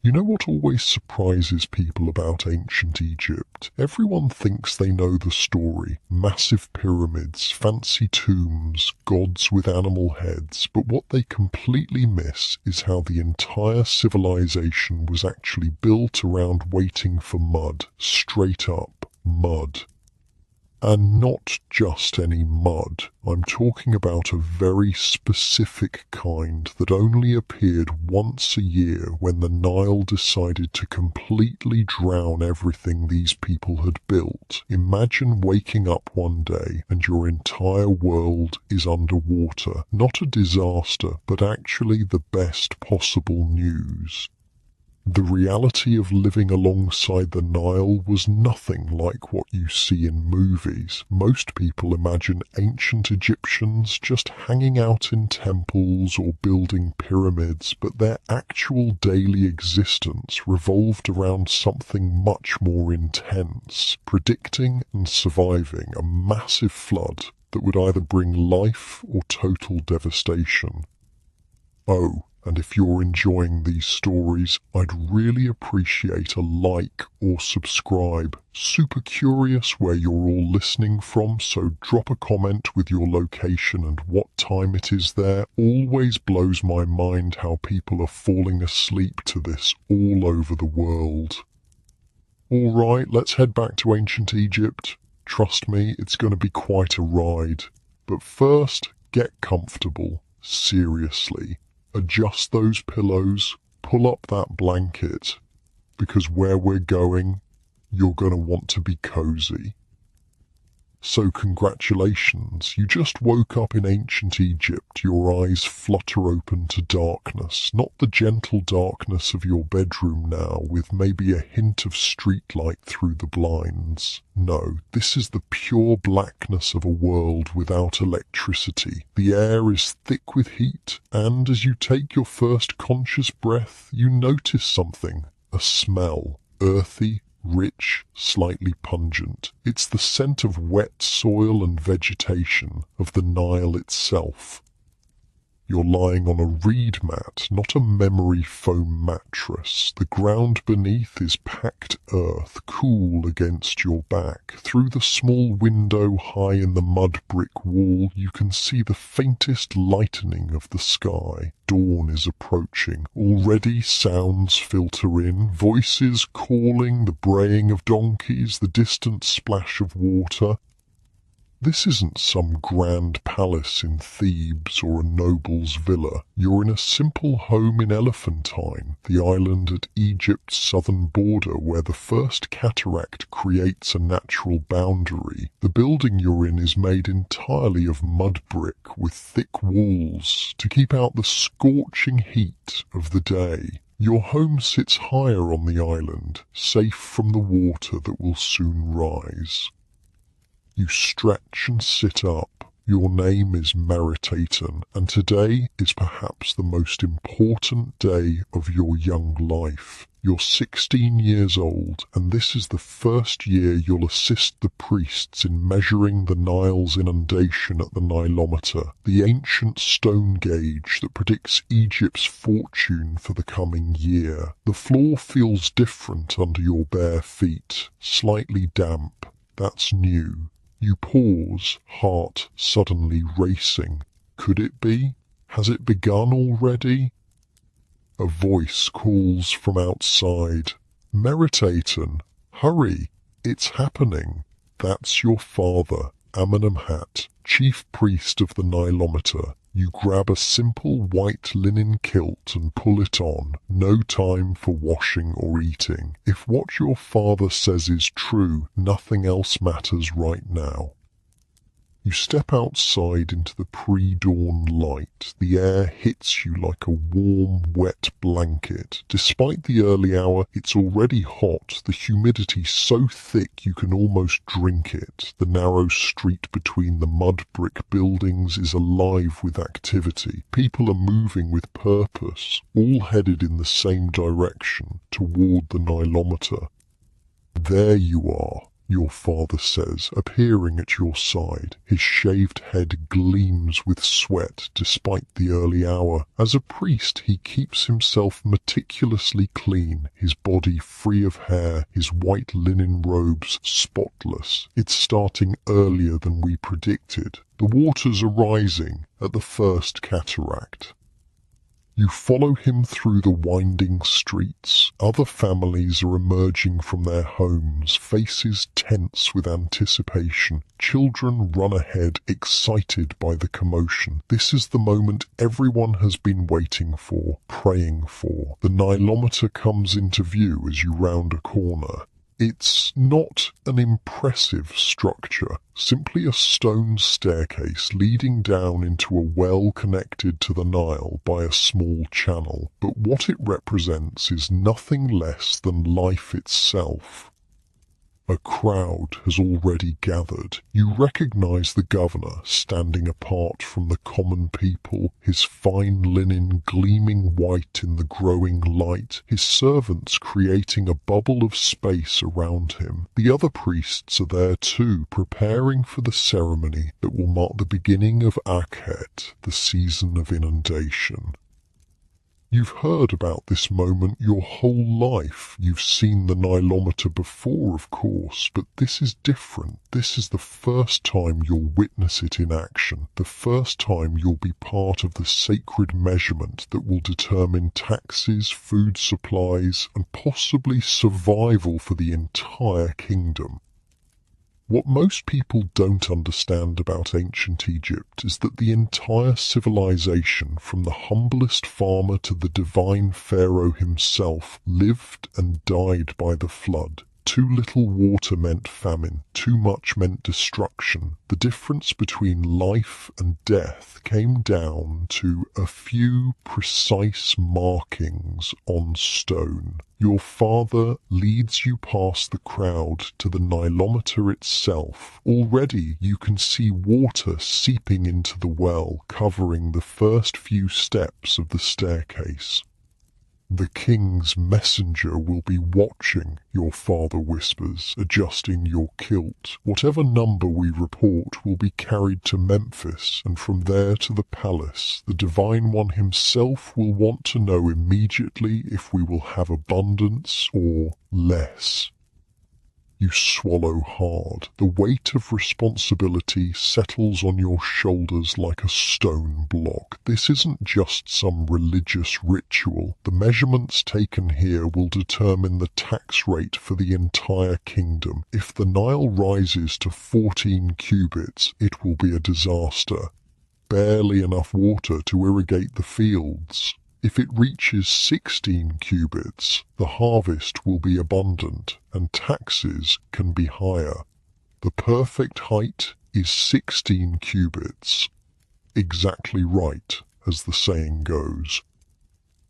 You know what always surprises people about ancient Egypt? Everyone thinks they know the story. Massive pyramids, fancy tombs, gods with animal heads. But what they completely miss is how the entire civilization was actually built around waiting for mud. Straight up mud. And not just any mud. I'm talking about a very specific kind that only appeared once a year when the Nile decided to completely drown everything these people had built. Imagine waking up one day and your entire world is underwater. Not a disaster, but actually the best possible news. The reality of living alongside the Nile was nothing like what you see in movies. Most people imagine ancient Egyptians just hanging out in temples or building pyramids, but their actual daily existence revolved around something much more intense, predicting and surviving a massive flood that would either bring life or total devastation. Oh, and if you're enjoying these stories, I'd really appreciate a like or subscribe. Super curious where you're all listening from, so drop a comment with your location and what time it is there. Always blows my mind how people are falling asleep to this all over the world. Alright, let's head back to ancient Egypt. Trust me, it's going to be quite a ride. But first, get comfortable. Seriously. Adjust those pillows, pull up that blanket, because where we're going, you're going to want to be cozy. So congratulations, you just woke up in ancient Egypt, your eyes flutter open to darkness, not the gentle darkness of your bedroom now, with maybe a hint of streetlight through the blinds. No, this is the pure blackness of a world without electricity. The air is thick with heat, and as you take your first conscious breath, you notice something, a smell, earthy, rich, slightly pungent. It's the scent of wet soil and vegetation, of the Nile itself. You're lying on a reed mat, not a memory foam mattress. The ground beneath is packed earth, cool against your back. Through the small window high in the mud brick wall, you can see the faintest lightening of the sky. Dawn is approaching. Already sounds filter in, voices calling, the braying of donkeys, the distant splash of water. This isn't some grand palace in Thebes or a noble's villa. You're in a simple home in Elephantine, the island at Egypt's southern border where the first cataract creates a natural boundary. The building you're in is made entirely of mud brick with thick walls to keep out the scorching heat of the day. Your home sits higher on the island, safe from the water that will soon rise. You stretch and sit up. Your name is Meritaten, and today is perhaps the most important day of your young life. You're 16 years old, and this is the first year you'll assist the priests in measuring the Nile's inundation at the Nilometer, the ancient stone gauge that predicts Egypt's fortune for the coming year. The floor feels different under your bare feet, slightly damp. That's new. You pause, heart suddenly racing. Could it be? Has it begun already? A voice calls from outside. Meritaten, hurry, it's happening. That's your father, Amenemhat, chief priest of the Nilometer. You grab a simple white linen kilt and pull it on. No time for washing or eating. If what your father says is true, nothing else matters right now. You step outside into the pre-dawn light. The air hits you like a warm, wet blanket. Despite the early hour, it's already hot, the humidity so thick you can almost drink it. The narrow street between the mud brick buildings is alive with activity. People are moving with purpose, all headed in the same direction, toward the Nilometer. There you are. your father says, appearing at your side. His shaved head gleams with sweat despite the early hour. As a priest, he keeps himself meticulously clean, his body free of hair, his white linen robes spotless. It's starting earlier than we predicted. The waters are rising at the first cataract. You follow him through the winding streets. Other families are emerging from their homes, faces tense with anticipation. Children run ahead, excited by the commotion. This is the moment everyone has been waiting for, praying for. The nilometer comes into view as you round a corner. It's not an impressive structure, simply a stone staircase leading down into a well connected to the Nile by a small channel. But what it represents is nothing less than life itself. A crowd has already gathered. You recognize the governor standing apart from the common people, his fine linen gleaming white in the growing light, his servants creating a bubble of space around him. The other priests are there too, preparing for the ceremony that will mark the beginning of Akhet, the season of inundation. You've heard about this moment your whole life. You've seen the nilometer before, of course, but this is different. This is the first time you'll witness it in action, the first time you'll be part of the sacred measurement that will determine taxes, food supplies, and possibly survival for the entire kingdom. What most people don't understand about ancient Egypt is that the entire civilization, from the humblest farmer to the divine pharaoh himself, lived and died by the flood. Too little water meant famine, too much meant destruction. The difference between life and death came down to a few precise markings on stone. Your father leads you past the crowd to the nilometer itself. Already you can see water seeping into the well, covering the first few steps of the staircase. The king's messenger will be watching, your father whispers, adjusting your kilt. Whatever number we report will be carried to Memphis, and from there to the palace. The Divine One himself will want to know immediately if we will have abundance or less. You swallow hard. The weight of responsibility settles on your shoulders like a stone block. This isn't just some religious ritual. The measurements taken here will determine the tax rate for the entire kingdom. If the Nile rises to 14 cubits, it will be a disaster. Barely enough water to irrigate the fields. If it reaches 16 cubits, the harvest will be abundant, and taxes can be higher. The perfect height is 16 cubits. Exactly right, as the saying goes.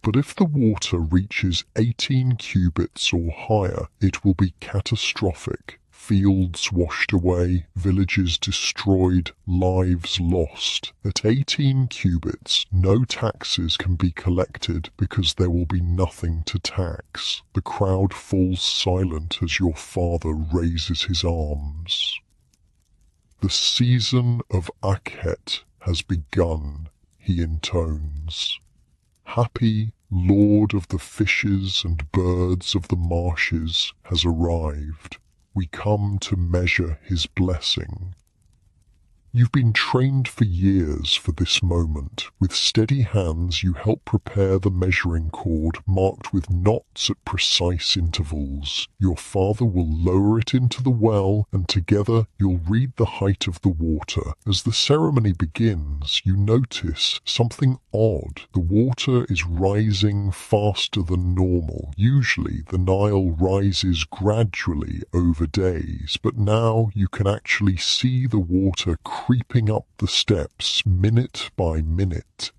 But if the water reaches 18 cubits or higher, it will be catastrophic. Fields washed away, villages destroyed, lives lost. At 18 cubits, no taxes can be collected because there will be nothing to tax. The crowd falls silent as your father raises his arms. The season of Akhet has begun, he intones. Happy Lord of the fishes and birds of the marshes has arrived. We come to measure his blessing. You've been trained for years for this moment. With steady hands you help prepare the measuring cord marked with knots at precise intervals. Your father will lower it into the well, and together you'll read the height of the water. As the ceremony begins, you notice something odd. The water is rising faster than normal. Usually the Nile rises gradually over days, but now you can actually see the water creeping up the steps minute by minute.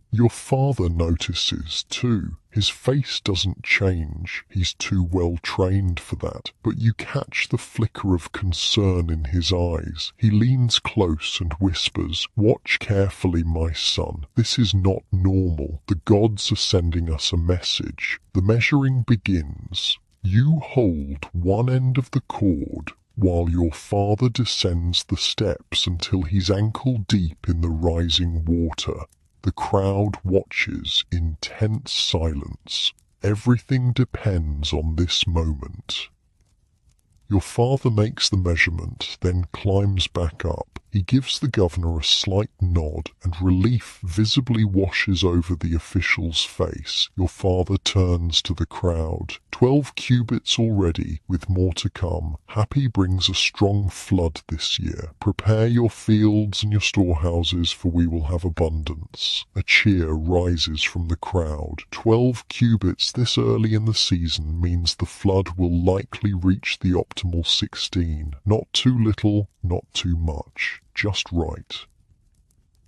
Your father notices too. His face doesn't change. He's too well trained for that. But you catch the flicker of concern in his eyes. He leans close and whispers, "Watch carefully, my son. This is not normal. The gods are sending us a message." The measuring begins. You hold one end of the cord, while your father descends the steps until he's ankle deep in the rising water. The crowd watches in tense silence. Everything depends on this moment. Your father makes the measurement, then climbs back up. He gives the governor a slight nod, and relief visibly washes over the official's face. Your father turns to the crowd. 12 cubits already, with more to come. Happy brings a strong flood this year. Prepare your fields and your storehouses, for we will have abundance. A cheer rises from the crowd. 12 cubits this early in the season means the flood will likely reach the optimal 16. Not too little, not too much, just right.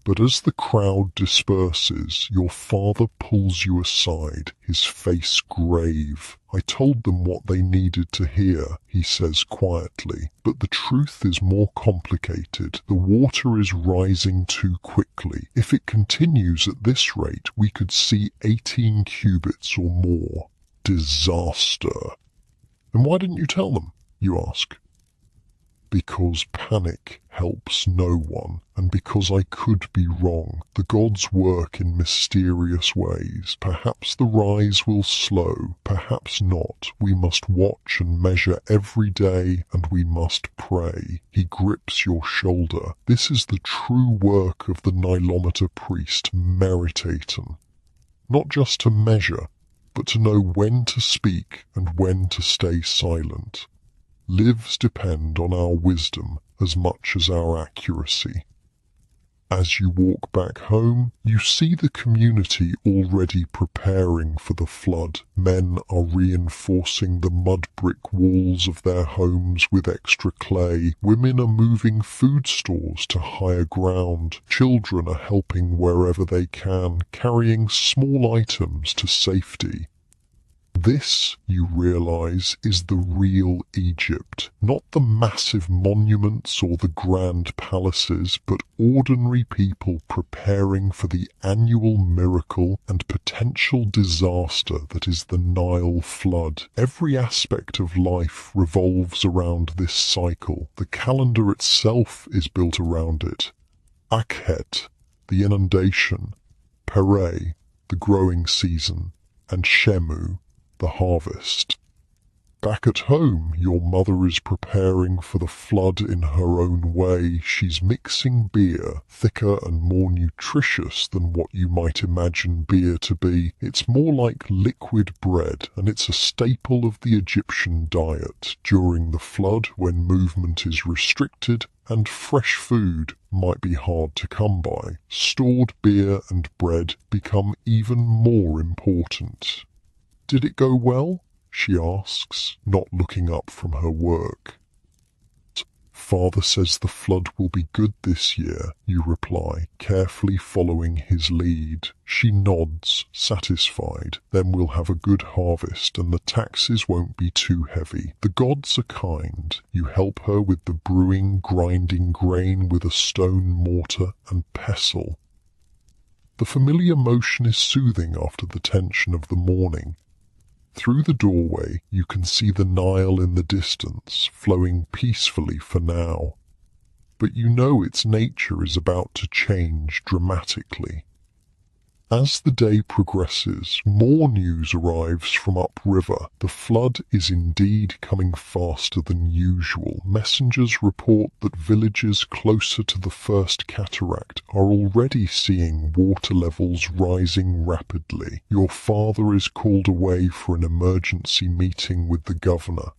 But as the crowd disperses, your father pulls you aside, his face grave. I told them what they needed to hear, he says quietly, but the truth is more complicated. The water is rising too quickly. If it continues at this rate, we could see 18 cubits or more. Disaster. And why didn't you tell them? You ask. Because panic helps no one, and because I could be wrong. The gods work in mysterious ways. Perhaps the rise will slow, perhaps not. We must watch and measure every day, and we must pray. He grips your shoulder. This is the true work of the Nilometer priest, meditating. Not just to measure, but to know when to speak and when to stay silent. Lives depend on our wisdom as much as our accuracy. As you walk back home, you see the community already preparing for the flood. Men are reinforcing the mud brick walls of their homes with extra clay. Women are moving food stores to higher ground. Children are helping wherever they can, carrying small items to safety. This, you realize, is the real Egypt, not the massive monuments or the grand palaces, but ordinary people preparing for the annual miracle and potential disaster that is the Nile flood. Every aspect of life revolves around this cycle. The calendar itself is built around it. Akhet, the inundation, Pere, the growing season, and Shemu, the harvest. Back at home, your mother is preparing for the flood in her own way. She's mixing beer, thicker and more nutritious than what you might imagine beer to be. It's more like liquid bread, and it's a staple of the Egyptian diet during the flood when movement is restricted and fresh food might be hard to come by. Stored beer and bread become even more important. Did it go well? She asks, not looking up from her work. Father says the flood will be good this year, you reply, carefully following his lead. She nods, satisfied. Then we'll have a good harvest and the taxes won't be too heavy. The gods are kind. You help her with the brewing, grinding grain with a stone mortar and pestle. The familiar motion is soothing after the tension of the morning. Through the doorway, you can see the Nile in the distance, flowing peacefully for now. But you know its nature is about to change dramatically. As the day progresses, more news arrives from upriver. The flood is indeed coming faster than usual. Messengers report that villages closer to the first cataract are already seeing water levels rising rapidly. Your father is called away for an emergency meeting with the governor.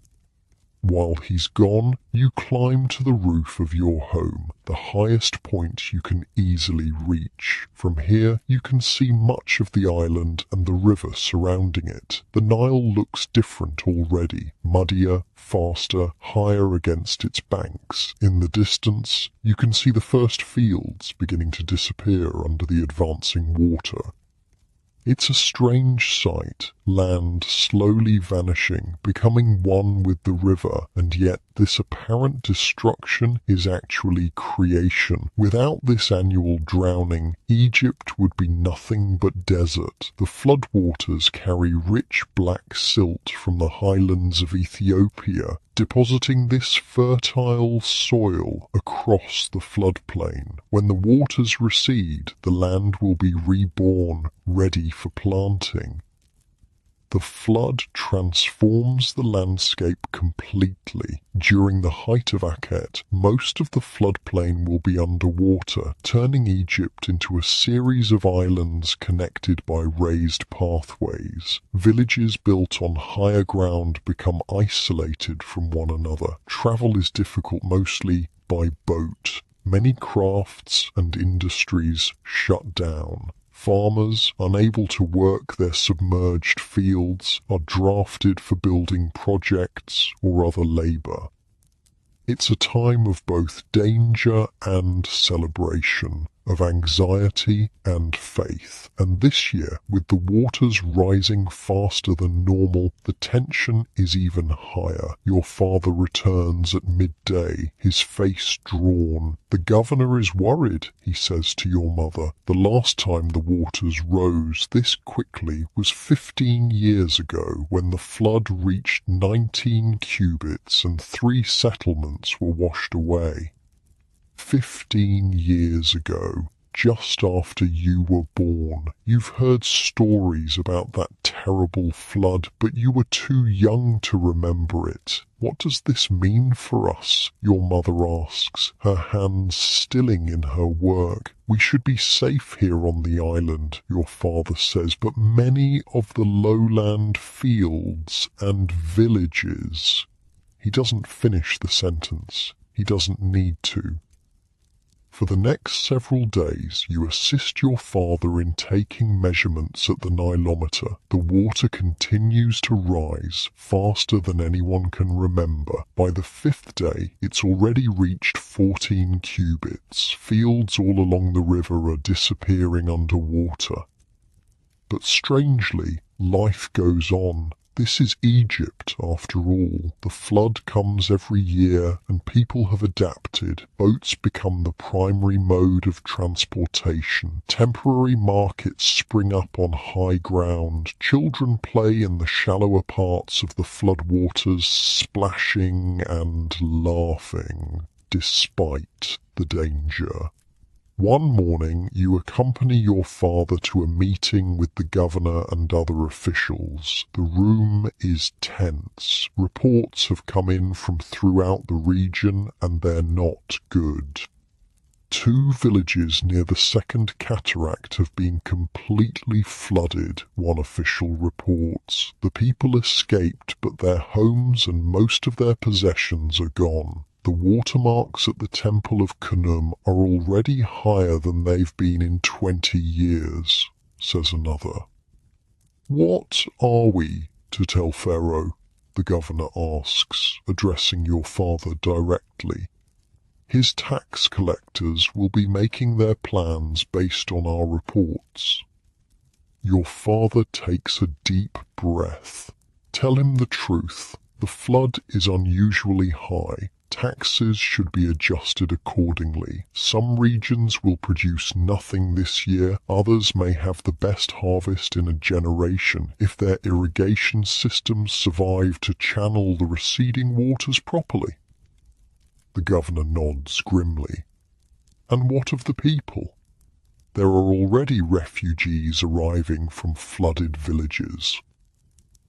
While he's gone, you climb to the roof of your home, the highest point you can easily reach. From here, you can see much of the island and the river surrounding it. The Nile looks different already, muddier, faster, higher against its banks. In the distance, you can see the first fields beginning to disappear under the advancing water. It's a strange sight, land slowly vanishing, becoming one with the river, and yet This apparent destruction is actually creation. Without this annual drowning, Egypt would be nothing but desert. The floodwaters carry rich black silt from the highlands of Ethiopia, depositing this fertile soil across the floodplain. When the waters recede, the land will be reborn, ready for planting. The flood transforms the landscape completely. During the height of Akhet, most of the floodplain will be underwater, turning Egypt into a series of islands connected by raised pathways. Villages built on higher ground become isolated from one another. Travel is difficult mostly by boat. Many crafts and industries shut down. Farmers, unable to work their submerged fields, are drafted for building projects or other labor. It's a time of both danger and celebration, of anxiety and faith. And this year, with the waters rising faster than normal, the tension is even higher. Your father returns at midday, his face drawn. The governor is worried, he says to your mother. The last time the waters rose this quickly was 15 years ago, when the flood reached 19 cubits and 3 settlements were washed away. 15 years ago, just after you were born. You've heard stories about that terrible flood, but you were too young to remember it. What does this mean for us? Your mother asks, her hands stilling in her work. We should be safe here on the island, your father says, but many of the lowland fields and villages. He doesn't finish the sentence. He doesn't need to. For the next several days, you assist your father in taking measurements at the nilometer. The water continues to rise faster than anyone can remember. By the 5th day, it's already reached 14 cubits. Fields all along the river are disappearing underwater. But strangely, life goes on. This is Egypt, after all. The flood comes every year, and people have adapted. Boats become the primary mode of transportation. Temporary markets spring up on high ground. Children play in the shallower parts of the floodwaters, splashing and laughing, despite the danger. One morning, you accompany your father to a meeting with the governor and other officials. The room is tense. Reports have come in from throughout the region, and they're not good. 2 villages near the second cataract have been completely flooded, one official reports. The people escaped, but their homes and most of their possessions are gone. The watermarks at the Temple of Khnum are already higher than they've been in 20 years, says another. What are we to tell Pharaoh? The governor asks, addressing your father directly. His tax collectors will be making their plans based on our reports. Your father takes a deep breath. Tell him the truth. The flood is unusually high. Taxes should be adjusted accordingly. Some regions will produce nothing this year. Others may have the best harvest in a generation if their irrigation systems survive to channel the receding waters properly. The governor nods grimly. And what of the people? There are already refugees arriving from flooded villages.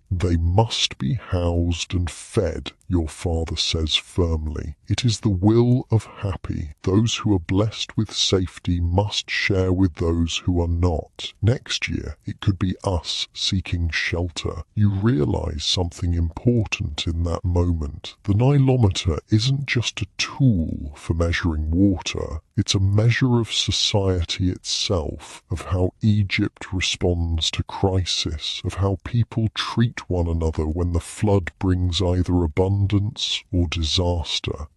They must be housed and fed, your father says firmly. It is the will of Happy. Those who are blessed with safety must share with those who are not. Next year, it could be us seeking shelter. You realize something important in that moment. The nilometer isn't just a tool for measuring water. It's a measure of society itself, of how Egypt responds to crisis, of how people treat one another when the flood brings either abundance or disaster.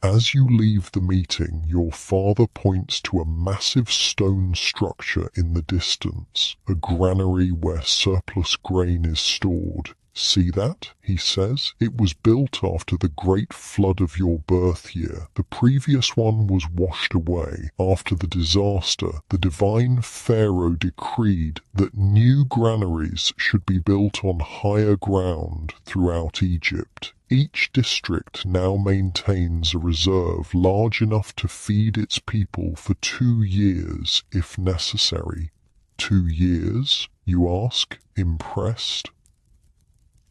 As you leave the meeting, your father points to a massive stone structure in the distance, a granary where surplus grain is stored. See that, he says, it was built after the great flood of your birth year. The previous one was washed away. After the disaster, the divine Pharaoh decreed that new granaries should be built on higher ground throughout Egypt. Each district now maintains a reserve large enough to feed its people for 2 years if necessary. 2 years, you ask, impressed?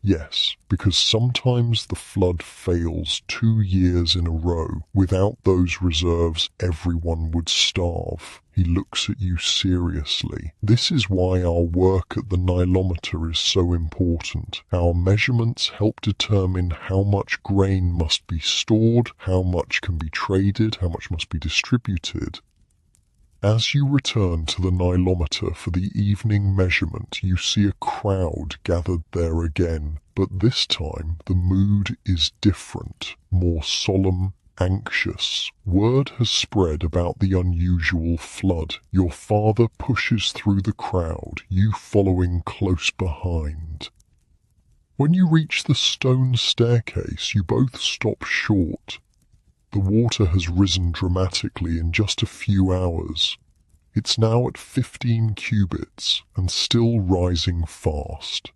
Yes, because sometimes the flood fails 2 years in a row. Without those reserves, everyone would starve. He looks at you seriously. This is why our work at the nilometer is so important. Our measurements help determine how much grain must be stored, how much can be traded, how much must be distributed. As you return to the nilometer for the evening measurement, you see a crowd gathered there again, but this time the mood is different, more solemn, anxious. Word has spread about the unusual flood. Your father pushes through the crowd, you following close behind. When you reach the stone staircase, you both stop short. The water has risen dramatically in just a few hours. It's now at 15 cubits and still rising fast.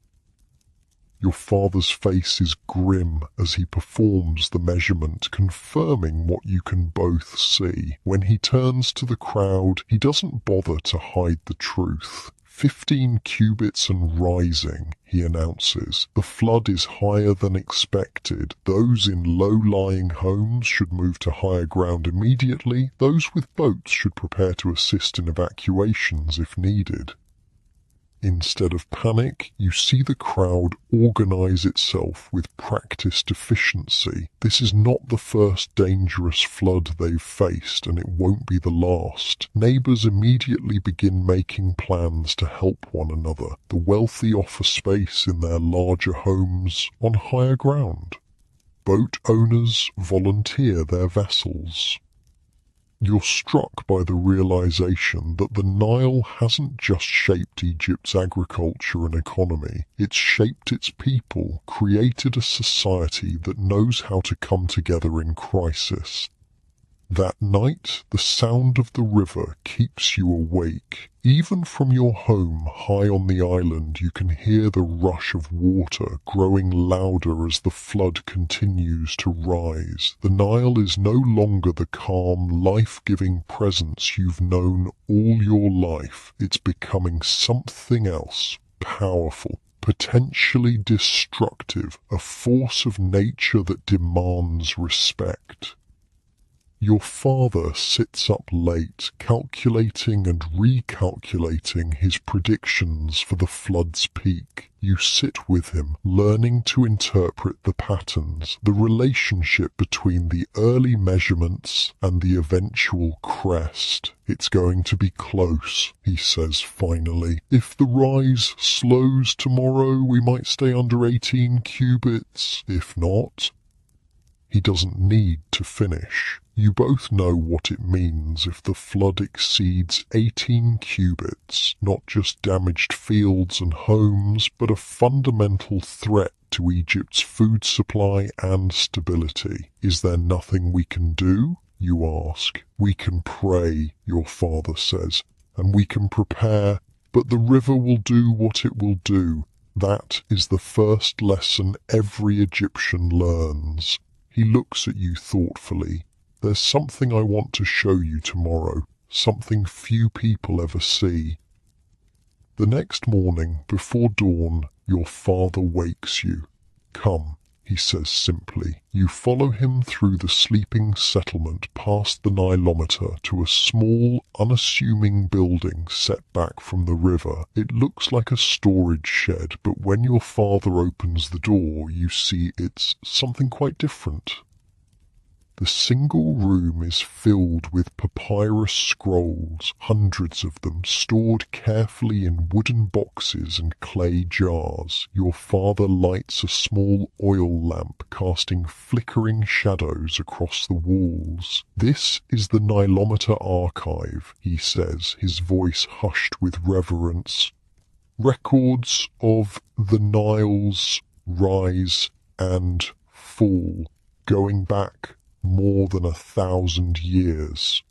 Your father's face is grim as he performs the measurement, confirming what you can both see. When he turns to the crowd, he doesn't bother to hide the truth. 15 cubits and rising, he announces. The flood is higher than expected. Those in low-lying homes should move to higher ground immediately. Those with boats should prepare to assist in evacuations if needed. Instead of panic, you see the crowd organize itself with practiced efficiency. This is not the first dangerous flood they've faced, and it won't be the last. Neighbors immediately begin making plans to help one another. The wealthy offer space in their larger homes on higher ground. Boat owners volunteer their vessels. You're struck by the realization that the Nile hasn't just shaped Egypt's agriculture and economy, it's shaped its people, created a society that knows how to come together in crisis. That night, the sound of the river keeps you awake. Even from your home high on the island, you can hear the rush of water growing louder as the flood continues to rise. The Nile is no longer the calm, life-giving presence you've known all your life. It's becoming something else, powerful, potentially destructive, a force of nature that demands respect. Your father sits up late, calculating and recalculating his predictions for the flood's peak. You sit with him, learning to interpret the patterns, the relationship between the early measurements and the eventual crest. It's going to be close, he says finally. If the rise slows tomorrow, we might stay under 18 cubits. If not, he doesn't need to finish. You both know what it means if the flood exceeds 18 cubits, not just damaged fields and homes, but a fundamental threat to Egypt's food supply and stability. Is there nothing we can do? You ask. We can pray, your father says, and we can prepare, but the river will do what it will do. That is the first lesson every Egyptian learns. He looks at you thoughtfully. There's something I want to show you tomorrow, something few people ever see. The next morning, before dawn, your father wakes you. Come, he says simply. You follow him through the sleeping settlement past the nilometer to a small, unassuming building set back from the river. It looks like a storage shed, but when your father opens the door, you see it's something quite different. The single room is filled with papyrus scrolls, hundreds of them, stored carefully in wooden boxes and clay jars. Your father lights a small oil lamp, casting flickering shadows across the walls. This is the nilometer archive, he says, his voice hushed with reverence. Records of the Nile's rise and fall, going back more than 1,000 years.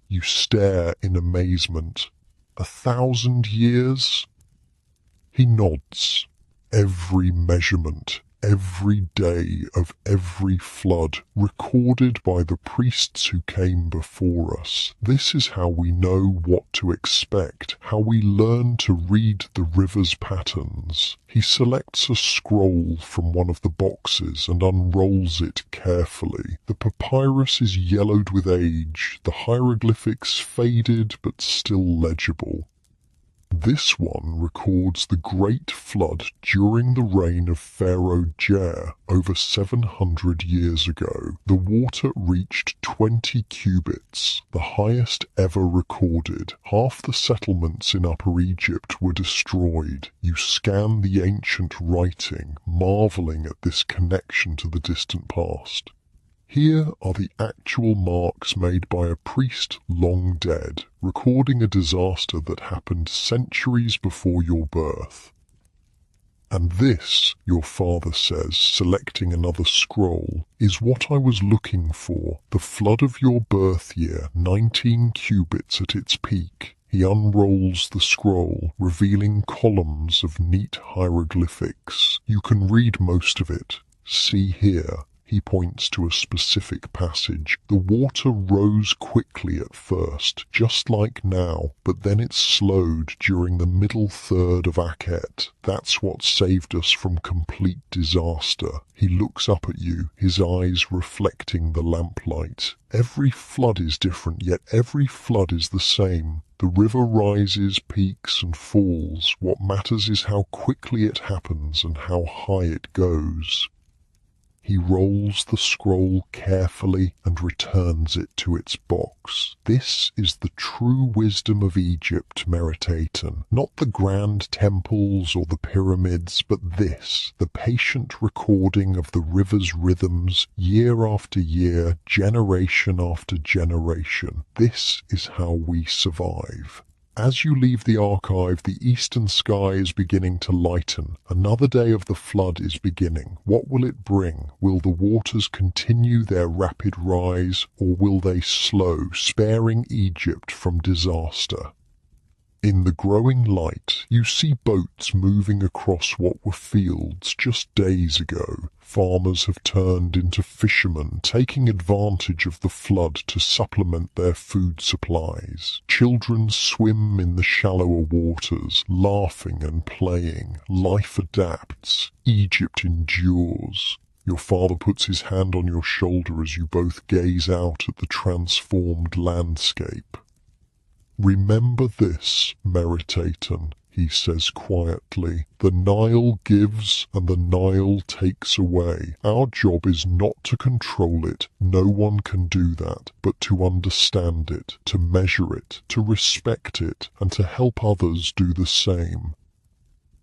You stare in amazement. 1,000 years? He nods. Every measurement, every day of every flood, recorded by the priests who came before us. This is how we know what to expect, how we learn to read the river's patterns. He selects a scroll from one of the boxes and unrolls it carefully. The papyrus is yellowed with age, the hieroglyphics faded but still legible. This one records the Great Flood during the reign of Pharaoh Jer over 700 years ago. The water reached 20 cubits, the highest ever recorded. Half the settlements in Upper Egypt were destroyed. You scan the ancient writing, marveling at this connection to the distant past. Here are the actual marks made by a priest long dead, recording a disaster that happened centuries before your birth. And this, your father says, selecting another scroll, is what I was looking for, the flood of your birth year, 19 cubits at its peak. He unrolls the scroll, revealing columns of neat hieroglyphics. You can read most of it. See here. He points to a specific passage. The water rose quickly at first, just like now, but then it slowed during the middle third of Akhet. That's what saved us from complete disaster. He looks up at you, his eyes reflecting the lamplight. Every flood is different, yet every flood is the same. The river rises, peaks, and falls. What matters is how quickly it happens and how high it goes. He rolls the scroll carefully and returns it to its box. This is the true wisdom of Egypt, Meritaten. Not the grand temples or the pyramids, but this, the patient recording of the river's rhythms, year after year, generation after generation. This is how we survive. As you leave the archive, the eastern sky is beginning to lighten. Another day of the flood is beginning. What will it bring? Will the waters continue their rapid rise, or will they slow, sparing Egypt from disaster? In the growing light, you see boats moving across what were fields just days ago. Farmers have turned into fishermen, taking advantage of the flood to supplement their food supplies. Children swim in the shallower waters, laughing and playing. Life adapts. Egypt endures. Your father puts his hand on your shoulder as you both gaze out at the transformed landscape. Remember this, Meritaten, he says quietly. The Nile gives and the Nile takes away. Our job is not to control it, no one can do that, but to understand it, to measure it, to respect it, and to help others do the same.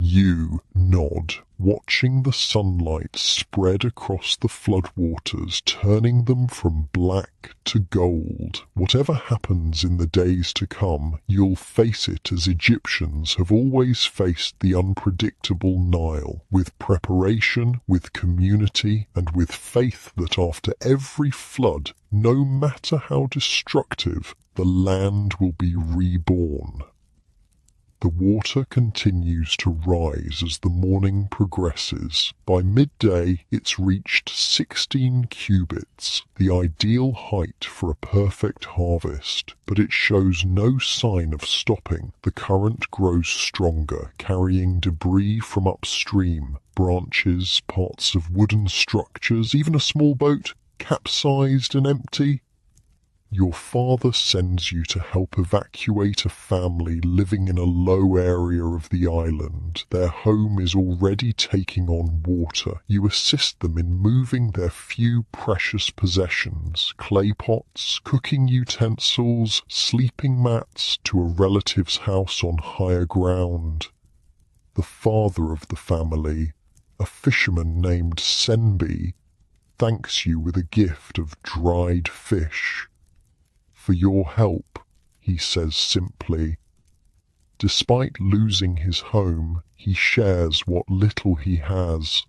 You nod, watching the sunlight spread across the floodwaters, turning them from black to gold. Whatever happens in the days to come, you'll face it as Egyptians have always faced the unpredictable Nile, with preparation, with community, and with faith that after every flood, no matter how destructive, the land will be reborn. The water continues to rise as the morning progresses. By midday, it's reached 16 cubits, the ideal height for a perfect harvest, but it shows no sign of stopping. The current grows stronger, carrying debris from upstream, branches, parts of wooden structures, even a small boat, capsized and empty. Your father sends you to help evacuate a family living in a low area of the island. Their home is already taking on water. You assist them in moving their few precious possessions, clay pots, cooking utensils, sleeping mats, to a relative's house on higher ground. The father of the family, a fisherman named Senbi, thanks you with a gift of dried fish. For your help, he says simply. Despite losing his home, he shares what little he has.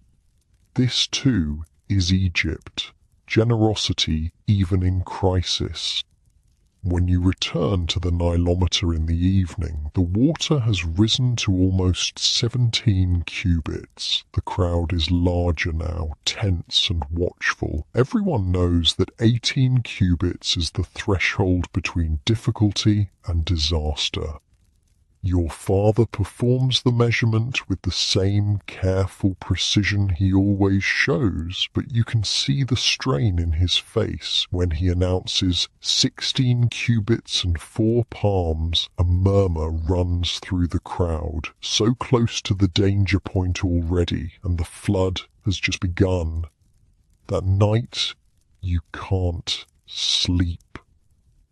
This too is Egypt, generosity even in crisis. When you return to the Nilometer in the evening, the water has risen to almost 17 cubits. The crowd is larger now, tense and watchful. Everyone knows that 18 cubits is the threshold between difficulty and disaster. Your father performs the measurement with the same careful precision he always shows, but you can see the strain in his face when he announces 16 cubits and 4 palms. A murmur runs through the crowd, so close to the danger point already, and the flood has just begun. That night, you can't sleep.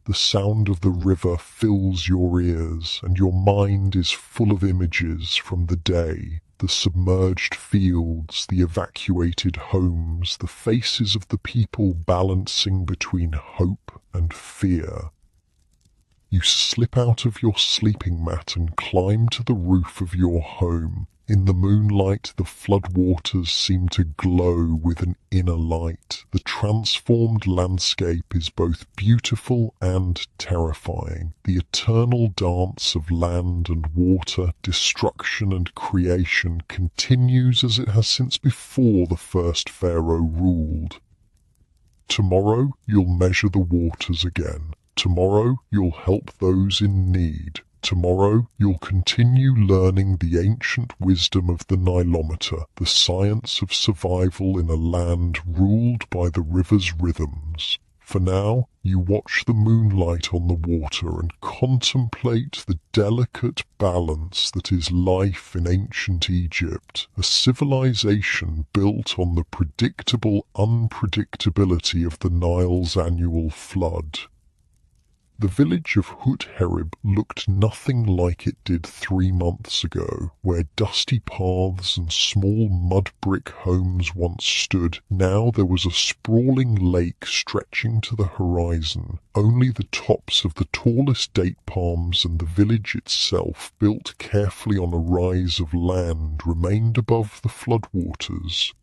The sound of the river fills your ears, and your mind is full of images from the day. The submerged fields, the evacuated homes, the faces of the people balancing between hope and fear. You slip out of your sleeping mat and climb to the roof of your home. In the moonlight, the floodwaters seem to glow with an inner light. The transformed landscape is both beautiful and terrifying. The eternal dance of land and water, destruction and creation continues as it has since before the first pharaoh ruled. Tomorrow you'll measure the waters again. Tomorrow you'll help those in need. Tomorrow you'll continue learning the ancient wisdom of the Nilometer, the science of survival in a land ruled by the river's rhythms. For now, you watch the moonlight on the water and contemplate the delicate balance that is life in ancient Egypt, a civilization built on the predictable unpredictability of the Nile's annual flood. The village of Hut-Herib looked nothing like it did 3 months ago, where dusty paths and small mud-brick homes once stood. Now there was a sprawling lake stretching to the horizon. Only the tops of the tallest date palms and the village itself, built carefully on a rise of land, remained above the floodwaters.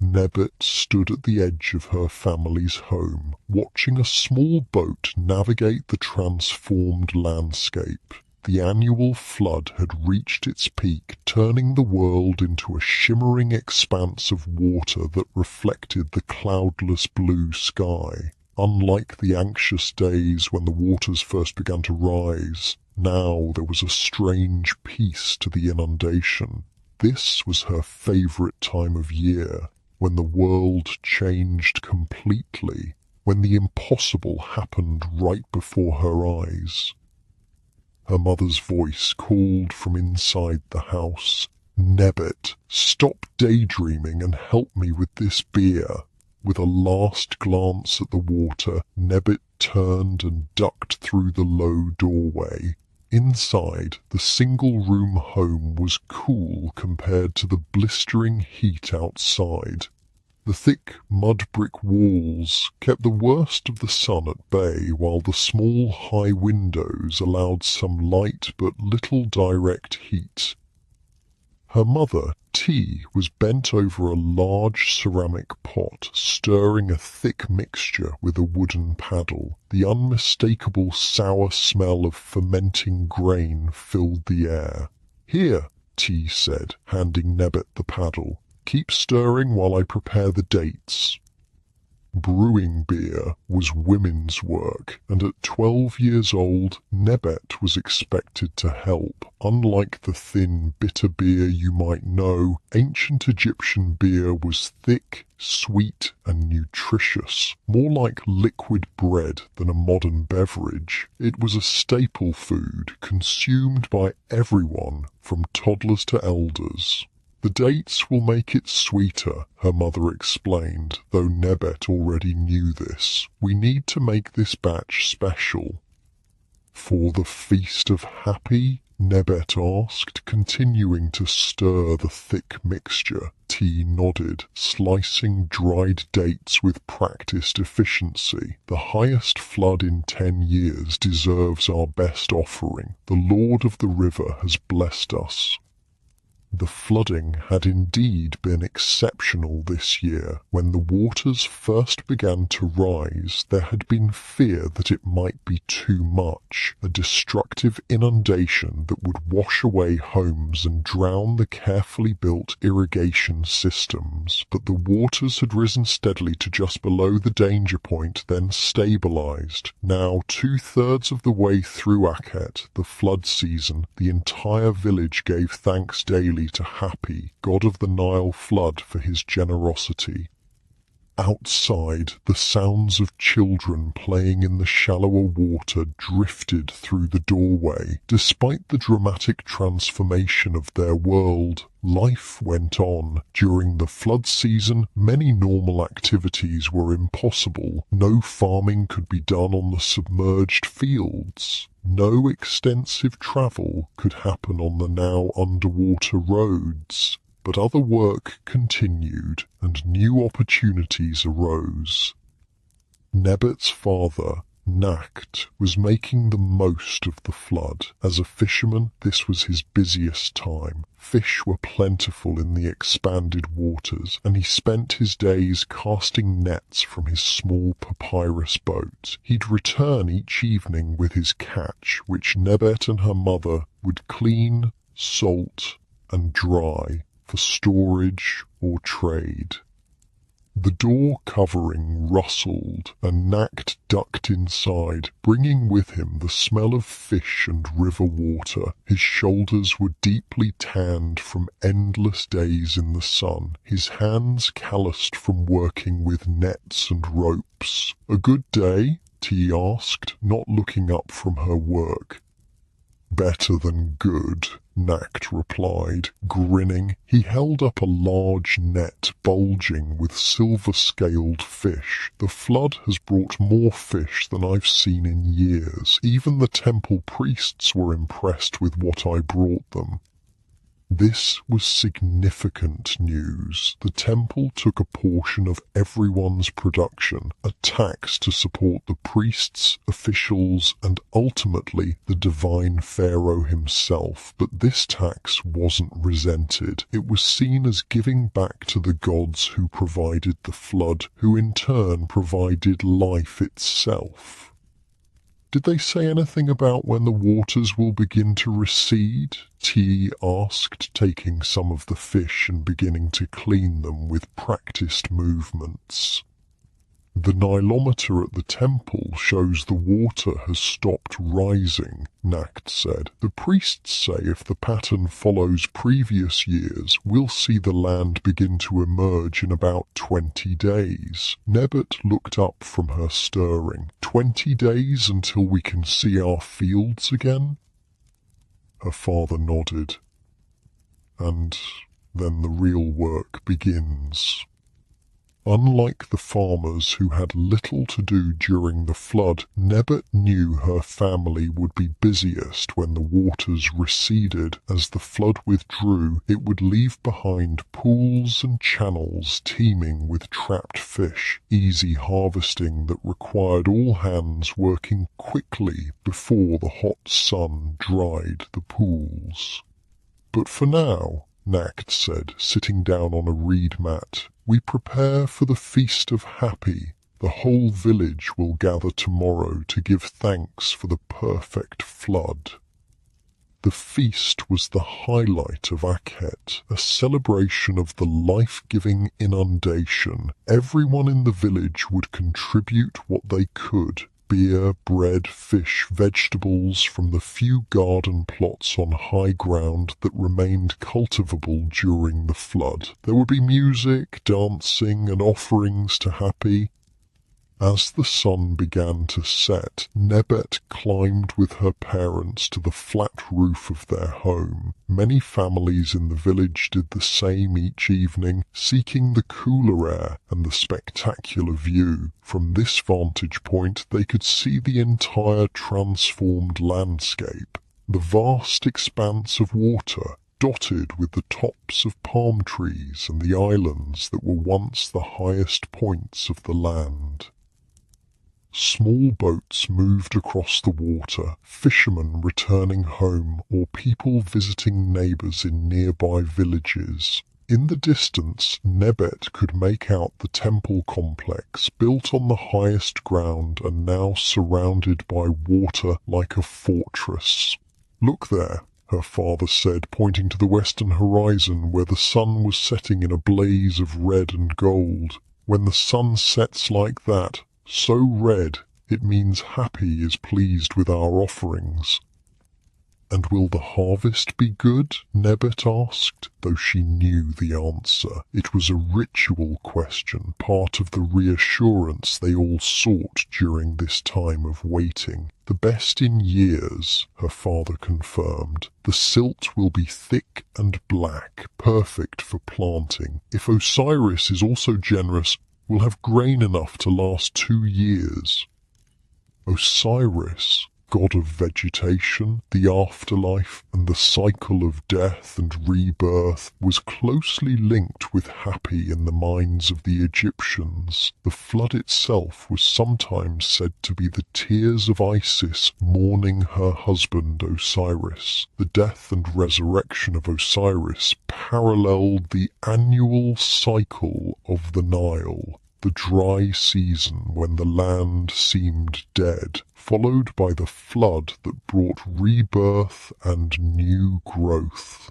Nebet stood at the edge of her family's home, watching a small boat navigate the transformed landscape. The annual flood had reached its peak, turning the world into a shimmering expanse of water that reflected the cloudless blue sky. Unlike the anxious days when the waters first began to rise, now there was a strange peace to the inundation. This was her favourite time of year, when the world changed completely, when the impossible happened right before her eyes. Her mother's voice called from inside the house, "Nebet, stop daydreaming and help me with this beer." With a last glance at the water, Nebet turned and ducked through the low doorway. Inside, the single-room home was cool compared to the blistering heat outside. The thick mud-brick walls kept the worst of the sun at bay, while the small high windows allowed some light but little direct heat. Her mother, T, was bent over a large ceramic pot, stirring a thick mixture with a wooden paddle. The unmistakable sour smell of fermenting grain filled the air. "Here," T said, handing Nebet the paddle. "Keep stirring while I prepare the dates." Brewing beer was women's work, and at 12 years old, Nebet was expected to help. Unlike the thin, bitter beer you might know, ancient Egyptian beer was thick, sweet, and nutritious, more like liquid bread than a modern beverage. It was a staple food, consumed by everyone, from toddlers to elders. "The dates will make it sweeter," her mother explained, though Nebet already knew this. "We need to make this batch special." "For the Feast of Happy?" Nebet asked, continuing to stir the thick mixture. T nodded, slicing dried dates with practiced efficiency. "The highest flood in 10 years deserves our best offering. The Lord of the River has blessed us." The flooding had indeed been exceptional this year. When the waters first began to rise, there had been fear that it might be too much, a destructive inundation that would wash away homes and drown the carefully built irrigation systems. But the waters had risen steadily to just below the danger point, then stabilized. Now, 2/3 of the way through Akhet, the flood season, the entire village gave thanks daily to Hapi, god of the Nile flood, for his generosity. Outside, the sounds of children playing in the shallower water drifted through the doorway. Despite the dramatic transformation of their world, life went on. During the flood season, many normal activities were impossible. No farming could be done on the submerged fields. No extensive travel could happen on the now underwater roads. But other work continued, and new opportunities arose. Nebet's father, Nakht, was making the most of the flood. As a fisherman, this was his busiest time. Fish were plentiful in the expanded waters, and he spent his days casting nets from his small papyrus boat. He'd return each evening with his catch, which Nebet and her mother would clean, salt, and dry for storage or trade. The door covering rustled, and Nakht ducked inside, bringing with him the smell of fish and river water. His shoulders were deeply tanned from endless days in the sun, his hands calloused from working with nets and ropes. "A good day?" T asked, not looking up from her work. "Better than good," Nakht replied, grinning. He held up a large net bulging with silver-scaled fish. "The flood has brought more fish than I've seen in years. Even the temple priests were impressed with what I brought them." This was significant news. The temple took a portion of everyone's production, a tax to support the priests, officials, and ultimately the divine pharaoh himself. But this tax wasn't resented. It was seen as giving back to the gods who provided the flood, who in turn provided life itself. "Did they say anything about when the waters will begin to recede?" T asked, taking some of the fish and beginning to clean them with practiced movements. "The nilometer at the temple shows the water has stopped rising," Nakht said. "The priests say if the pattern follows previous years, we'll see the land begin to emerge in about 20 days. Nebet looked up from her stirring. 20 days until we can see our fields again?" Her father nodded. "And then the real work begins." Unlike the farmers who had little to do during the flood, Nebet knew her family would be busiest when the waters receded. As the flood withdrew, it would leave behind pools and channels teeming with trapped fish, easy harvesting that required all hands working quickly before the hot sun dried the pools. "But for now," Nakht said, sitting down on a reed mat, "we prepare for the Feast of Hapi. The whole village will gather tomorrow to give thanks for the perfect flood." The feast was the highlight of Akhet, a celebration of the life-giving inundation. Everyone in the village would contribute what they could. Beer, bread, fish, vegetables from the few garden plots on high ground that remained cultivable during the flood. There would be music, dancing, and offerings to Hapi. As the sun began to set, Nebet climbed with her parents to the flat roof of their home. Many families in the village did the same each evening, seeking the cooler air and the spectacular view. From this vantage point, they could see the entire transformed landscape, the vast expanse of water, dotted with the tops of palm trees and the islands that were once the highest points of the land. Small boats moved across the water, fishermen returning home or people visiting neighbours in nearby villages. In the distance, Nebet could make out the temple complex built on the highest ground and now surrounded by water like a fortress. "Look there," her father said, pointing to the western horizon where the sun was setting in a blaze of red and gold. "When the sun sets like that, so red, it means Happy is pleased with our offerings." "And will the harvest be good?" Nebet asked, though she knew the answer. It was a ritual question, part of the reassurance they all sought during this time of waiting. "The best in years," her father confirmed. "The silt will be thick and black, perfect for planting. If Osiris is also generous, we'll have grain enough to last 2 years. Osiris, god of vegetation, the afterlife, and the cycle of death and rebirth, was closely linked with Happy in the minds of the Egyptians. The flood itself was sometimes said to be the tears of Isis mourning her husband Osiris. The death and resurrection of Osiris paralleled the annual cycle of the Nile, the dry season when the land seemed dead, followed by the flood that brought rebirth and new growth.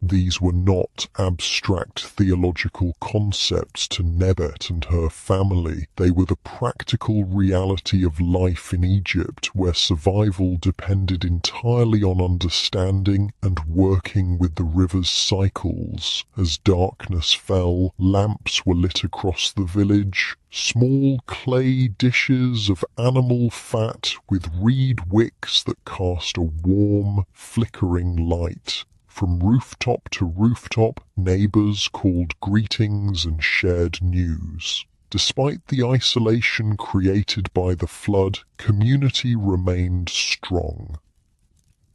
These were not abstract theological concepts to Nebet and her family. They were the practical reality of life in Egypt, where survival depended entirely on understanding and working with the river's cycles. As darkness fell, lamps were lit across the village, small clay dishes of animal fat with reed wicks that cast a warm, flickering light. From rooftop to rooftop, neighbours called greetings and shared news. Despite the isolation created by the flood, community remained strong.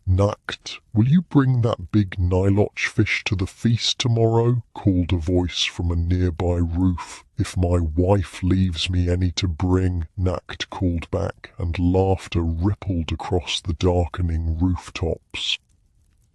"Nakt, will you bring that big Niloch fish to the feast tomorrow?" called a voice from a nearby roof. "If my wife leaves me any to bring," Nakt called back, and laughter rippled across the darkening rooftops.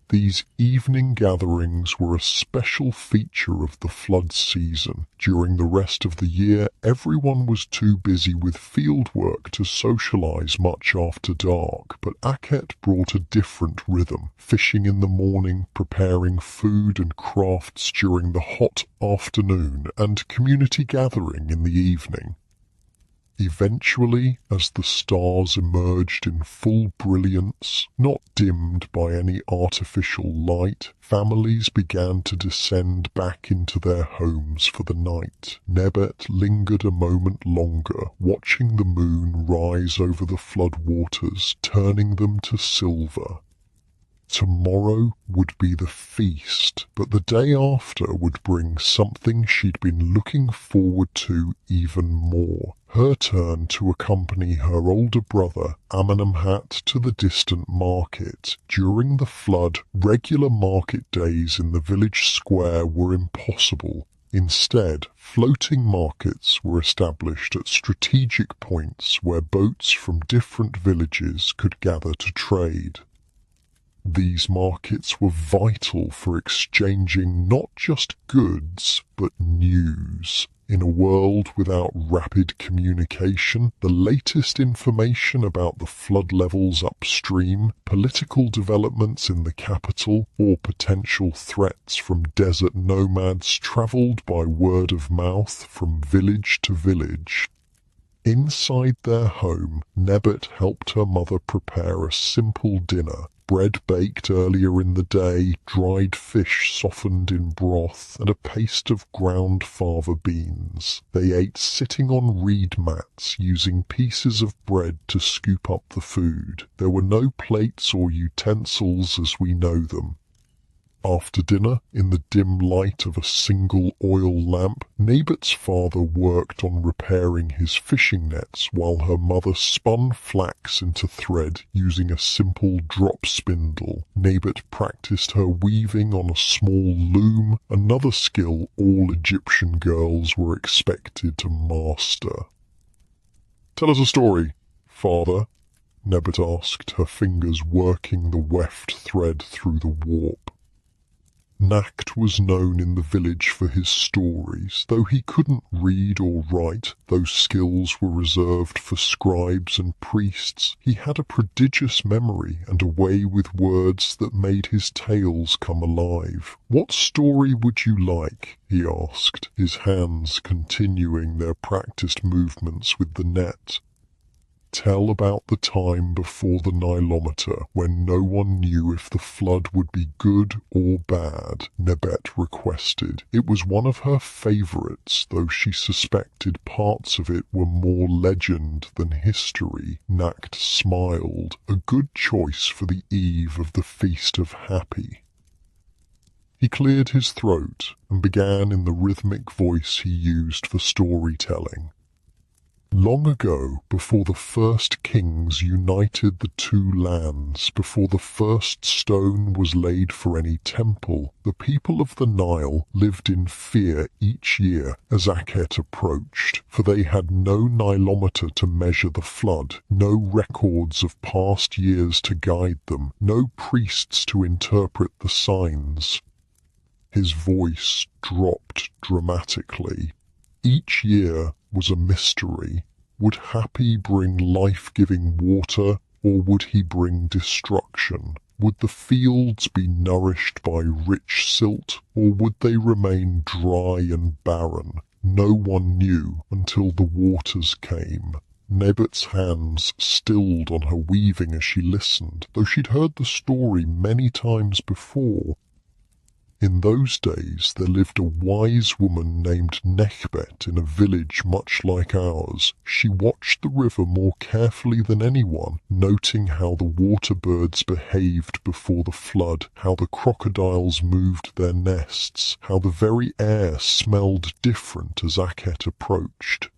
These evening gatherings were a special feature of the flood season. During the rest of the year, everyone was too busy with fieldwork to socialize much after dark, but Akhet brought a different rhythm, fishing in the morning, preparing food and crafts during the hot afternoon, and community gathering in the evening. Eventually, as the stars emerged in full brilliance, not dimmed by any artificial light, families began to descend back into their homes for the night. Nebet lingered a moment longer, watching the moon rise over the flood waters, turning them to silver. Tomorrow would be the feast, but the day after would bring something she'd been looking forward to even more. Her turn to accompany her older brother, Amenemhat, to the distant market. During the flood, regular market days in the village square were impossible. Instead, floating markets were established at strategic points where boats from different villages could gather to trade. These markets were vital for exchanging not just goods, but news. In a world without rapid communication, the latest information about the flood levels upstream, political developments in the capital, or potential threats from desert nomads traveled by word of mouth from village to village. Inside their home, Nebet helped her mother prepare a simple dinner. Bread baked earlier in the day, dried fish softened in broth, and a paste of ground fava beans. They ate sitting on reed mats, using pieces of bread to scoop up the food. There were no plates or utensils as we know them. After dinner, in the dim light of a single oil lamp, Nebet's father worked on repairing his fishing nets while her mother spun flax into thread using a simple drop spindle. Nebet practiced her weaving on a small loom, another skill all Egyptian girls were expected to master. Tell us a story, father, Nebbit asked, her fingers working the weft thread through the warp. Nacht was known in the village for his stories. Though he couldn't read or write, those skills were reserved for scribes and priests, he had a prodigious memory and a way with words that made his tales come alive. What story would you like? He asked, his hands continuing their practiced movements with the net. Tell about the time before the Nilometer, when no one knew if the flood would be good or bad, Nebbet requested. It was one of her favourites, though she suspected parts of it were more legend than history. Nacht smiled, a good choice for the eve of the Feast of Happy. He cleared his throat and began in the rhythmic voice he used for storytelling. Long ago, before the first kings united the two lands, before the first stone was laid for any temple, the people of the Nile lived in fear each year as Akhet approached, for they had no Nilometer to measure the flood, no records of past years to guide them, no priests to interpret the signs. His voice dropped dramatically. Each year was a mystery. Would Happy bring life-giving water, or would he bring destruction? Would the fields be nourished by rich silt, or would they remain dry and barren? No one knew until the waters came. Nebbet's hands stilled on her weaving as she listened, though she'd heard the story many times before. In those days there lived a wise woman named Nekhbet in a village much like ours. She watched the river more carefully than anyone, noting how the water birds behaved before the flood, how the crocodiles moved their nests, how the very air smelled different as Akhet approached.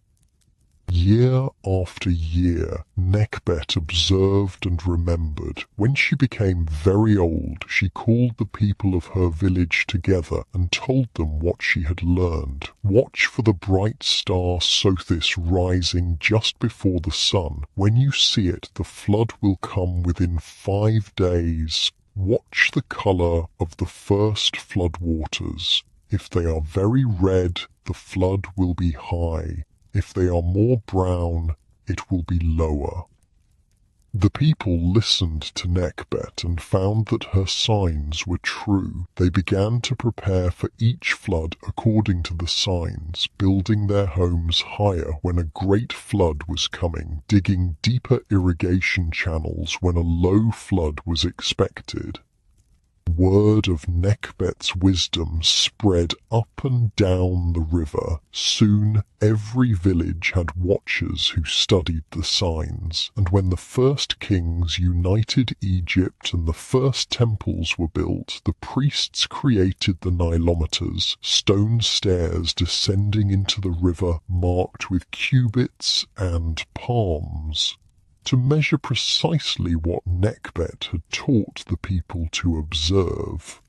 Year after year, Nekhbet observed and remembered. When she became very old, she called the people of her village together and told them what she had learned. Watch for the bright star Sothis rising just before the sun. When you see it, the flood will come within 5 days. Watch the colour of the first flood waters. If they are very red, the flood will be high. If they are more brown, it will be lower. The people listened to Nekhbet and found that her signs were true. They began to prepare for each flood according to the signs, building their homes higher when a great flood was coming, digging deeper irrigation channels when a low flood was expected. Word of Nekhbet's wisdom spread up and down the river. Soon every village had watchers who studied the signs, and when the first kings united Egypt and the first temples were built, the priests created the Nilometers, stone stairs descending into the river marked with cubits and palms, to measure precisely what Nekhbet had taught the people to observe.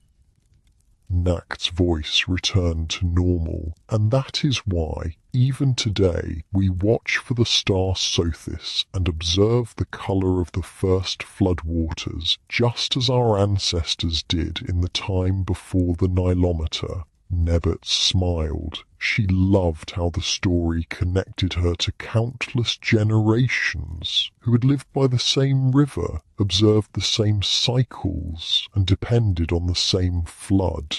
Nacht's voice returned to normal, and that is why, even today, we watch for the star Sothis and observe the colour of the first floodwaters, just as our ancestors did in the time before the Nilometer. Nebbet smiled. She loved how the story connected her to countless generations who had lived by the same river, observed the same cycles, and depended on the same flood.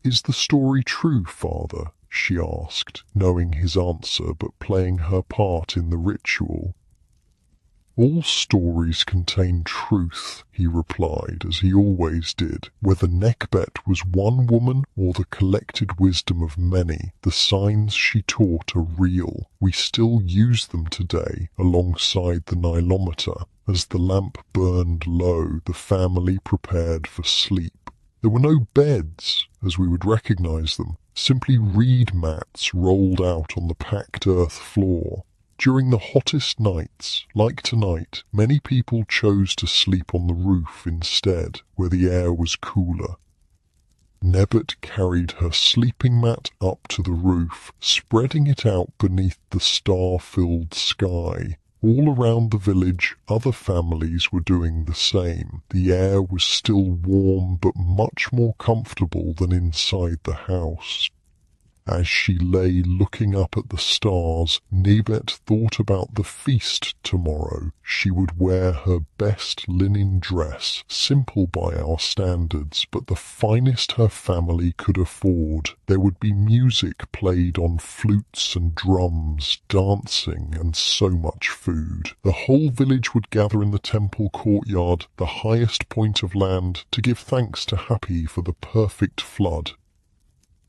"Is the story true, father?" she asked, knowing his answer but playing her part in the ritual. "All stories contain truth," he replied, as he always did. Whether Nekhbet was one woman or the collected wisdom of many, the signs she taught are real. We still use them today, alongside the Nilometer. As the lamp burned low, the family prepared for sleep. There were no beds, as we would recognize them, simply reed mats rolled out on the packed earth floor. During the hottest nights, like tonight, many people chose to sleep on the roof instead, where the air was cooler. Nebet carried her sleeping mat up to the roof, spreading it out beneath the star-filled sky. All around the village, other families were doing the same. The air was still warm but much more comfortable than inside the house. As she lay looking up at the stars, Nebet thought about the feast tomorrow. She would wear her best linen dress, simple by our standards, but the finest her family could afford. There would be music played on flutes and drums, dancing, and so much food. The whole village would gather in the temple courtyard, the highest point of land, to give thanks to Happy for the perfect flood.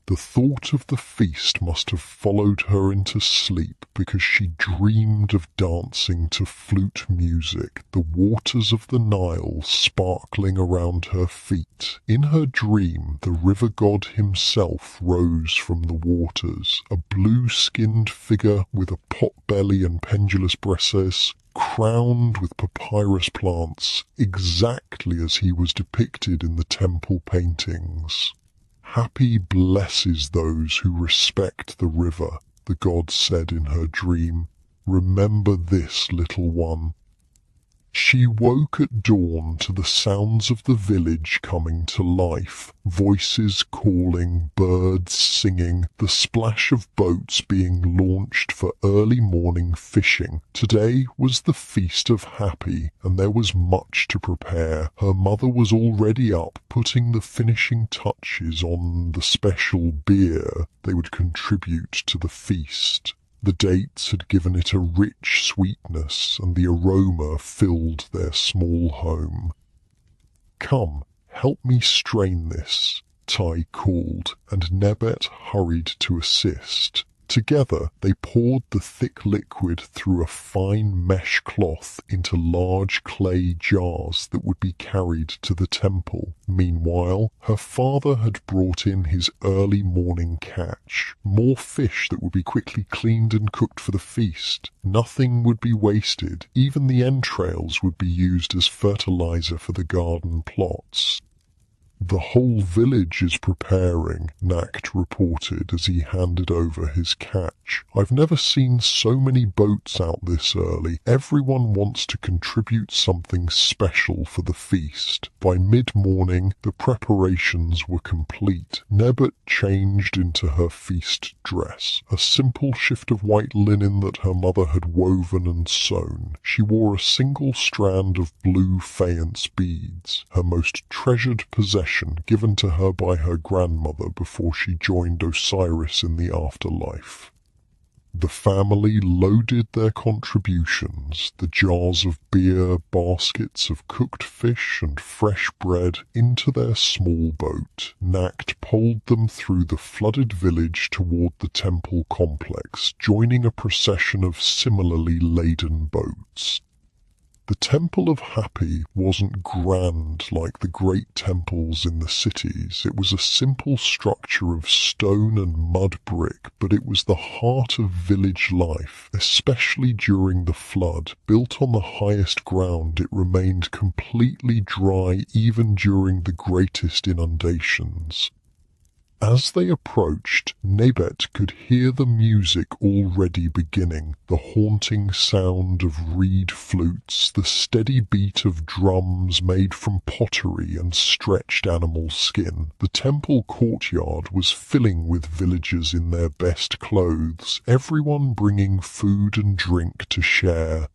The thought of the feast must have followed her into sleep, because she dreamed of dancing to flute music, the waters of the Nile sparkling around her feet. In her dream, the river god himself rose from the waters, a blue-skinned figure with a pot-belly and pendulous bresses, crowned with papyrus plants, exactly as he was depicted in the temple paintings. Happy blesses those who respect the river, the god said in her dream. Remember this, little one. She woke at dawn to the sounds of the village coming to life, voices calling, birds singing, the splash of boats being launched for early morning fishing. Today was the feast of Happy, and there was much to prepare. Her mother was already up, putting the finishing touches on the special beer they would contribute to the feast. The dates had given it a rich sweetness, and the aroma filled their small home. "Come, help me strain this," Tai called, and Nebet hurried to assist. Together they poured the thick liquid through a fine mesh cloth into large clay jars that would be carried to the temple. Meanwhile, her father had brought in his early morning catch, more fish that would be quickly cleaned and cooked for the feast. Nothing would be wasted, even the entrails would be used as fertilizer for the garden plots. "The whole village is preparing," Nacht reported as he handed over his catch. "I've never seen so many boats out this early. Everyone wants to contribute something special for the feast." By mid-morning, the preparations were complete. Nebet changed into her feast dress, a simple shift of white linen that her mother had woven and sewn. She wore a single strand of blue faience beads, her most treasured possession, given to her by her grandmother before she joined Osiris in the afterlife. The family loaded their contributions, the jars of beer, baskets of cooked fish and fresh bread, into their small boat. Nacht poled them through the flooded village toward the temple complex, joining a procession of similarly laden boats. The Temple of Happy wasn't grand like the great temples in the cities. It was a simple structure of stone and mud brick, but it was the heart of village life, especially during the flood. Built on the highest ground, it remained completely dry even during the greatest inundations. As they approached, Nebet could hear the music already beginning, the haunting sound of reed flutes, the steady beat of drums made from pottery and stretched animal skin. The temple courtyard was filling with villagers in their best clothes, everyone bringing food and drink to share.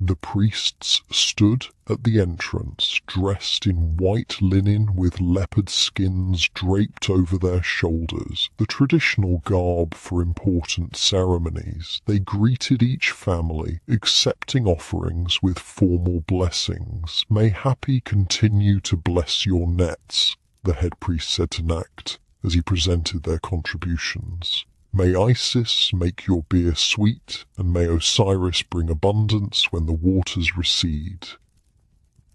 The priests stood at the entrance, dressed in white linen with leopard skins draped over their shoulders, the traditional garb for important ceremonies. They greeted each family, accepting offerings with formal blessings. "May Happy continue to bless your nets," the head priest said to Nacht as he presented their contributions. "May Isis make your beer sweet, and may Osiris bring abundance when the waters recede."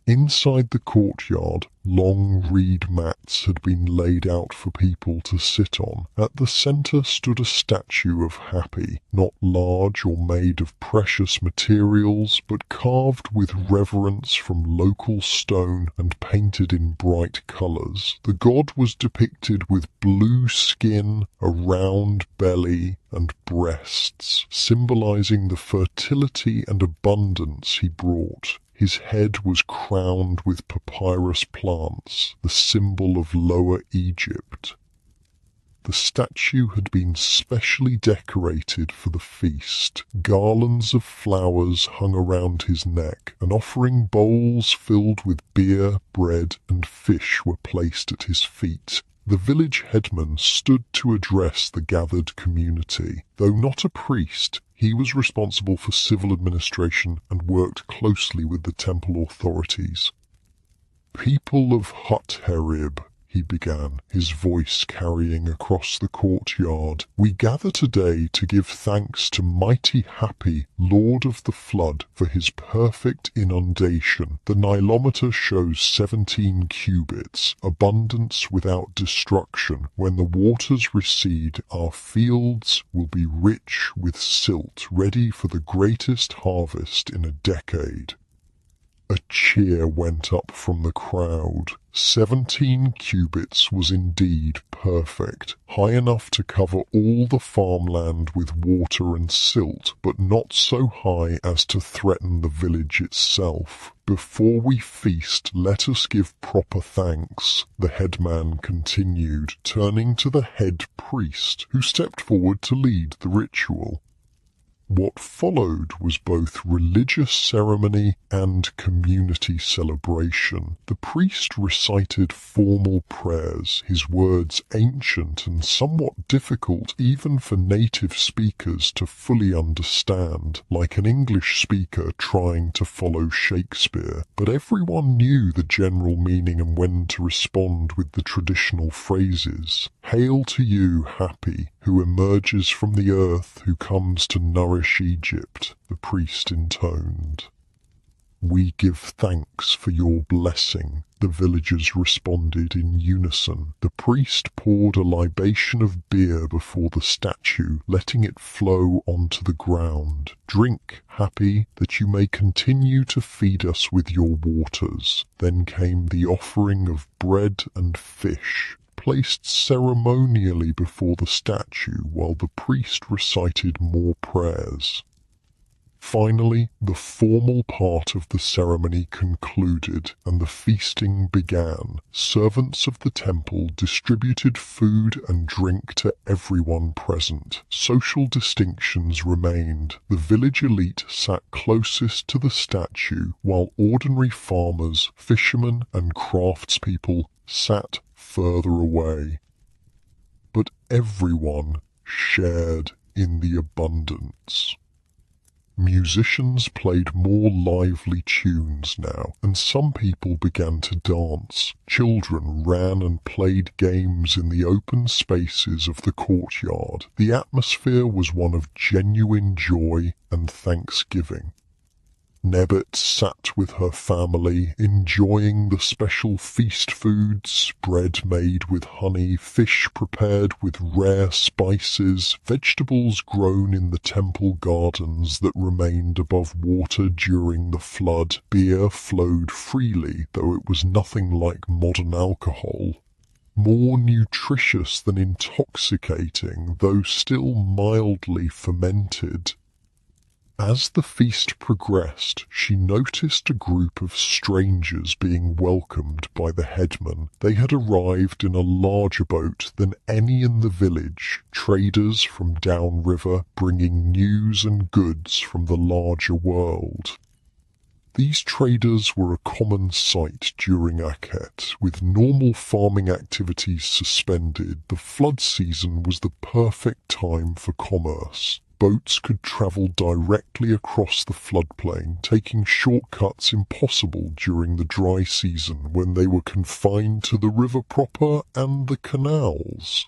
Inside the courtyard, long reed mats had been laid out for people to sit on. At the centre stood a statue of Happy, not large or made of precious materials, but carved with reverence from local stone and painted in bright colours. The god was depicted with blue skin, a round belly, and breasts, symbolising the fertility and abundance he brought. His head was crowned with papyrus plants, the symbol of Lower Egypt. The statue had been specially decorated for the feast. Garlands of flowers hung around his neck, and offering bowls filled with beer, bread, and fish were placed at his feet. The village headman stood to address the gathered community. Though not a priest, he was responsible for civil administration and worked closely with the temple authorities. "People of Hut-Herib," he began, his voice carrying across the courtyard, "we gather today to give thanks to mighty Happy, Lord of the Flood, for his perfect inundation. The Nilometer shows 17 cubits, abundance without destruction. When the waters recede, our fields will be rich with silt, ready for the greatest harvest in a decade." A cheer went up from the crowd. 17 cubits was indeed perfect, high enough to cover all the farmland with water and silt, but not so high as to threaten the village itself. "Before we feast, let us give proper thanks," the headman continued, turning to the head priest, who stepped forward to lead the ritual. What followed was both religious ceremony and community celebration. The priest recited formal prayers, his words ancient and somewhat difficult even for native speakers to fully understand, like an English speaker trying to follow Shakespeare. But everyone knew the general meaning and when to respond with the traditional phrases. "Hail to you, Happy, who emerges from the earth, who comes to nourish Egypt," the priest intoned. "We give thanks for your blessing," the villagers responded in unison. The priest poured a libation of beer before the statue, letting it flow onto the ground. "Drink, Happy, that you may continue to feed us with your waters." Then came the offering of bread and fish, placed ceremonially before the statue while the priest recited more prayers. Finally, the formal part of the ceremony concluded and the feasting began. Servants of the temple distributed food and drink to everyone present. Social distinctions remained. The village elite sat closest to the statue, while ordinary farmers, fishermen, and craftspeople sat further away. But everyone shared in the abundance. Musicians played more lively tunes now, and some people began to dance. Children ran and played games in the open spaces of the courtyard. The atmosphere was one of genuine joy and thanksgiving. Nebet sat with her family, enjoying the special feast foods, bread made with honey, fish prepared with rare spices, vegetables grown in the temple gardens that remained above water during the flood. Beer flowed freely, though it was nothing like modern alcohol. More nutritious than intoxicating, though still mildly fermented. As the feast progressed, she noticed a group of strangers being welcomed by the headman. They had arrived in a larger boat than any in the village, traders from downriver bringing news and goods from the larger world. These traders were a common sight during Akhet, with normal farming activities suspended. The flood season was the perfect time for commerce. Boats could travel directly across the floodplain, taking shortcuts impossible during the dry season when they were confined to the river proper and the canals.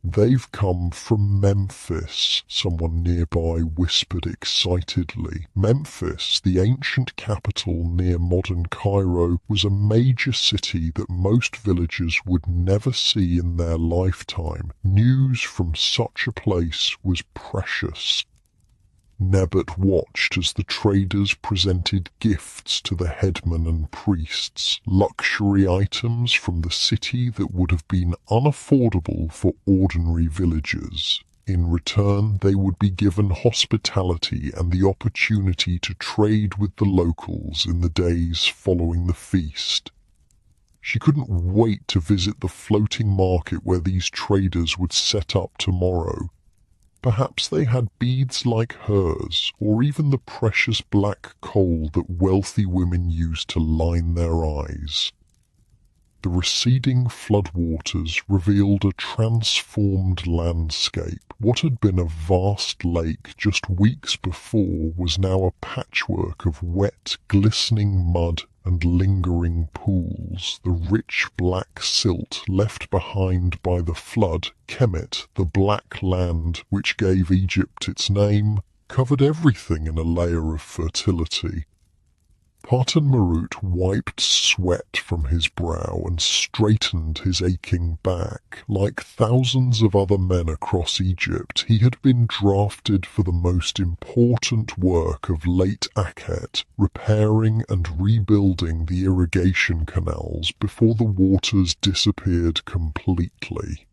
"They've come from Memphis," someone nearby whispered excitedly. Memphis, the ancient capital near modern Cairo, was a major city that most villagers would never see in their lifetime. News from such a place was precious. Nebet watched as the traders presented gifts to the headmen and priests, luxury items from the city that would have been unaffordable for ordinary villagers. In return, they would be given hospitality and the opportunity to trade with the locals in the days following the feast. She couldn't wait to visit the floating market where these traders would set up tomorrow. Perhaps they had beads like hers, or even the precious black coal that wealthy women use to line their eyes. The receding floodwaters revealed a transformed landscape. What had been a vast lake just weeks before was now a patchwork of wet, glistening mud and lingering pools. The rich black silt left behind by the flood, Kemet, the black land which gave Egypt its name, covered everything in a layer of fertility. Patan Marut wiped sweat from his brow and straightened his aching back. Like thousands of other men across Egypt, he had been drafted for the most important work of late Akhet, repairing and rebuilding the irrigation canals before the waters disappeared completely.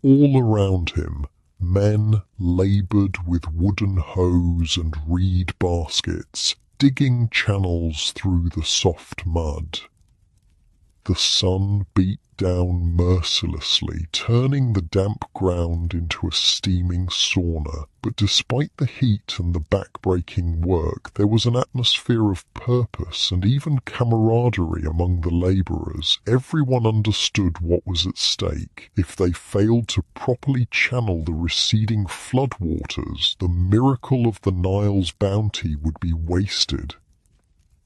All around him, men labored with wooden hoes and reed baskets, digging channels through the soft mud. The sun beat down mercilessly, turning the damp ground into a steaming sauna. But despite the heat and the back-breaking work, there was an atmosphere of purpose and even camaraderie among the labourers. Everyone understood what was at stake. If they failed to properly channel the receding floodwaters, the miracle of the Nile's bounty would be wasted.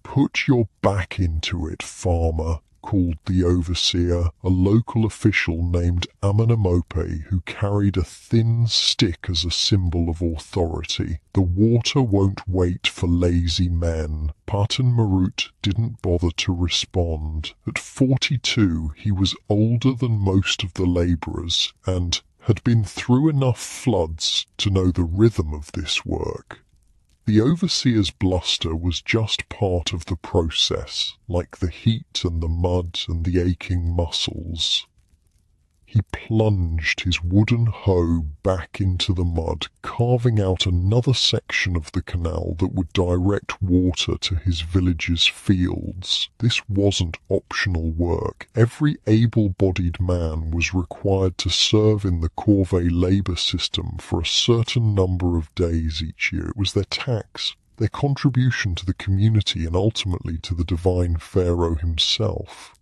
"Put your back into it, farmer," called the overseer, a local official named Amenemope, who carried a thin stick as a symbol of authority. "The water won't wait for lazy men." Patan Marut didn't bother to respond. At 42, he was older than most of the labourers and had been through enough floods to know the rhythm of this work. The overseer's bluster was just part of the process, like the heat and the mud and the aching muscles. He plunged his wooden hoe back into the mud, carving out another section of the canal that would direct water to his village's fields. This wasn't optional work. Every able-bodied man was required to serve in the corvée labour system for a certain number of days each year. It was their tax, their contribution to the community and ultimately to the divine pharaoh himself.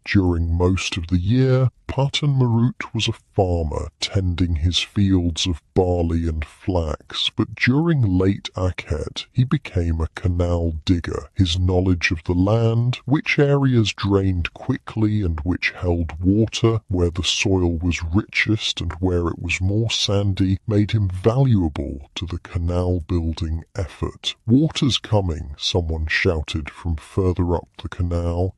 During most of the year, Patan Marut was a farmer tending his fields of barley and flax, but during late Akhet he became a canal digger. His knowledge of the land, which areas drained quickly and which held water, where the soil was richest and where it was more sandy, made him valuable to the canal-building effort. "Water's coming," someone shouted from further up the canal.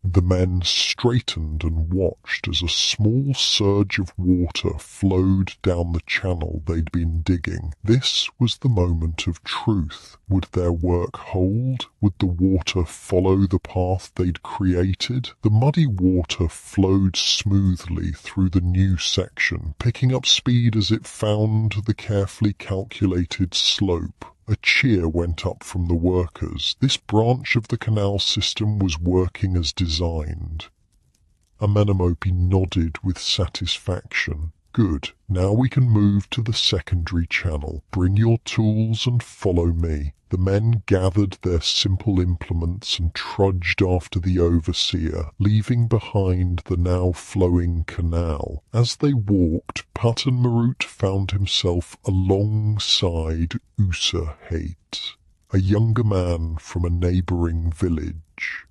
The men straightened and watched as a small surge of water flowed down the channel they'd been digging. This was the moment of truth. Would their work hold? Would the water follow the path they'd created? The muddy water flowed smoothly through the new section, picking up speed as it found the carefully calculated slope. A cheer went up from the workers. This branch of the canal system was working as designed. Amenemope nodded with satisfaction. "Good. Now we can move to the secondary channel. Bring your tools and follow me." The men gathered their simple implements and trudged after the overseer, leaving behind the now flowing canal. As they walked, Patan Marut found himself alongside Usa Haight, a younger man from a neighbouring village.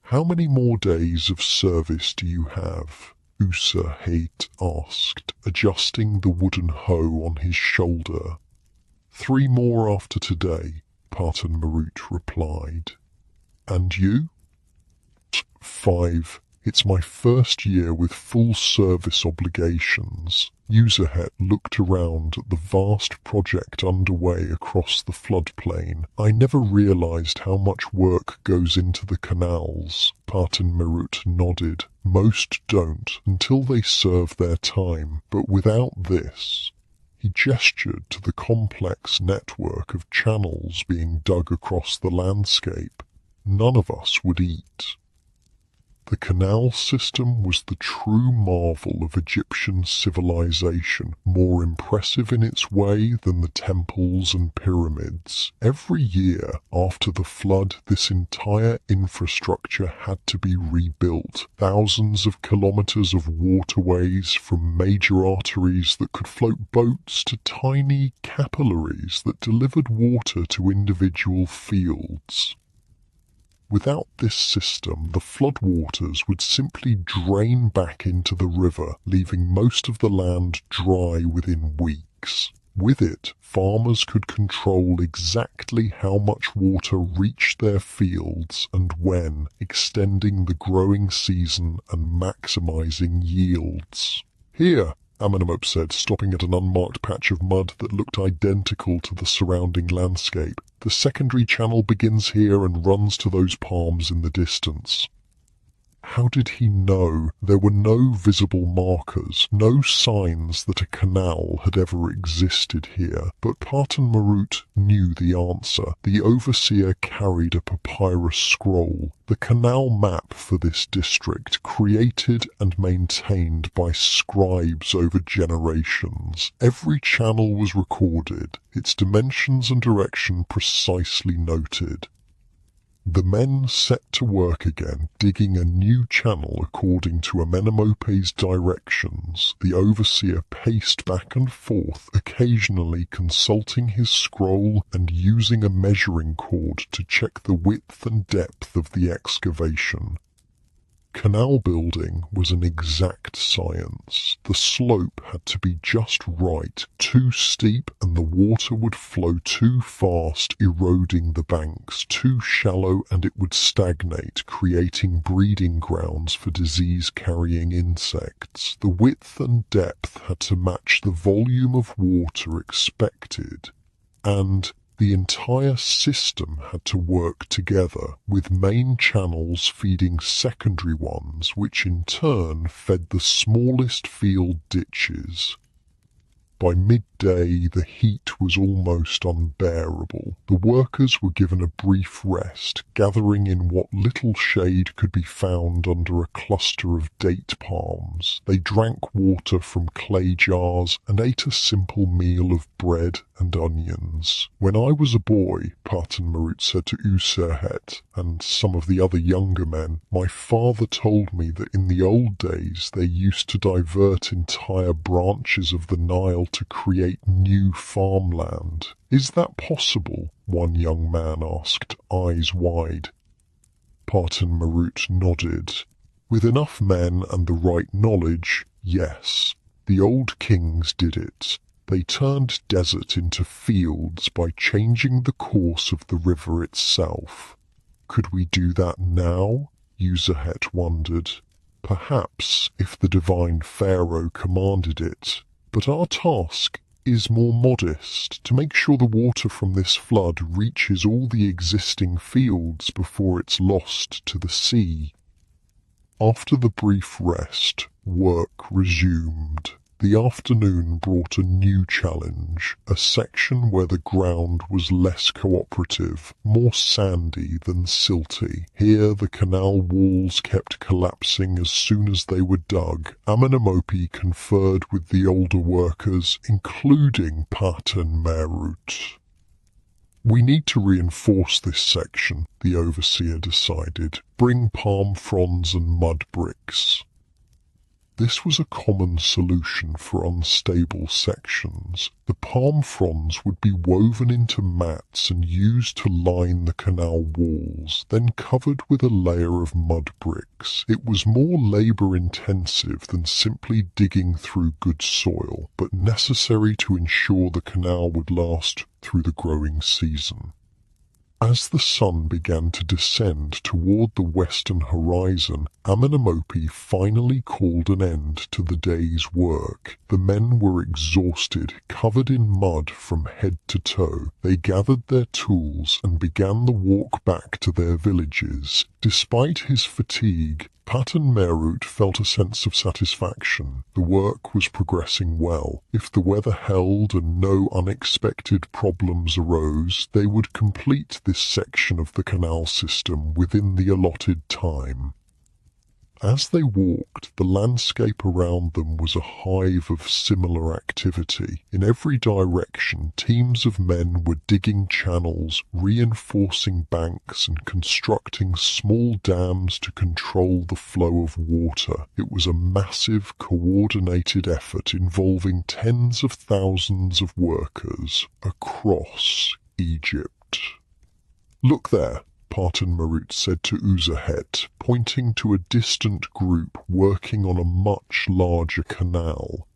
"How many more days of service do you have?" Usahate asked, adjusting the wooden hoe on his shoulder. 3 more after today, Parton Marut replied. And you? 5. It's my first year with full service obligations. Userhet looked around at the vast project underway across the floodplain. I never realized how much work goes into the canals. Parton Marut nodded. Most don't until they serve their time, but without this... He gestured to the complex network of channels being dug across the landscape. None of us would eat. The canal system was the true marvel of Egyptian civilization, more impressive in its way than the temples and pyramids. Every year after the flood, this entire infrastructure had to be rebuilt. Thousands of kilometers of waterways, from major arteries that could float boats to tiny capillaries that delivered water to individual fields. Without this system, the floodwaters would simply drain back into the river, leaving most of the land dry within weeks. With it, farmers could control exactly how much water reached their fields and when, extending the growing season and maximizing yields. Here, Amenemop said, stopping at an unmarked patch of mud that looked identical to the surrounding landscape. The secondary channel begins here and runs to those palms in the distance. How did he know? There were no visible markers, no signs that a canal had ever existed here, but Parton Marut knew the answer. The overseer carried a papyrus scroll, the canal map for this district, created and maintained by scribes over generations. Every channel was recorded, its dimensions and direction precisely noted. The men set to work again, digging a new channel according to Amenemope's directions. The overseer paced back and forth, occasionally consulting his scroll and using a measuring cord to check the width and depth of the excavation. Canal building was an exact science. The slope had to be just right, too steep and the water would flow too fast, eroding the banks, too shallow and it would stagnate, creating breeding grounds for disease-carrying insects. The width and depth had to match the volume of water expected, and the entire system had to work together, with main channels feeding secondary ones, which in turn fed the smallest field ditches. By midday, the heat was almost unbearable. The workers were given a brief rest, gathering in what little shade could be found under a cluster of date palms. They drank water from clay jars and ate a simple meal of bread and onions. When I was a boy, Parton Marut said to Userhet and some of the other younger men, my father told me that in the old days they used to divert entire branches of the Nile to create new farmland. Is that possible? One young man asked, eyes wide. Parton Marut nodded. With enough men and the right knowledge, yes. The old kings did it. They turned desert into fields by changing the course of the river itself. Could we do that now? Userhet wondered. Perhaps, if the divine pharaoh commanded it. But our task is more modest, to make sure the water from this flood reaches all the existing fields before it's lost to the sea. After the brief rest, work resumed. The afternoon brought a new challenge, a section where the ground was less cooperative, more sandy than silty. Here the canal walls kept collapsing as soon as they were dug. Amenemope conferred with the older workers, including Parton Marut. We need to reinforce this section, the overseer decided. Bring palm fronds and mud bricks. This was a common solution for unstable sections. The palm fronds would be woven into mats and used to line the canal walls, then covered with a layer of mud bricks. It was more labour-intensive than simply digging through good soil, but necessary to ensure the canal would last through the growing season. As the sun began to descend toward the western horizon, Amenemope finally called an end to the day's work. The men were exhausted, covered in mud from head to toe. They gathered their tools and began the walk back to their villages. Despite his fatigue, Paten Merut felt a sense of satisfaction. The work was progressing well. If the weather held and no unexpected problems arose, they would complete this section of the canal system within the allotted time. As they walked, the landscape around them was a hive of similar activity. In every direction, teams of men were digging channels, reinforcing banks, and constructing small dams to control the flow of water. It was a massive, coordinated effort involving tens of thousands of workers across Egypt. "Look there," Paten Merut said to Uzahet, pointing to a distant group working on a much larger canal.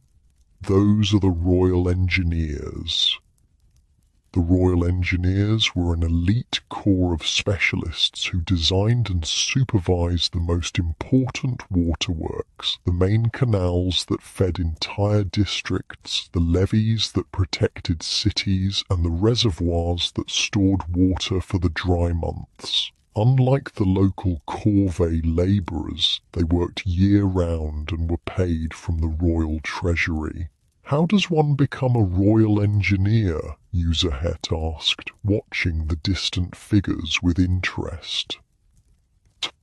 "Those are the Royal Engineers." The Royal Engineers were an elite corps of specialists who designed and supervised the most important waterworks, the main canals that fed entire districts, the levees that protected cities, and the reservoirs that stored water for the dry months. Unlike the local corvée labourers, they worked year-round and were paid from the royal treasury. "How does one become a royal engineer?" Uzahet asked, watching the distant figures with interest.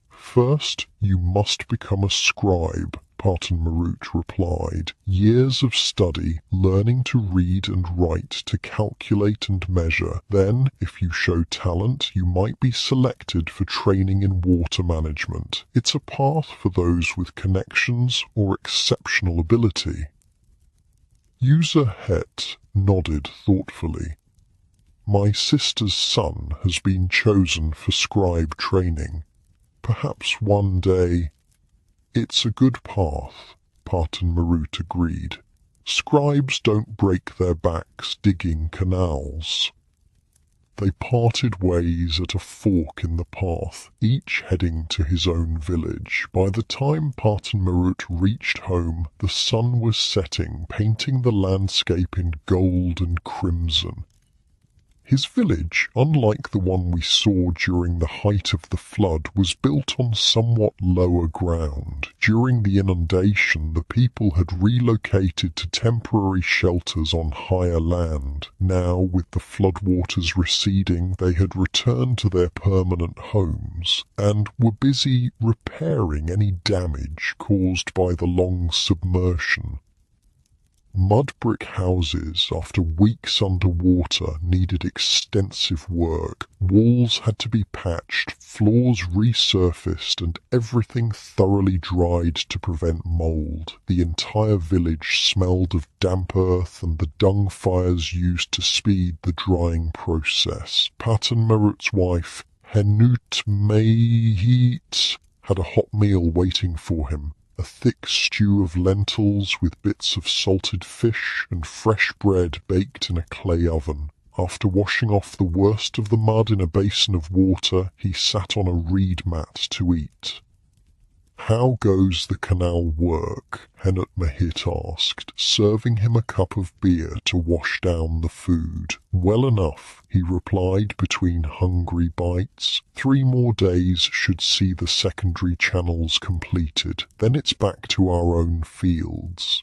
"First, you must become a scribe," Paten Merut replied. "Years of study, learning to read and write, to calculate and measure. Then, if you show talent, you might be selected for training in water management. It's a path for those with connections or exceptional ability." Uzahet nodded thoughtfully. "My sister's son has been chosen for scribe training. Perhaps one day—" "It's a good path," Paten Merut agreed. "Scribes don't break their backs digging canals." They parted ways at a fork in the path, each heading to his own village. By the time Paten Merut reached home, the sun was setting, painting the landscape in gold and crimson. His village, unlike the one we saw during the height of the flood, was built on somewhat lower ground. During the inundation, the people had relocated to temporary shelters on higher land. Now, with the floodwaters receding, they had returned to their permanent homes and were busy repairing any damage caused by the long submersion. Mud brick houses, after weeks underwater, needed extensive work. Walls had to be patched, floors resurfaced, and everything thoroughly dried to prevent mold. The entire village smelled of damp earth and the dung fires used to speed the drying process. Paten Merut's wife, Henut Mehit, had a hot meal waiting for him. A thick stew of lentils with bits of salted fish and fresh bread baked in a clay oven. After washing off the worst of the mud in a basin of water, he sat on a reed mat to eat. "How goes the canal work?" Henut Mehit asked, serving him a cup of beer to wash down the food. "Well enough," he replied between hungry bites. 3 more days should see the secondary channels completed. Then it's back to our own fields."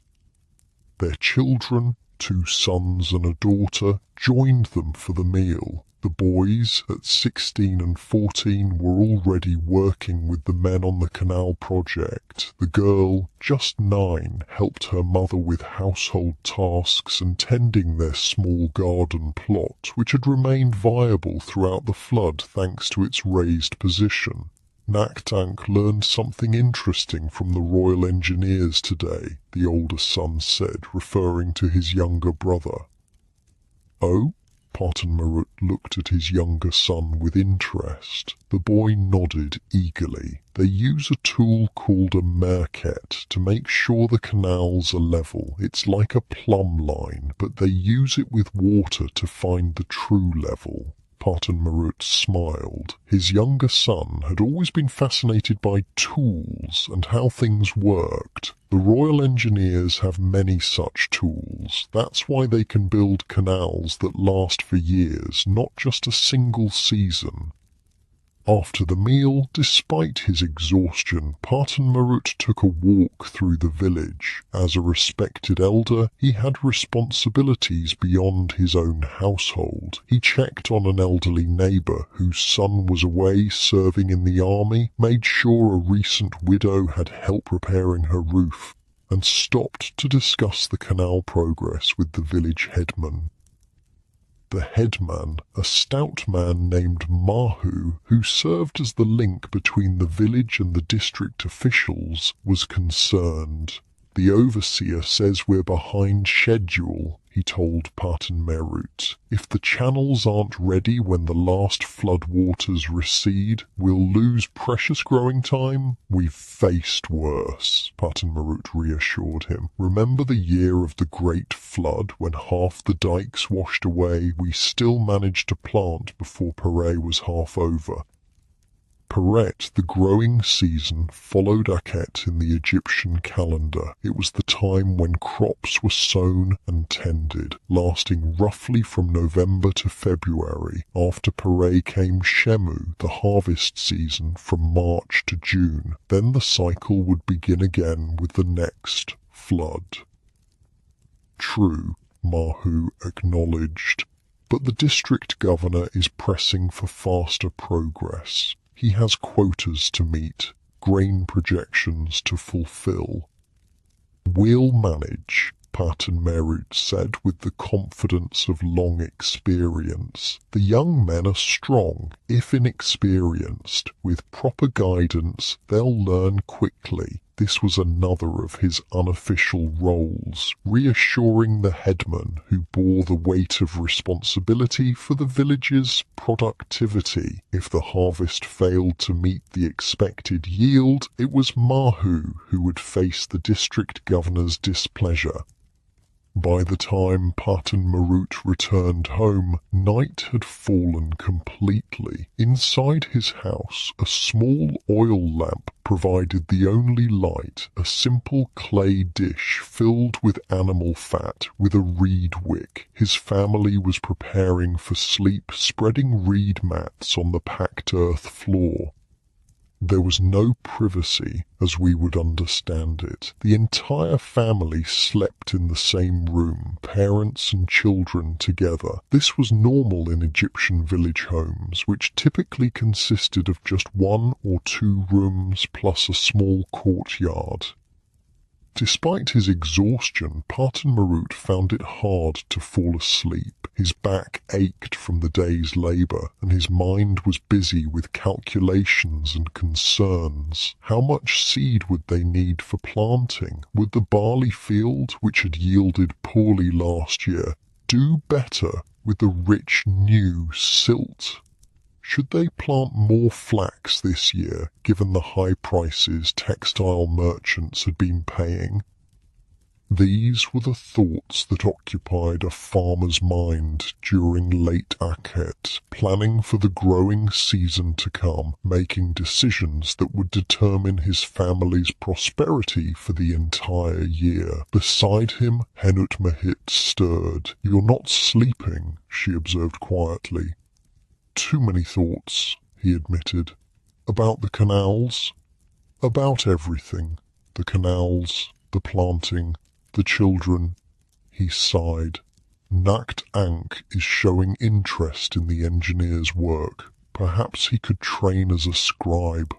Their children, 2 sons and a daughter, joined them for the meal. The boys, at 16 and 14, were already working with the men on the canal project. The girl, just 9, helped her mother with household tasks and tending their small garden plot, which had remained viable throughout the flood thanks to its raised position. Naktank learned something interesting from the Royal Engineers today, the older son said, referring to his younger brother. Oh? Parton Marut looked at his younger son with interest. The boy nodded eagerly. They use a tool called a merket to make sure the canals are level. It's like a plumb line, but they use it with water to find the true level. Parton Marut smiled. His younger son had always been fascinated by tools and how things worked. The Royal Engineers have many such tools. That's why they can build canals that last for years, not just a single season. After the meal, despite his exhaustion, Parton Marut took a walk through the village. As a respected elder, he had responsibilities beyond his own household. He checked on an elderly neighbour whose son was away serving in the army, made sure a recent widow had help repairing her roof, and stopped to discuss the canal progress with the village headman. The headman, a stout man named Mahu, who served as the link between the village and the district officials, was concerned. The overseer says we're behind schedule, he told Parton Marut. If the channels aren't ready when the last flood waters recede, we'll lose precious growing time. We've faced worse, Parton Marut reassured him. Remember the year of the Great Flood when half the dikes washed away? We still managed to plant before Pare was half over. Peret, the growing season, followed Akhet in the Egyptian calendar. It was the time when crops were sown and tended, lasting roughly from November to February. After Pare came Shemu, the harvest season, from March to June. Then the cycle would begin again with the next flood. True, Mahu acknowledged, but the district governor is pressing for faster progress. He has quotas to meet, grain projections to fulfill. We'll manage, Parton Marut said with the confidence of long experience. The young men are strong, if inexperienced. With proper guidance, they'll learn quickly. This was another of his unofficial roles, reassuring the headman who bore the weight of responsibility for the village's productivity. If the harvest failed to meet the expected yield, it was Mahu who would face the district governor's displeasure. By the time Parton Marut returned home, night had fallen completely. Inside his house, a small oil lamp provided the only light, a simple clay dish filled with animal fat with a reed wick. His family was preparing for sleep, spreading reed mats on the packed earth floor. There was no privacy, as we would understand it. The entire family slept in the same room, parents and children together. This was normal in Egyptian village homes, which typically consisted of just 1 or 2 rooms plus a small courtyard. Despite his exhaustion, Parton Marut found it hard to fall asleep. His back ached from the day's labour, and his mind was busy with calculations and concerns. How much seed would they need for planting? Would the barley field, which had yielded poorly last year, do better with the rich new silt? Should they plant more flax this year, given the high prices textile merchants had been paying? These were the thoughts that occupied a farmer's mind during late Akhet, planning for the growing season to come, making decisions that would determine his family's prosperity for the entire year. Beside him, Henut Mahit stirred. "You're not sleeping," she observed quietly. "Too many thoughts," he admitted. "About the canals?" "About everything. The canals, the planting, the children." He sighed. Nakt Ankh is showing interest in the engineer's work. Perhaps he could train as a scribe.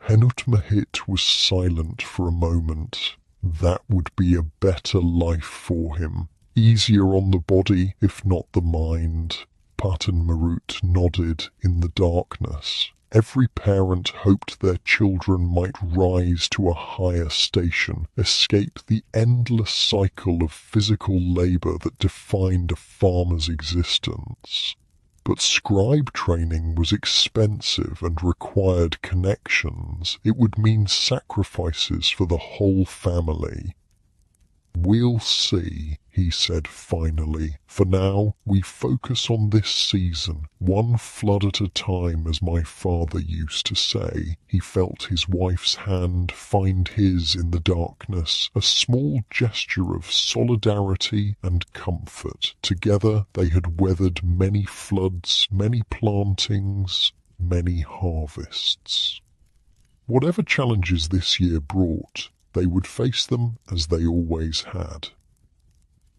Henut Mahit was silent for a moment. That would be a better life for him. Easier on the body, if not the mind. Parton Marut nodded in the darkness. Every parent hoped their children might rise to a higher station, escape the endless cycle of physical labor that defined a farmer's existence. But scribe training was expensive and required connections. It would mean sacrifices for the whole family. "We'll see," he said finally. "For now, we focus on this season, one flood at a time, as my father used to say." He felt his wife's hand find his in the darkness, a small gesture of solidarity and comfort. Together they had weathered many floods, many plantings, many harvests. Whatever challenges this year brought, they would face them as they always had.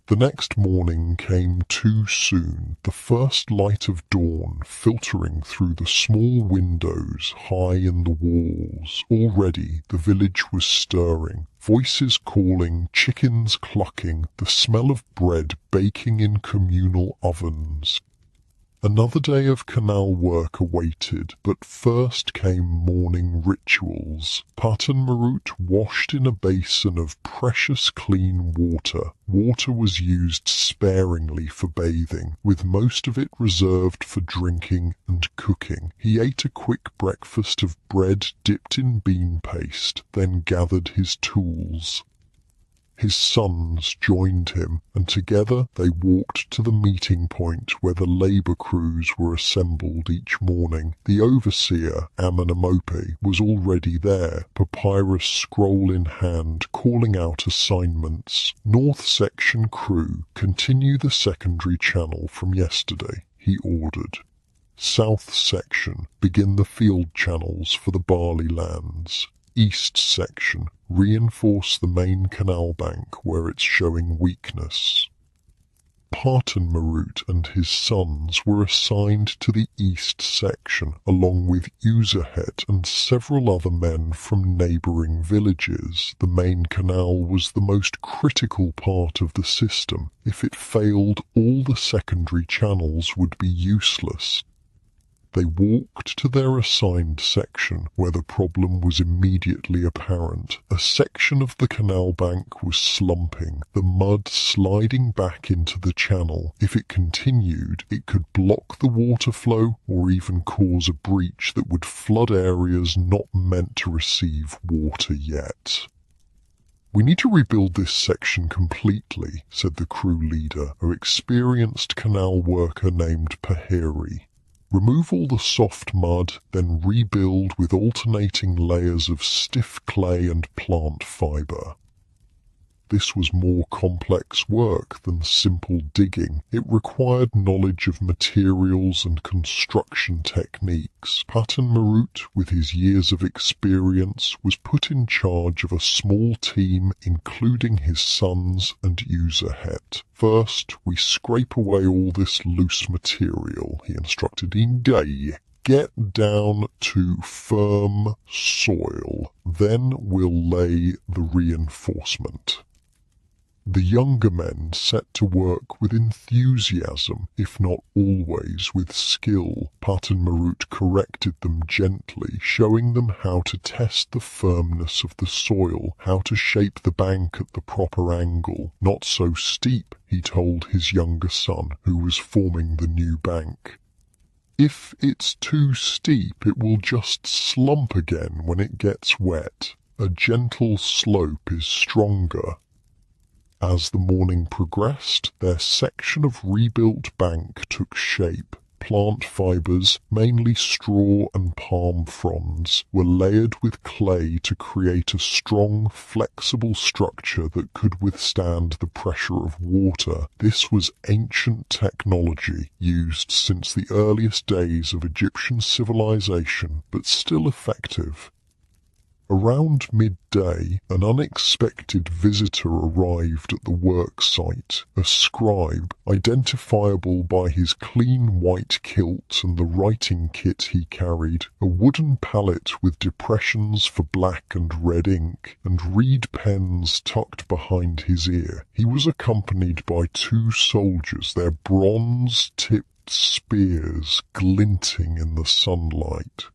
The next morning came too soon, the first light of dawn filtering through the small windows high in the walls. Already the village was stirring, voices calling, chickens clucking, the smell of bread baking in communal ovens. Another day of canal work awaited, but first came morning rituals. Patan Marut washed in a basin of precious clean water. Water was used sparingly for bathing, with most of it reserved for drinking and cooking. He ate a quick breakfast of bread dipped in bean paste, then gathered his tools. His sons joined him, and together they walked to the meeting point where the labour crews were assembled each morning. The overseer, Amanamope, was already there, papyrus scroll in hand, calling out assignments. "North section crew, continue the secondary channel from yesterday," he ordered. "South section, begin the field channels for the barley lands. East section, reinforce the main canal bank where it's showing weakness." Patan Marut and his sons were assigned to the east section, along with Uzahet and several other men from neighbouring villages. The main canal was the most critical part of the system. If it failed, all the secondary channels would be useless. They walked to their assigned section, where the problem was immediately apparent. A section of the canal bank was slumping, the mud sliding back into the channel. If it continued, it could block the water flow or even cause a breach that would flood areas not meant to receive water yet. "We need to rebuild this section completely," said the crew leader, an experienced canal worker named Paheri. "Remove all the soft mud, then rebuild with alternating layers of stiff clay and plant fibre." This was more complex work than simple digging. It required knowledge of materials and construction techniques. Patan Marut, with his years of experience, was put in charge of a small team, including his sons and Uzahet. "First, we scrape away all this loose material," he instructed. "Ingay. Get down to firm soil. Then we'll lay the reinforcement." The younger men set to work with enthusiasm, if not always with skill. Patan Marut corrected them gently, showing them how to test the firmness of the soil, how to shape the bank at the proper angle. "Not so steep," he told his younger son, who was forming the new bank. "If it's too steep, it will just slump again when it gets wet. A gentle slope is stronger." As the morning progressed, their section of rebuilt bank took shape. Plant fibres, mainly straw and palm fronds, were layered with clay to create a strong, flexible structure that could withstand the pressure of water. This was ancient technology, used since the earliest days of Egyptian civilization, but still effective. Around midday, an unexpected visitor arrived at the work site, a scribe, identifiable by his clean white kilt and the writing kit he carried, a wooden palette with depressions for black and red ink, and reed pens tucked behind his ear. He was accompanied by two soldiers, their bronze-tipped spears glinting in the sunlight.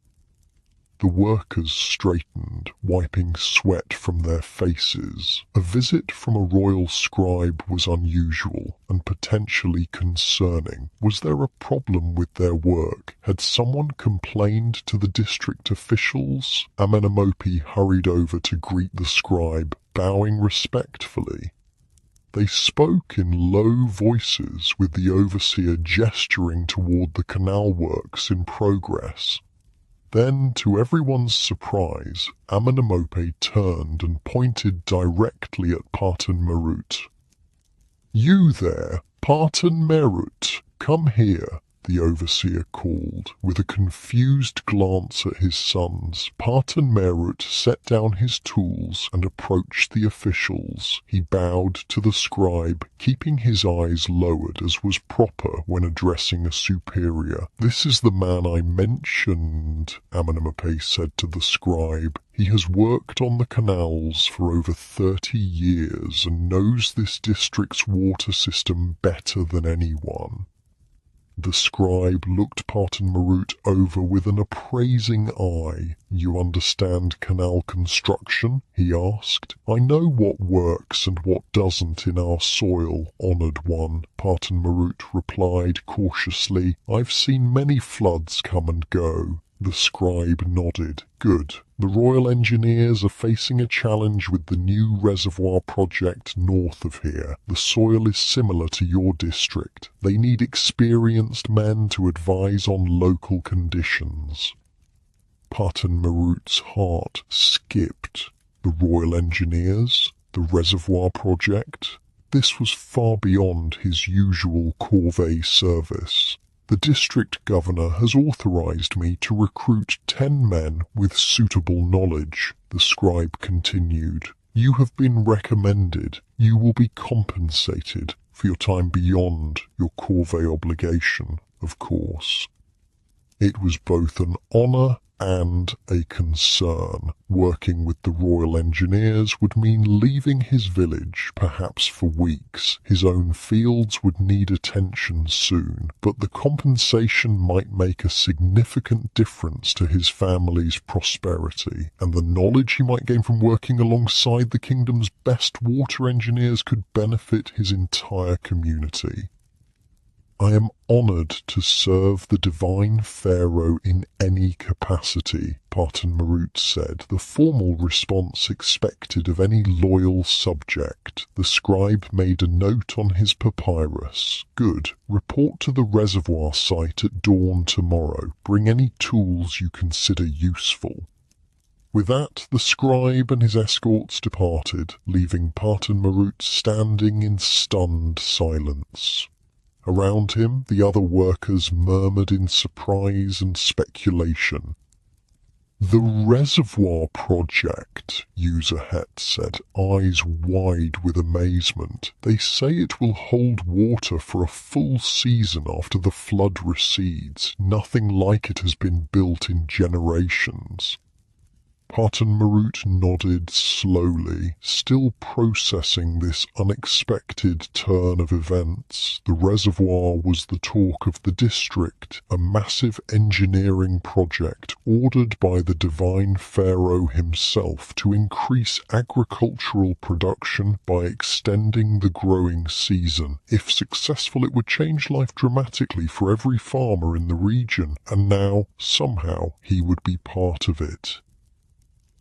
The workers straightened, wiping sweat from their faces. A visit from a royal scribe was unusual and potentially concerning. Was there a problem with their work? Had someone complained to the district officials? Amenemope hurried over to greet the scribe, bowing respectfully. They spoke in low voices, with the overseer gesturing toward the canal works in progress. Then, to everyone's surprise, Amenemope turned and pointed directly at Parton Marut. "You there, Parton Marut, come here," the overseer called. With a confused glance at his sons, Parton Marut set down his tools and approached the officials. He bowed to the scribe, keeping his eyes lowered as was proper when addressing a superior. "This is the man I mentioned," Amenemope said to the scribe. "He has worked on the canals for over 30 years and knows this district's water system better than anyone." The scribe looked Parton Marut over with an appraising eye. "You understand canal construction?" he asked. "I know what works and what doesn't in our soil, honoured one," Parton Marut replied cautiously. "I've seen many floods come and go." The scribe nodded. "Good. The Royal Engineers are facing a challenge with the new reservoir project north of here. The soil is similar to your district. They need experienced men to advise on local conditions." Parton Marut's heart skipped. The Royal Engineers? The reservoir project? This was far beyond his usual corvée service. "The district governor has authorized me to recruit 10 men with suitable knowledge," the scribe continued. "You have been recommended. You will be compensated for your time beyond your corvée obligation, of course." It was both an honor and a concern. Working with the Royal Engineers would mean leaving his village, perhaps for weeks. His own fields would need attention soon, but the compensation might make a significant difference to his family's prosperity, and the knowledge he might gain from working alongside the kingdom's best water engineers could benefit his entire community. "I am honored to serve the divine pharaoh in any capacity," Parton Marut said, the formal response expected of any loyal subject. The scribe made a note on his papyrus. "Good. Report to the reservoir site at dawn tomorrow. Bring any tools you consider useful." With that, the scribe and his escorts departed, leaving Parton Marut standing in stunned silence. Around him, the other workers murmured in surprise and speculation. "The reservoir project," User Het said, eyes wide with amazement. "They say it will hold water for a full season after the flood recedes. Nothing like it has been built in generations." Parton Marut nodded slowly, still processing this unexpected turn of events. The reservoir was the talk of the district, a massive engineering project ordered by the divine pharaoh himself to increase agricultural production by extending the growing season. If successful, it would change life dramatically for every farmer in the region, and now, somehow, he would be part of it.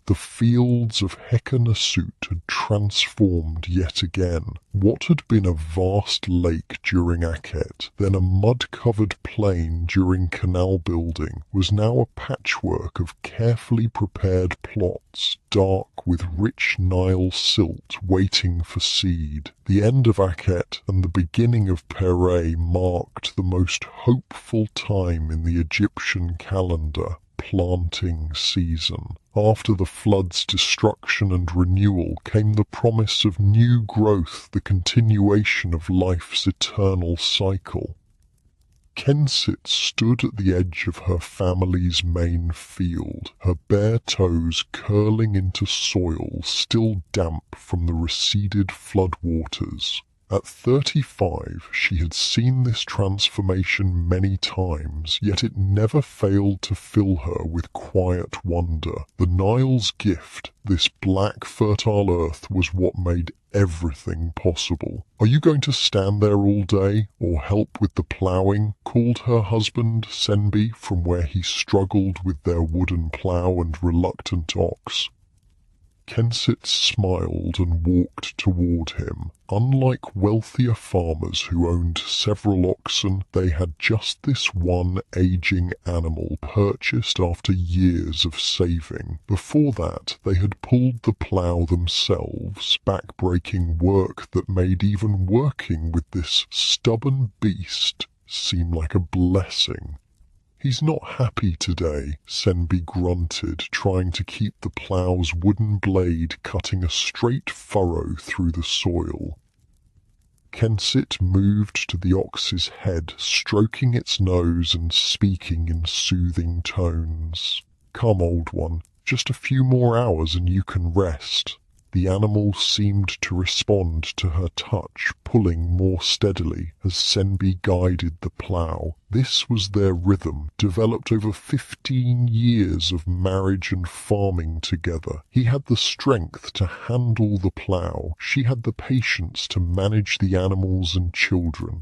The fields of Heka-Nasut had transformed yet again. What had been a vast lake during Akhet, then a mud-covered plain during canal building, was now a patchwork of carefully prepared plots, dark with rich Nile silt waiting for seed. The end of Akhet and the beginning of Pereh marked the most hopeful time in the Egyptian calendar. Planting season. After the flood's destruction and renewal came the promise of new growth, the continuation of life's eternal cycle. Kensit stood at the edge of her family's main field, her bare toes curling into soil still damp from the receded floodwaters. At 35, she had seen this transformation many times, yet it never failed to fill her with quiet wonder. The Nile's gift, this black fertile earth, was what made everything possible. "Are you going to stand there all day, or help with the ploughing?" called her husband, Senbi, from where he struggled with their wooden plough and reluctant ox. Kensit smiled and walked toward him. Unlike wealthier farmers who owned several oxen, they had just this one aging animal purchased after years of saving. Before that, they had pulled the plough themselves, back-breaking work that made even working with this stubborn beast seem like a blessing. "He's not happy today," Senbi grunted, trying to keep the plough's wooden blade cutting a straight furrow through the soil. Kensit moved to the ox's head, stroking its nose and speaking in soothing tones. "Come, old one, just a few more hours and you can rest." The animal seemed to respond to her touch, pulling more steadily as Senbi guided the plough. This was their rhythm, developed over 15 years of marriage and farming together. He had the strength to handle the plough. She had the patience to manage the animals and children.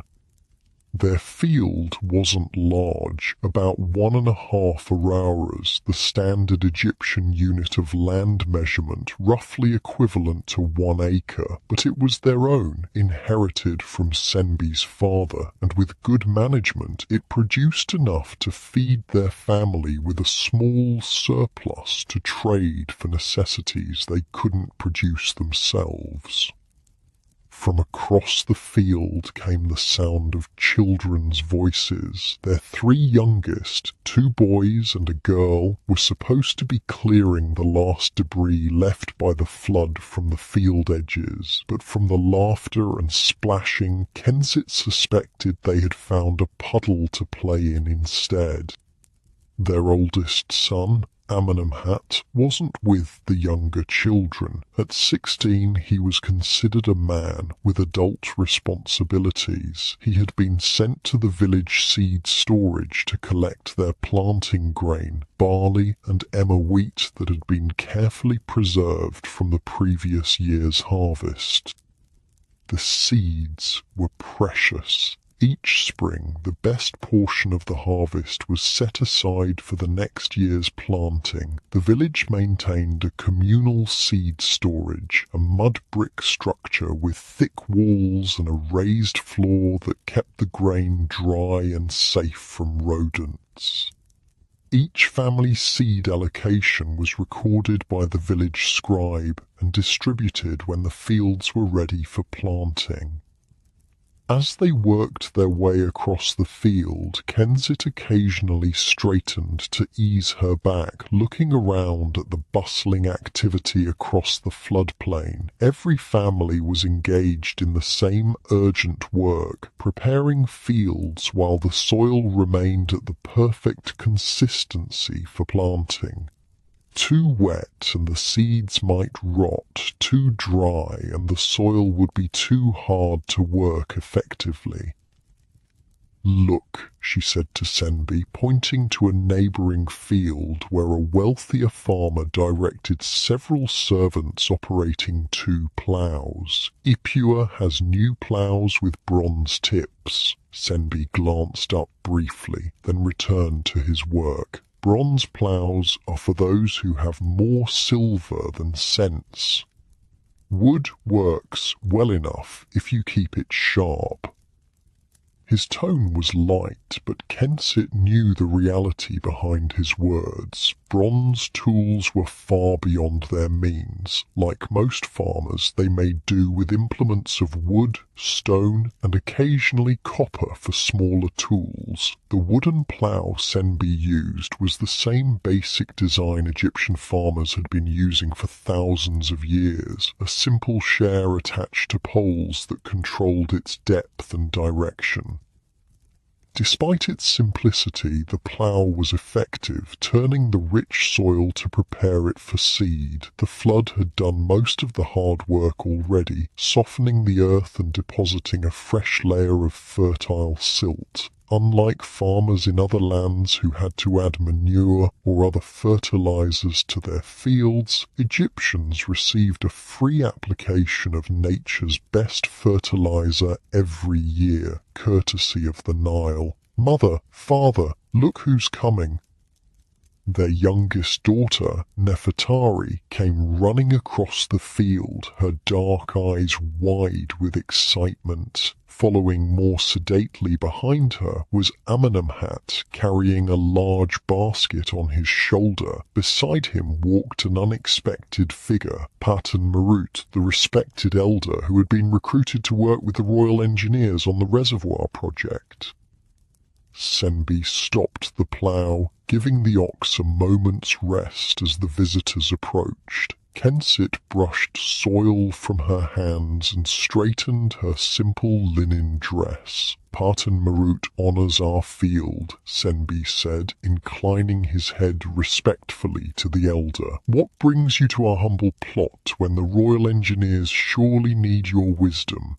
Their field wasn't large, about 1.5 aroras, the standard Egyptian unit of land measurement, roughly equivalent to 1 acre, but it was their own, inherited from Senbi's father, and with good management it produced enough to feed their family with a small surplus to trade for necessities they couldn't produce themselves. From across the field came the sound of children's voices. Their 3 youngest, 2 boys and a girl, were supposed to be clearing the last debris left by the flood from the field edges, but from the laughter and splashing, Kensit suspected they had found a puddle to play in instead. Their oldest son, Amenemhat, wasn't with the younger children. At 16, he was considered a man with adult responsibilities. He had been sent to the village seed storage to collect their planting grain, barley and emmer wheat that had been carefully preserved from the previous year's harvest. The seeds were precious. Each spring, the best portion of the harvest was set aside for the next year's planting. The village maintained a communal seed storage, a mud brick structure with thick walls and a raised floor that kept the grain dry and safe from rodents. Each family seed allocation was recorded by the village scribe and distributed when the fields were ready for planting. As they worked their way across the field, Kensit occasionally straightened to ease her back, looking around at the bustling activity across the floodplain. Every family was engaged in the same urgent work, preparing fields while the soil remained at the perfect consistency for planting. Too wet and the seeds might rot, too dry and the soil would be too hard to work effectively. "Look," she said to Senbi, pointing to a neighboring field where a wealthier farmer directed several servants operating 2 ploughs. "Ipua has new ploughs with bronze tips." Senbi glanced up briefly, then returned to his work. "Bronze ploughs are for those who have more silver than sense. Wood works well enough if you keep it sharp." His tone was light, but Kensit knew the reality behind his words. Bronze tools were far beyond their means. Like most farmers, they made do with implements of wood, stone, and occasionally copper for smaller tools. The wooden plough Senbi used was the same basic design Egyptian farmers had been using for thousands of years, a simple share attached to poles that controlled its depth and direction. Despite its simplicity, the plough was effective, turning the rich soil to prepare it for seed. The flood had done most of the hard work already, softening the earth and depositing a fresh layer of fertile silt. Unlike farmers in other lands who had to add manure or other fertilizers to their fields, Egyptians received a free application of nature's best fertilizer every year, courtesy of the Nile. "Mother, father, look who's coming." Their youngest daughter, Nefertari, came running across the field, her dark eyes wide with excitement. Following more sedately behind her was Amenemhat, carrying a large basket on his shoulder. Beside him walked an unexpected figure, Patan Marut, the respected elder who had been recruited to work with the Royal Engineers on the reservoir project. Senbi stopped the plough, giving the ox a moment's rest as the visitors approached. Kensit brushed soil from her hands and straightened her simple linen dress. "Patan Marut honors our field," Senbi said, inclining his head respectfully to the elder. "What brings you to our humble plot when the Royal Engineers surely need your wisdom?"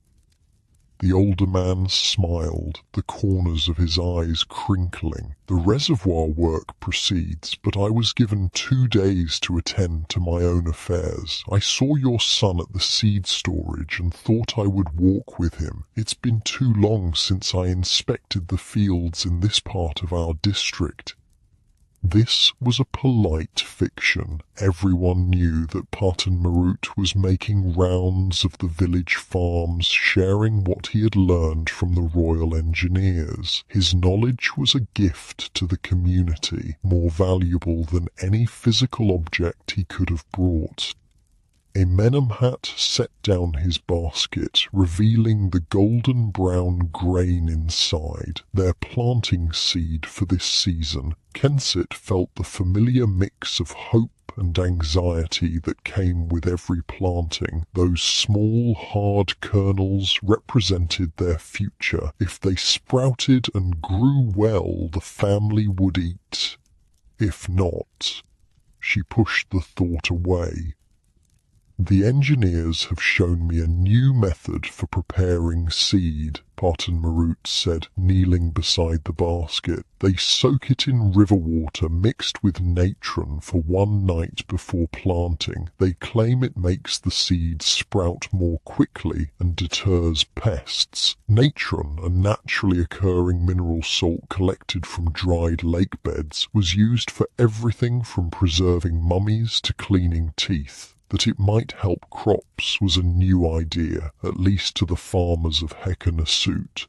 The older man smiled, the corners of his eyes crinkling. "The reservoir work proceeds, but I was given 2 days to attend to my own affairs. I saw your son at the seed storage and thought I would walk with him. It's been too long since I inspected the fields in this part of our district." This was a polite fiction. Everyone knew that Patan Marut was making rounds of the village farms, sharing what he had learned from the Royal Engineers. His knowledge was a gift to the community, more valuable than any physical object he could have brought. Amenemhat set down his basket, revealing the golden-brown grain inside, their planting seed for this season. Kensit felt the familiar mix of hope and anxiety that came with every planting. Those small, hard kernels represented their future. If they sprouted and grew well, the family would eat. If not, she pushed the thought away. "The engineers have shown me a new method for preparing seed," Patan Marut said, kneeling beside the basket. "They soak it in river water mixed with natron for 1 night before planting. They claim it makes the seed sprout more quickly and deters pests. Natron, a naturally occurring mineral salt collected from dried lake beds, was used for everything from preserving mummies to cleaning teeth. That it might help crops was a new idea, at least to the farmers of Hekenasut."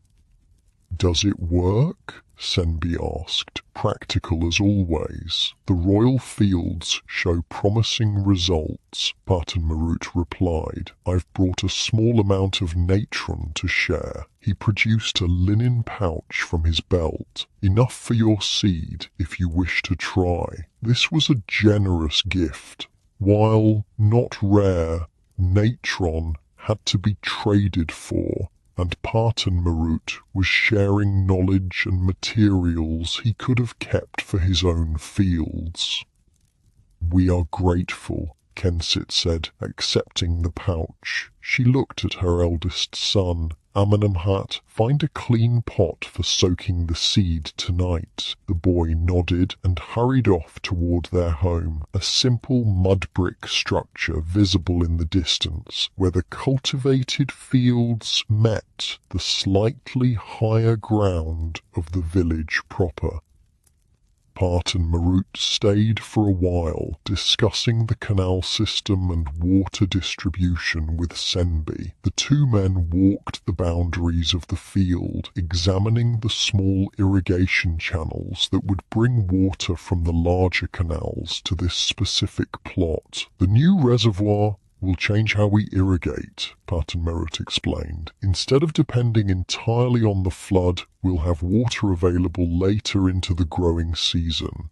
"Does it work?" Senbi asked, practical as always. "The royal fields show promising results," Patan Marut replied. "I've brought a small amount of natron to share." He produced a linen pouch from his belt. "Enough for your seed, if you wish to try." This was a generous gift. While not rare, natron had to be traded for, and Patan Marut was sharing knowledge and materials he could have kept for his own fields. "We are grateful," Kensit said, accepting the pouch. She looked at her eldest son. "Amenemhat, find a clean pot for soaking the seed tonight." The boy nodded and hurried off toward their home, a simple mud brick structure visible in the distance, where the cultivated fields met the slightly higher ground of the village proper. Patan Marut stayed for a while, discussing the canal system and water distribution with Senbi. The 2 men walked the boundaries of the field, examining the small irrigation channels that would bring water from the larger canals to this specific plot. "The new reservoir will change how we irrigate," Patan Marut explained. "Instead of depending entirely on the flood, we'll have water available later into the growing season."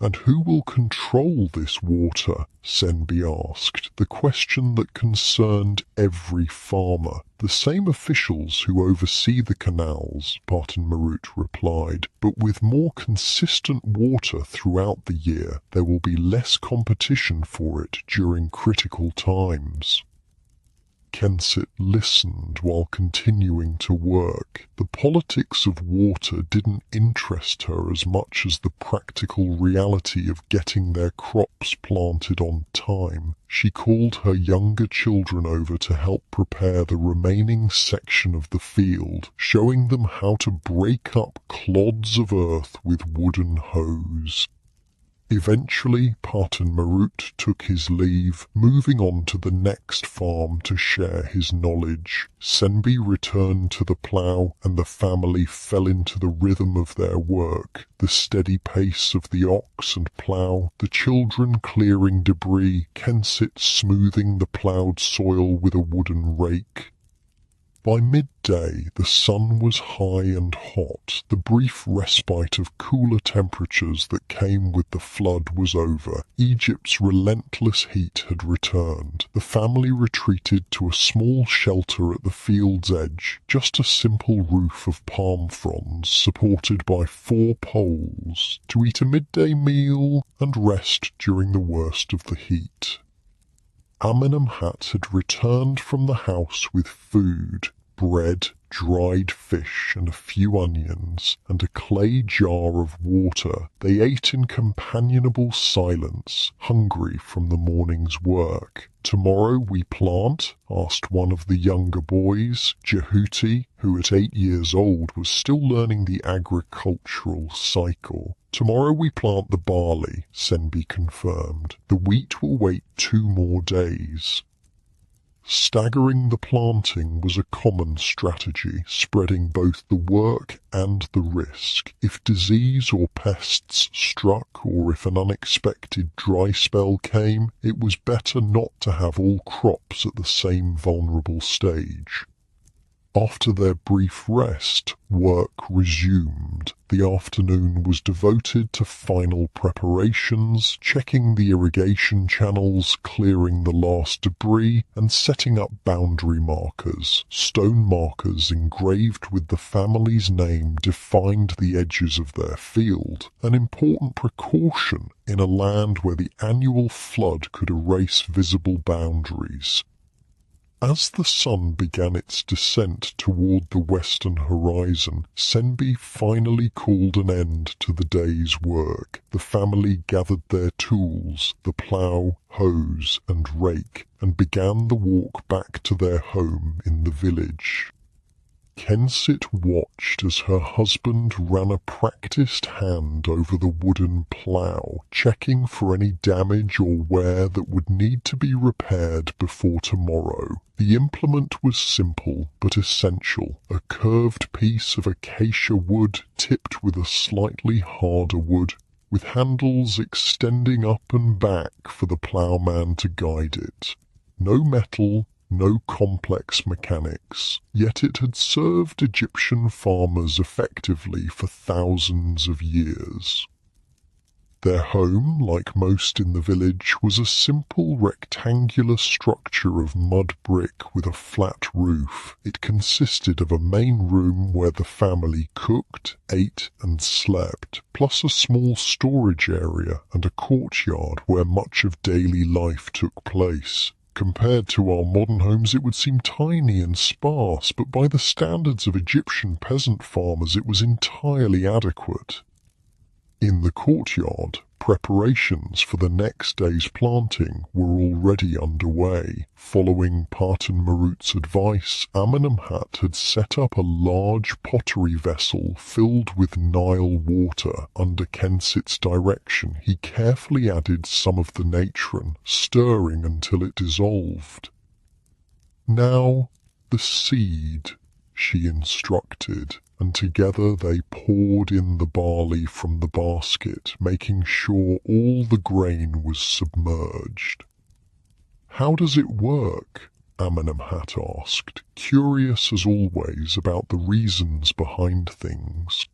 And who will control this water? Senbi asked, the question that concerned every farmer. The same officials who oversee the canals, Parton Marut replied, but with more consistent water throughout the year, there will be less competition for it during critical times. Kensit listened while continuing to work. The politics of water didn't interest her as much as the practical reality of getting their crops planted on time. She called her younger children over to help prepare the remaining section of the field, showing them how to break up clods of earth with wooden hoes. Eventually, Parton Marut took his leave, moving on to the next farm to share his knowledge. Senbi returned to the plough, and the family fell into the rhythm of their work, the steady pace of the ox and plough, the children clearing debris, Kensit smoothing the ploughed soil with a wooden rake. By midday, the sun was high and hot. The brief respite of cooler temperatures that came with the flood was over. Egypt's relentless heat had returned. The family retreated to a small shelter at the field's edge, just a simple roof of palm fronds supported by 4 poles, to eat a midday meal and rest during the worst of the heat. Amenemhat had returned from the house with food, bread, dried fish, and a few onions, and a clay jar of water. They ate in companionable silence, hungry from the morning's work. "Tomorrow we plant?" asked one of the younger boys, Jehuti, who at 8 years old was still learning the agricultural cycle. "Tomorrow we plant the barley," Senbi confirmed. "The wheat will wait 2 more days." Staggering the planting was a common strategy, spreading both the work and the risk. If disease or pests struck, or if an unexpected dry spell came, it was better not to have all crops at the same vulnerable stage. After their brief rest, work resumed. The afternoon was devoted to final preparations, checking the irrigation channels, clearing the last debris, and setting up boundary markers. Stone markers engraved with the family's name defined the edges of their field, an important precaution in a land where the annual flood could erase visible boundaries. As the sun began its descent toward the western horizon, Senbi finally called an end to the day's work. The family gathered their tools, the plough, hose, and rake, and began the walk back to their home in the village. Kensit watched as her husband ran a practiced hand over the wooden plough, checking for any damage or wear that would need to be repaired before tomorrow. The implement was simple but essential, a curved piece of acacia wood tipped with a slightly harder wood, with handles extending up and back for the ploughman to guide it. No metal, no complex mechanics, yet it had served Egyptian farmers effectively for thousands of years. Their home, like most in the village, was a simple rectangular structure of mud brick with a flat roof. It consisted of a main room where the family cooked, ate, and slept, plus a small storage area and a courtyard where much of daily life took place. Compared to our modern homes, it would seem tiny and sparse, but by the standards of Egyptian peasant farmers, it was entirely adequate. In the courtyard, preparations for the next day's planting were already underway. Following Parton Marut's advice, Amenemhat had set up a large pottery vessel filled with Nile water. Under Kensit's direction, he carefully added some of the natron, stirring until it dissolved. "Now, the seed," she instructed, and together they poured in the barley from the basket, making sure all the grain was submerged. "How does it work?" Amenemhat asked, curious as always about the reasons behind things.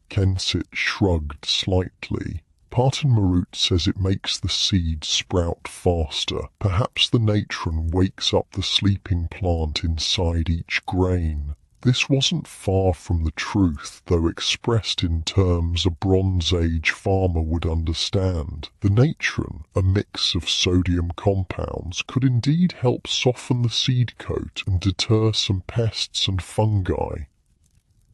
Kensit shrugged slightly. Parton Marut says it makes the seed sprout faster. Perhaps the natron wakes up the sleeping plant inside each grain. This wasn't far from the truth, though expressed in terms a Bronze Age farmer would understand. The natron, a mix of sodium compounds, could indeed help soften the seed coat and deter some pests and fungi.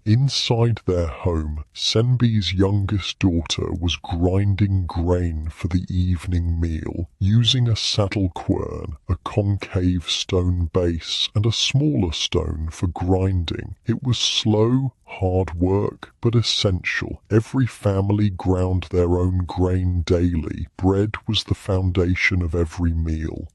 Inside their home, Senbi's youngest daughter was grinding grain for the evening meal, using a saddle quern, a concave stone base, and a smaller stone for grinding. It was slow, hard work, but essential. Every family ground their own grain daily. Bread was the foundation of every meal.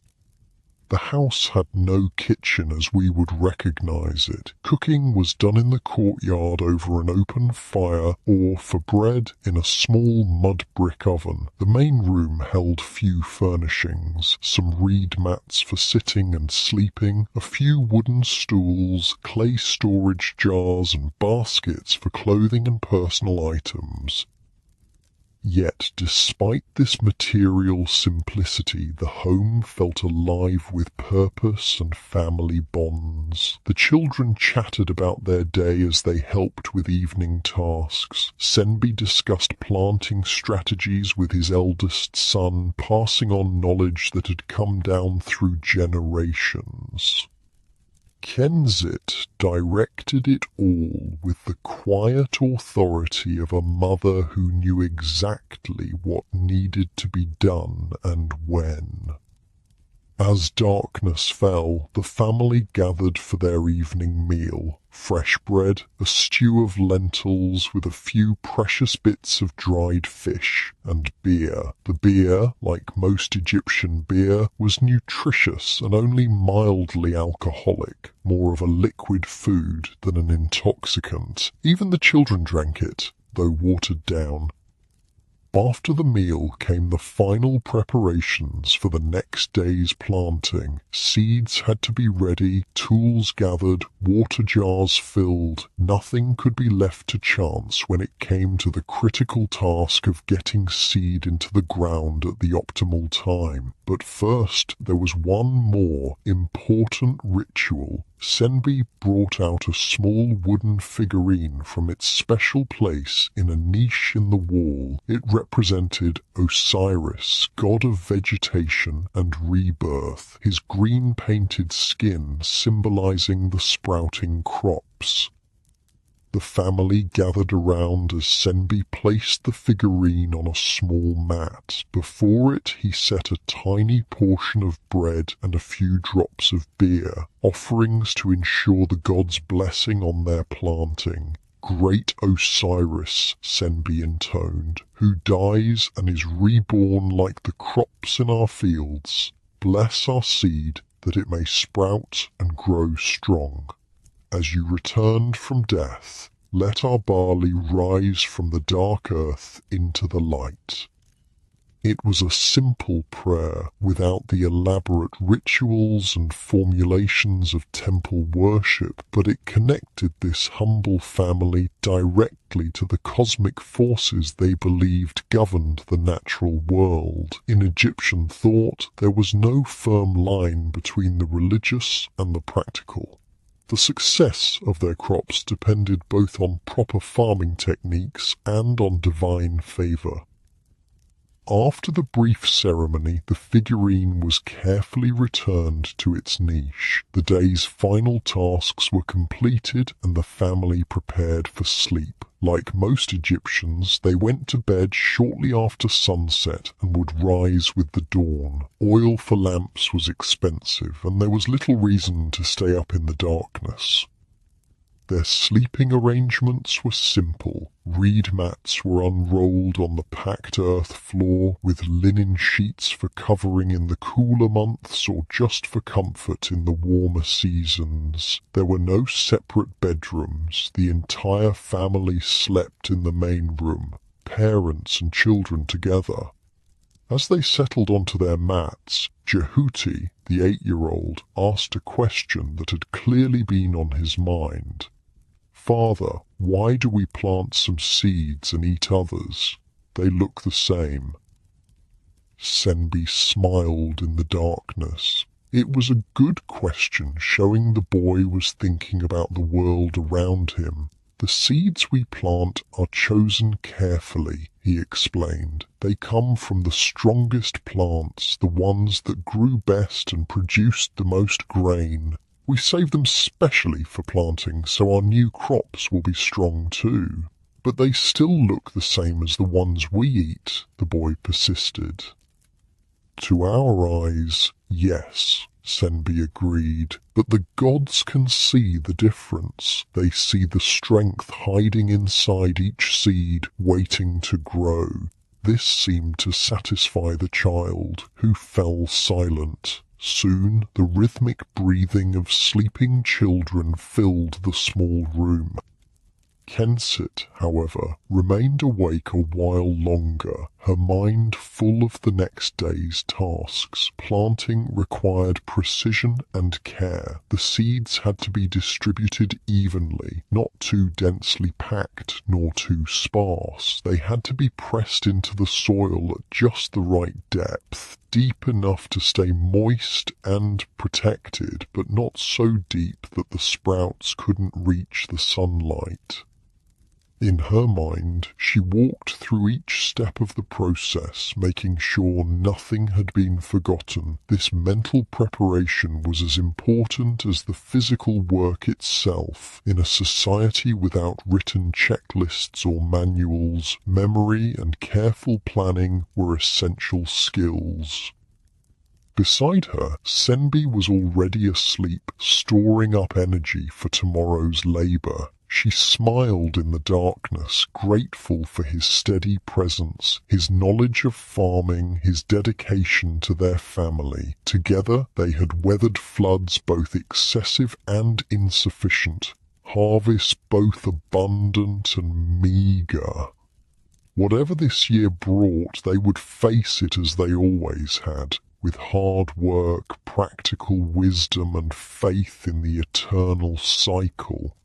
The house had no kitchen as we would recognize it. Cooking was done in the courtyard over an open fire or, for bread, in a small mud brick oven. The main room held few furnishings, some reed mats for sitting and sleeping, a few wooden stools, clay storage jars and baskets for clothing and personal items. Yet, despite this material simplicity, the home felt alive with purpose and family bonds. The children chatted about their day as they helped with evening tasks. Senbi discussed planting strategies with his eldest son, passing on knowledge that had come down through generations. Kenzit directed it all with the quiet authority of a mother who knew exactly what needed to be done and when. As darkness fell, the family gathered for their evening meal. Fresh bread, a stew of lentils with a few precious bits of dried fish, and beer. The beer, like most Egyptian beer, was nutritious and only mildly alcoholic, more of a liquid food than an intoxicant. Even the children drank it, though watered down. After the meal came the final preparations for the next day's planting. Seeds had to be ready, tools gathered, water jars filled. Nothing could be left to chance when it came to the critical task of getting seed into the ground at the optimal time. But first, there was one more important ritual. Senbi brought out a small wooden figurine from its special place in a niche in the wall. It represented Osiris, god of vegetation and rebirth, his green-painted skin symbolizing the sprouting crops. The family gathered around as Senbi placed the figurine on a small mat. Before it he set a tiny portion of bread and a few drops of beer, offerings to ensure the god's blessing on their planting. Great Osiris, Senbi intoned, who dies and is reborn like the crops in our fields. Bless our seed that it may sprout and grow strong. As you returned from death, let our barley rise from the dark earth into the light. It was a simple prayer without the elaborate rituals and formulations of temple worship, but it connected this humble family directly to the cosmic forces they believed governed the natural world. In Egyptian thought, there was no firm line between the religious and the practical. The success of their crops depended both on proper farming techniques and on divine favor. After the brief ceremony, the figurine was carefully returned to its niche. The day's final tasks were completed and the family prepared for sleep. Like most Egyptians, they went to bed shortly after sunset and would rise with the dawn. Oil for lamps was expensive, and there was little reason to stay up in the darkness. Their sleeping arrangements were simple. Reed mats were unrolled on the packed earth floor, with linen sheets for covering in the cooler months or just for comfort in the warmer seasons. There were no separate bedrooms. The entire family slept in the main room, parents and children together. As they settled onto their mats, Jehuti, the 8-year-old, asked a question that had clearly been on his mind. "Father, why do we plant some seeds and eat others?" they look the same. Senbi smiled in the darkness. It was a good question, showing the boy was thinking about the world around him. The seeds we plant are chosen carefully, he explained. They come from the strongest plants, the ones that grew best and produced the most grain. We save them specially for planting so our new crops will be strong too. But they still look the same as the ones we eat, the boy persisted. To our eyes, yes, Senbi agreed, but the gods can see the difference. They see the strength hiding inside each seed, waiting to grow. This seemed to satisfy the child, who fell silent. Soon the rhythmic breathing of sleeping children filled the small room. Kensit, however, remained awake a while longer, her mind full of the next day's tasks. Planting required precision and care. The seeds had to be distributed evenly, not too densely packed nor too sparse. They had to be pressed into the soil at just the right depth, deep enough to stay moist and protected, but not so deep that the sprouts couldn't reach the sunlight. In her mind, she walked through each step of the process, making sure nothing had been forgotten. This mental preparation was as important as the physical work itself. In a society without written checklists or manuals, memory and careful planning were essential skills. Beside her, Senbi was already asleep, storing up energy for tomorrow's labor. She smiled in the darkness, grateful for his steady presence, his knowledge of farming, his dedication to their family. Together they had weathered floods both excessive and insufficient, harvests both abundant and meager. Whatever this year brought, they would face it as they always had, with hard work, practical wisdom, and faith in the eternal cycle.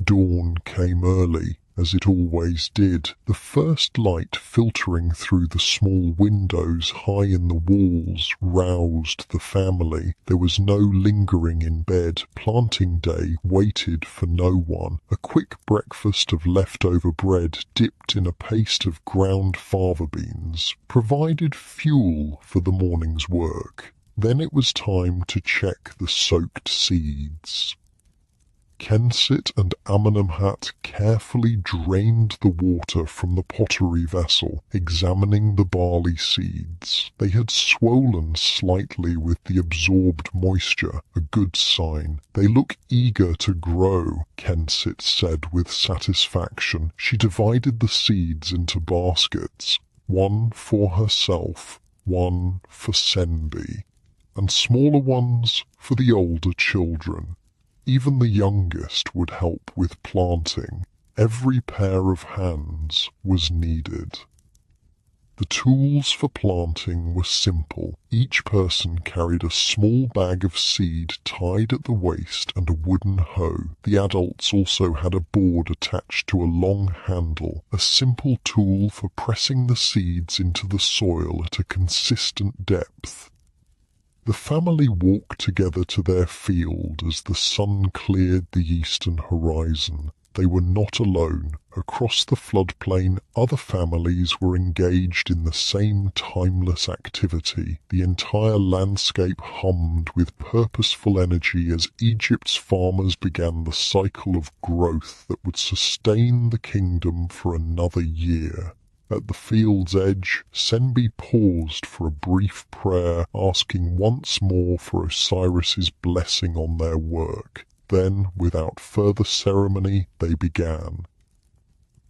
Dawn came early, as it always did, the first light filtering through the small windows high in the walls roused the family. There was no lingering in bed. Planting day waited for no one. A quick breakfast of leftover bread dipped in a paste of ground fava beans provided fuel for the morning's work. Then it was time to check the soaked seeds. Kensit and Amenemhat carefully drained the water from the pottery vessel, examining the barley seeds. They had swollen slightly with the absorbed moisture, a good sign. They look eager to grow, Kensit said with satisfaction. She divided the seeds into baskets, one for herself, one for Senbi, and smaller ones for the older children. Even the youngest would help with planting. Every pair of hands was needed. The tools for planting were simple. Each person carried a small bag of seed tied at the waist and a wooden hoe. The adults also had a board attached to a long handle, a simple tool for pressing the seeds into the soil at a consistent depth. The family walked together to their field as the sun cleared the eastern horizon. They were not alone. Across the floodplain, other families were engaged in the same timeless activity. The entire landscape hummed with purposeful energy as Egypt's farmers began the cycle of growth that would sustain the kingdom for another year. At the field's edge, Senbi paused for a brief prayer, asking once more for Osiris's blessing on their work. Then, without further ceremony, they began.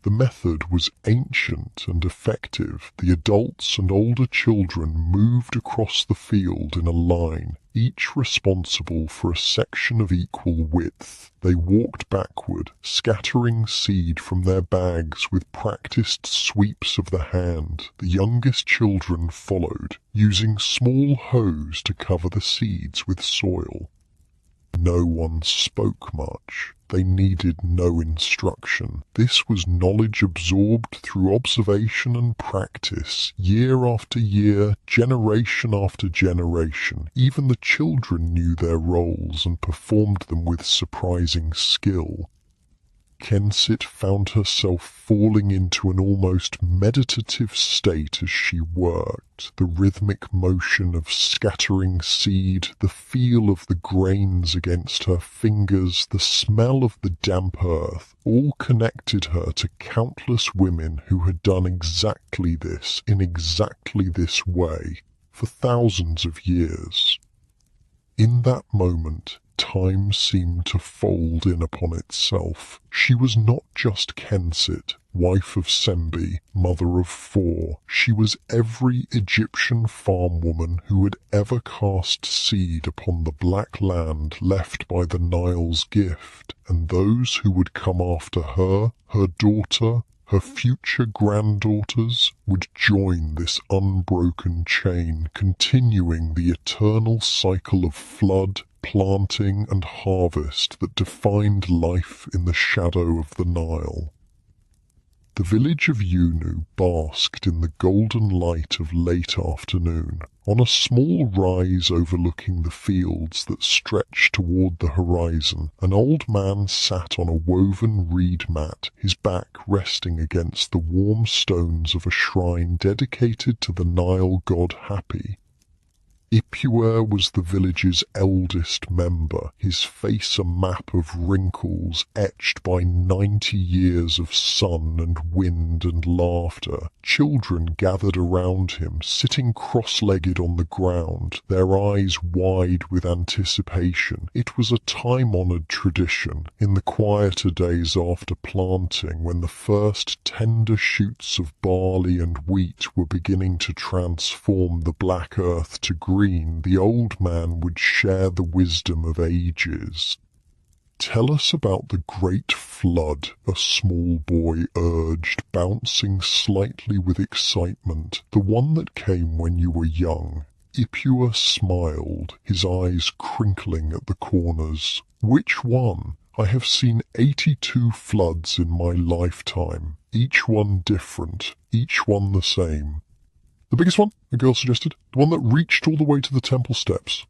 The method was ancient and effective. The adults and older children moved across the field in a line, each responsible for a section of equal width. They walked backward, scattering seed from their bags with practiced sweeps of the hand. The youngest children followed, using small hoes to cover the seeds with soil. No one spoke much. They needed no instruction. This was knowledge absorbed through observation and practice, year after year, generation after generation. Even the children knew their roles and performed them with surprising skill. Kensit found herself falling into an almost meditative state as she worked. The rhythmic motion of scattering seed, the feel of the grains against her fingers, the smell of the damp earth, all connected her to countless women who had done exactly this, in exactly this way, for thousands of years. In that moment, time seemed to fold in upon itself. She was not just Kensit, wife of Sembi, mother of 4. She was every Egyptian farm woman who had ever cast seed upon the black land left by the Nile's gift, and those who would come after her, her daughter, her future granddaughters, would join this unbroken chain, continuing the eternal cycle of flood, planting and harvest that defined life in the shadow of the Nile. The village of Yunu basked in the golden light of late afternoon. On a small rise overlooking the fields that stretched toward the horizon, an old man sat on a woven reed mat, his back resting against the warm stones of a shrine dedicated to the Nile god Hapi. Ipuwer was the village's eldest member, his face a map of wrinkles etched by 90 years of sun and wind and laughter. Children gathered around him, sitting cross-legged on the ground, their eyes wide with anticipation. It was a time-honoured tradition. In the quieter days after planting, when the first tender shoots of barley and wheat were beginning to transform the black earth to green, the old man would share the wisdom of ages. "Tell us about the great flood," a small boy urged, bouncing slightly with excitement. "The one that came when you were young." Ipuwer smiled, his eyes crinkling at the corners. "Which one? I have seen 82 floods in my lifetime, each one different, each one the same." "The biggest one," a girl suggested. "The one that reached all the way to the temple steps."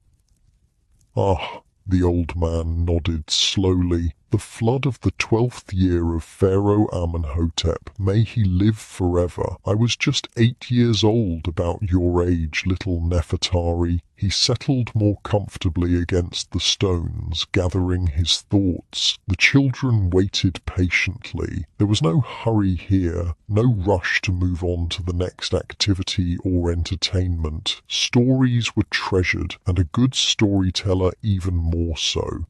"Ah," the old man nodded slowly. "The flood of the 12th year of Pharaoh Amenhotep. May he live forever. I was just 8 years old, about your age, little Nefertari." He settled more comfortably against the stones, gathering his thoughts. The children waited patiently. There was no hurry here, no rush to move on to the next activity or entertainment. Stories were treasured, and a good storyteller even more so.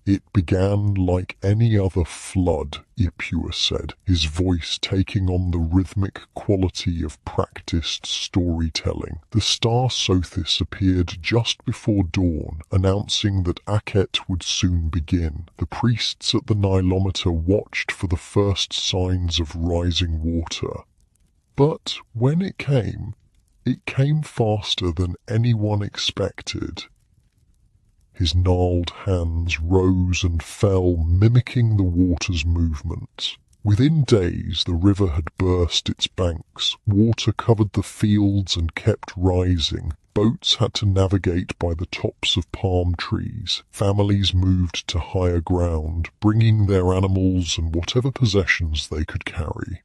"It began like any other flood," Ipuwer said, his voice taking on the rhythmic quality of practiced storytelling. The star Sothis appeared just before dawn, announcing that Akhet would soon begin. The priests at the Nilometer watched for the first signs of rising water. But when it came faster than anyone expected. His gnarled hands rose and fell, mimicking the water's movements. Within days the river had burst its banks, water covered the fields and kept rising. Boats had to navigate by the tops of palm trees. Families moved to higher ground, bringing their animals and whatever possessions they could carry.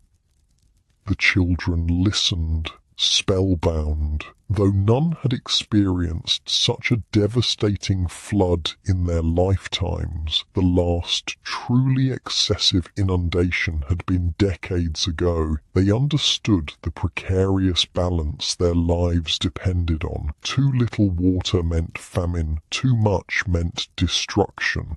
The children listened, spellbound. Though none had experienced such a devastating flood in their lifetimes, the last truly excessive inundation had been decades ago. They understood the precarious balance their lives depended on. Too little water meant famine, too much meant destruction.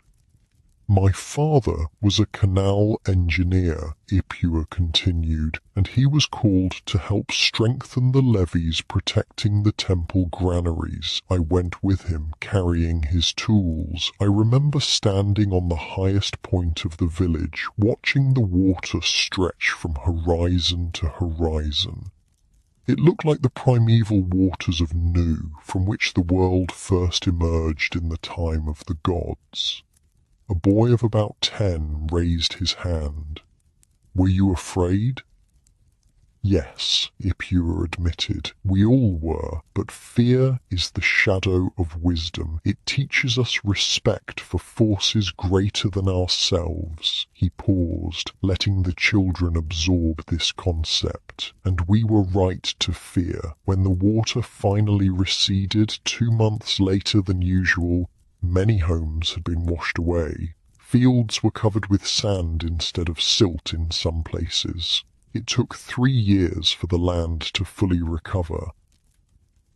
"My father was a canal engineer," Ipuwer continued, "and he was called to help strengthen the levees protecting the temple granaries. I went with him, carrying his tools. I remember standing on the highest point of the village, watching the water stretch from horizon to horizon. It looked like the primeval waters of Nu, from which the world first emerged in the time of the gods. A boy of about 10 raised his hand. "Were you afraid?" "Yes," Ipua admitted, "we all were, but fear is the shadow of wisdom. It teaches us respect for forces greater than ourselves." He paused, letting the children absorb this concept. "And we were right to fear. When the water finally receded 2 months later than usual, many homes had been washed away. Fields were covered with sand instead of silt in some places. It took 3 years for the land to fully recover."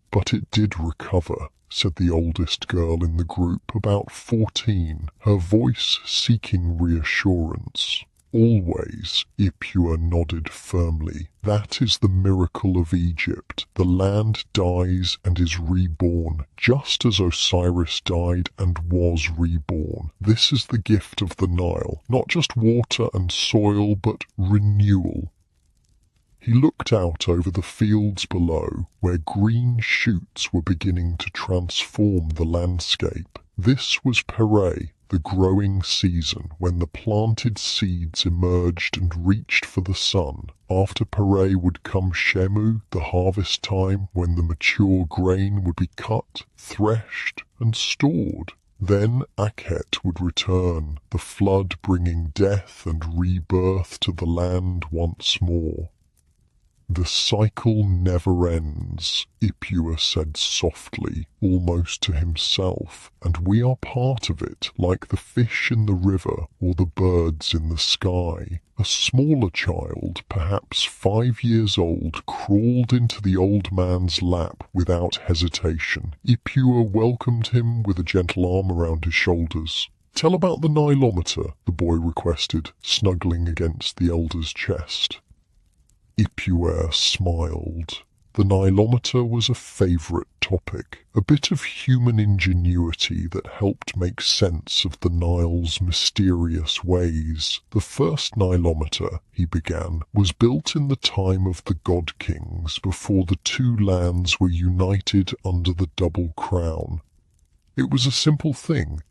"But it did recover," said the oldest girl in the group, about 14, her voice seeking reassurance. "Always," Ipua nodded firmly. "That is the miracle of Egypt. The land dies and is reborn, just as Osiris died and was reborn. This is the gift of the Nile. Not just water and soil, but renewal." He looked out over the fields below, where green shoots were beginning to transform the landscape. This was Pere, the growing season, when the planted seeds emerged and reached for the sun. After Pere would come Shemu, the harvest time, when the mature grain would be cut, threshed, and stored. Then Akhet would return, the flood bringing death and rebirth to the land once more. "The cycle never ends," Ipua said softly, almost to himself, "and we are part of it, like the fish in the river or the birds in the sky." A smaller child, perhaps 5 years old, crawled into the old man's lap without hesitation. Ipua welcomed him with a gentle arm around his shoulders. "Tell about the Nilometer," the boy requested, snuggling against the elder's chest. Ipua smiled. The Nilometer was a favourite topic, a bit of human ingenuity that helped make sense of the Nile's mysterious ways. "The first Nilometer," he began, "was built in the time of the God Kings, before the 2 lands were united under the double crown. It was a simple thing.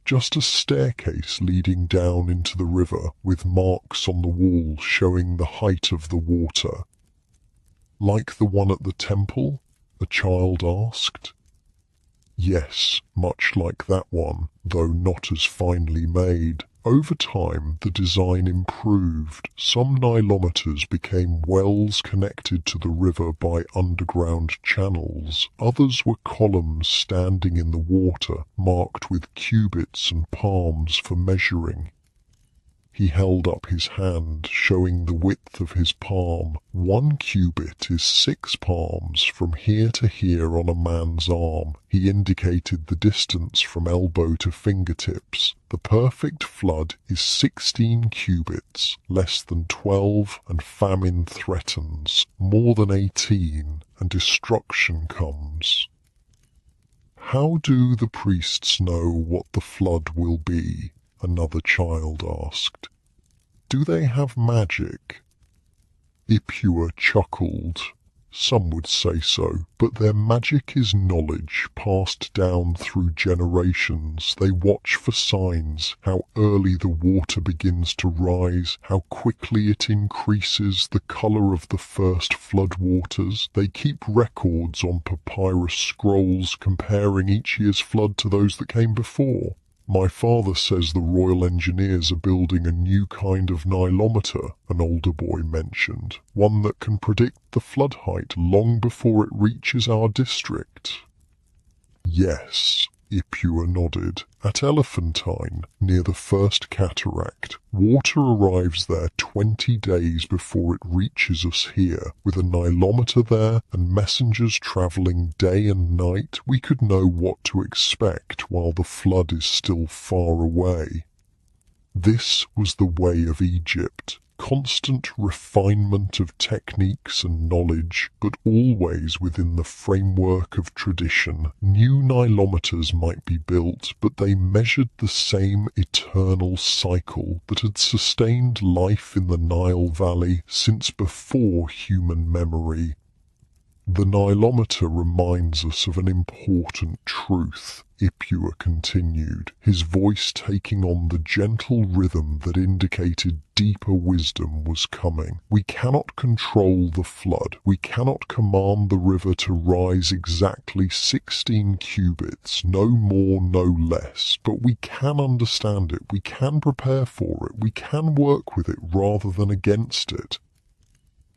Just a staircase leading down into the river, with marks on the wall showing the height of the water." "Like the one at the temple?" a child asked. "Yes, much like that one, though not as finely made. Over time, the design improved. Some Nilometers became wells connected to the river by underground channels. Others were columns standing in the water, marked with cubits and palms for measuring." He held up his hand, showing the width of his palm. 1 cubit is 6 palms from here to here on a man's arm. He indicated the distance from elbow to fingertips. "The perfect flood is 16 cubits, less than 12, and famine threatens. More than 18, and destruction comes." "How do the priests know what the flood will be?" another child asked. "Do they have magic?" Ipua chuckled. "Some would say so, but their magic is knowledge passed down through generations. They watch for signs, how early the water begins to rise, how quickly it increases, the color of the first flood waters. They keep records on papyrus scrolls comparing each year's flood to those that came before. My father says the Royal Engineers are building a new kind of Nilometer," an older boy mentioned, "one that can predict the flood height long before it reaches our district." "Yes," Ipua nodded. "At Elephantine, near the first cataract, water arrives there 20 days before it reaches us here. With a Nilometer there and messengers travelling day and night, we could know what to expect while the flood is still far away." This was the way of Egypt. Constant refinement of techniques and knowledge, but always within the framework of tradition. New Nilometers might be built, but they measured the same eternal cycle that had sustained life in the Nile Valley since before human memory. The Nilometer reminds us of an important truth, Ipua continued, his voice taking on the gentle rhythm that indicated deeper wisdom was coming. We cannot control the flood. We cannot command the river to rise exactly 16 cubits, no more, no less. But we can understand it. We can prepare for it. We can work with it rather than against it.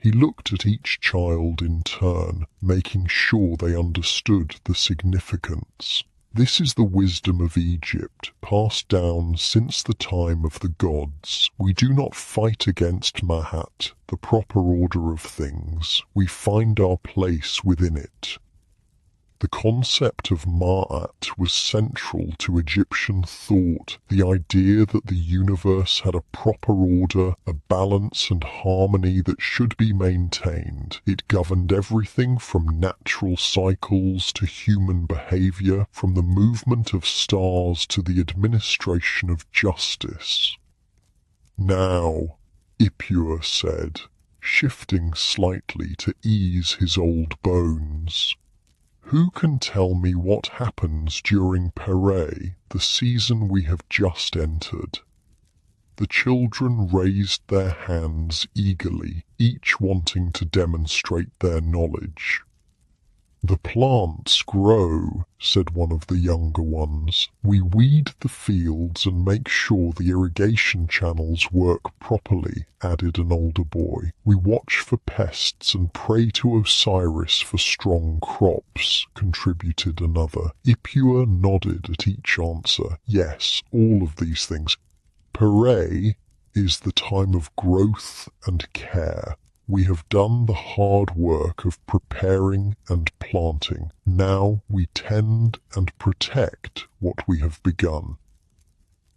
He looked at each child in turn, making sure they understood the significance. This is the wisdom of Egypt, passed down since the time of the gods. We do not fight against Mahat, the proper order of things. We find our place within it. The concept of Ma'at was central to Egyptian thought, the idea that the universe had a proper order, a balance and harmony that should be maintained. It governed everything from natural cycles to human behavior, from the movement of stars to the administration of justice. Now, Ipua said, shifting slightly to ease his old bones. Who can tell me what happens during Pere, the season we have just entered? The children raised their hands eagerly, each wanting to demonstrate their knowledge. The plants grow, said one of the younger ones. We weed the fields and make sure the irrigation channels work properly, added an older boy. We watch for pests and pray to Osiris for strong crops, contributed another. Ipua nodded at each answer. Yes, all of these things. Pere is the time of growth and care. We have done the hard work of preparing and planting. Now we tend and protect what we have begun.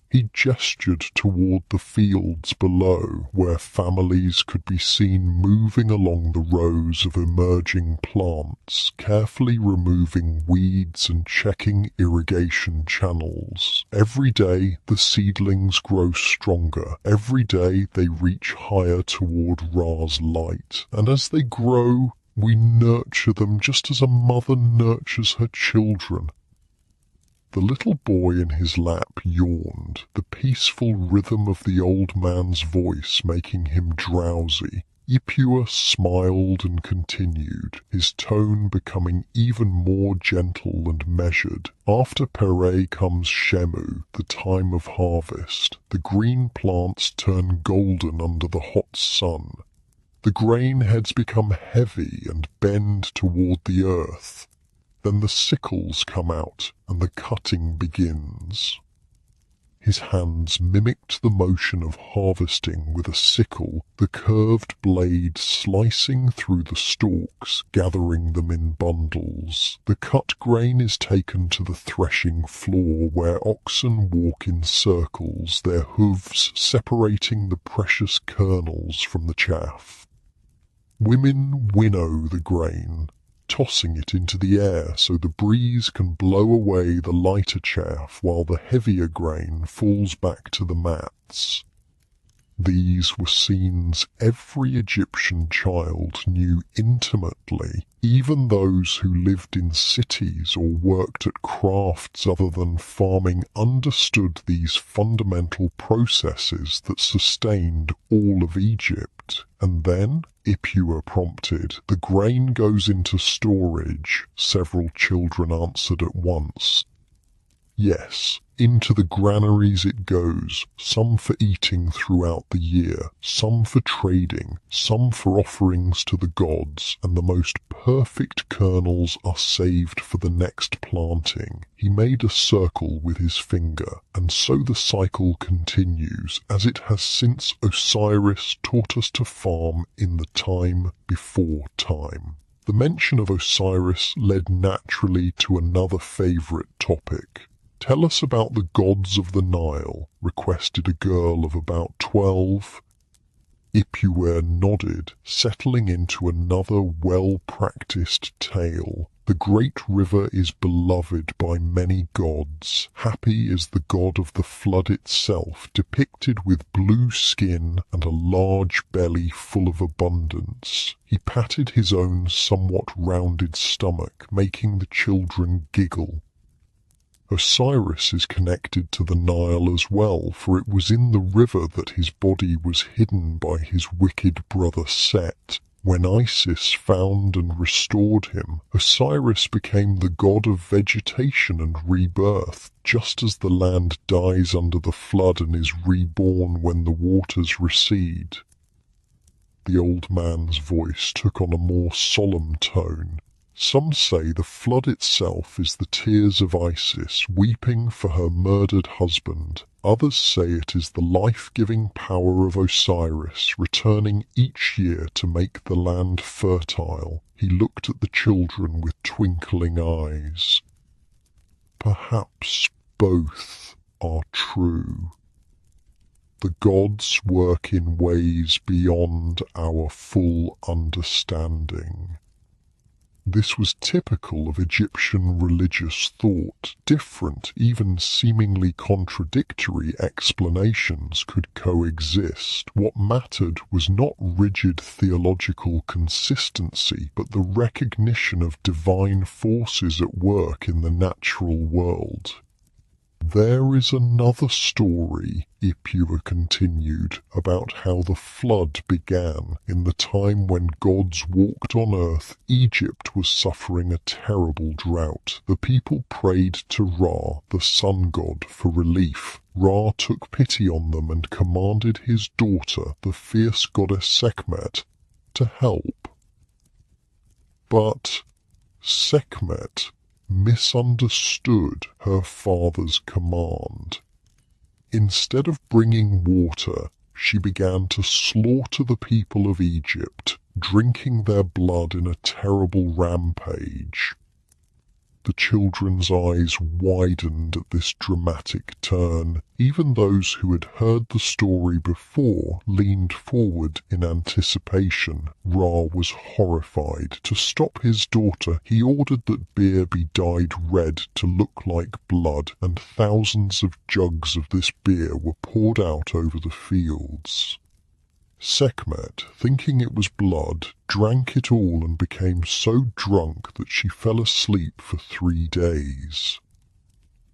He gestured toward the fields below, where families could be seen moving along the rows of emerging plants, carefully removing weeds and checking irrigation channels. Every day the seedlings grow stronger. Every day they reach higher toward Ra's light. And as they grow, we nurture them just as a mother nurtures her children. The little boy in his lap yawned, the peaceful rhythm of the old man's voice making him drowsy. Ipua smiled and continued, his tone becoming even more gentle and measured. After Pere comes Shemu, the time of harvest. The green plants turn golden under the hot sun. The grain heads become heavy and bend toward the earth. Then the sickles come out, and the cutting begins. His hands mimicked the motion of harvesting with a sickle, the curved blade slicing through the stalks, gathering them in bundles. The cut grain is taken to the threshing floor, where oxen walk in circles, their hooves separating the precious kernels from the chaff. Women winnow the grain, tossing it into the air so the breeze can blow away the lighter chaff while the heavier grain falls back to the mats. These were scenes every Egyptian child knew intimately. Even those who lived in cities or worked at crafts other than farming understood these fundamental processes that sustained all of Egypt. And then, Ipua prompted, the grain goes into storage. Several children answered at once. Yes, into the granaries it goes, some for eating throughout the year, some for trading, some for offerings to the gods, and the most perfect kernels are saved for the next planting. He made a circle with his finger, and so the cycle continues, as it has since Osiris taught us to farm in the time before time. The mention of Osiris led naturally to another favorite topic. Tell us about the gods of the Nile, requested a girl of about 12. Ipua nodded, settling into another well-practiced tale. The great river is beloved by many gods. Happy is the god of the flood itself, depicted with blue skin and a large belly full of abundance. He patted his own somewhat rounded stomach, making the children giggle. Osiris is connected to the Nile as well, for it was in the river that his body was hidden by his wicked brother Set. When Isis found and restored him, Osiris became the god of vegetation and rebirth, just as the land dies under the flood and is reborn when the waters recede. The old man's voice took on a more solemn tone. Some say the flood itself is the tears of Isis weeping for her murdered husband. Others say it is the life-giving power of Osiris returning each year to make the land fertile. He looked at the children with twinkling eyes. Perhaps both are true. The gods work in ways beyond our full understanding. This was typical of Egyptian religious thought. Different, even seemingly contradictory explanations could coexist. What mattered was not rigid theological consistency, but the recognition of divine forces at work in the natural world. There is another story, Ipua continued, about how the flood began. In the time when gods walked on earth, Egypt was suffering a terrible drought. The people prayed to Ra, the sun god, for relief. Ra took pity on them and commanded his daughter, the fierce goddess Sekhmet, to help. But Sekhmet misunderstood her father's command. Instead of bringing water, she began to slaughter the people of Egypt, drinking their blood in a terrible rampage. The children's eyes widened at this dramatic turn. Even those who had heard the story before leaned forward in anticipation. Ra was horrified. To stop his daughter, he ordered that beer be dyed red to look like blood, and thousands of jugs of this beer were poured out over the fields. Sekhmet, thinking it was blood, drank it all and became so drunk that she fell asleep for 3 days.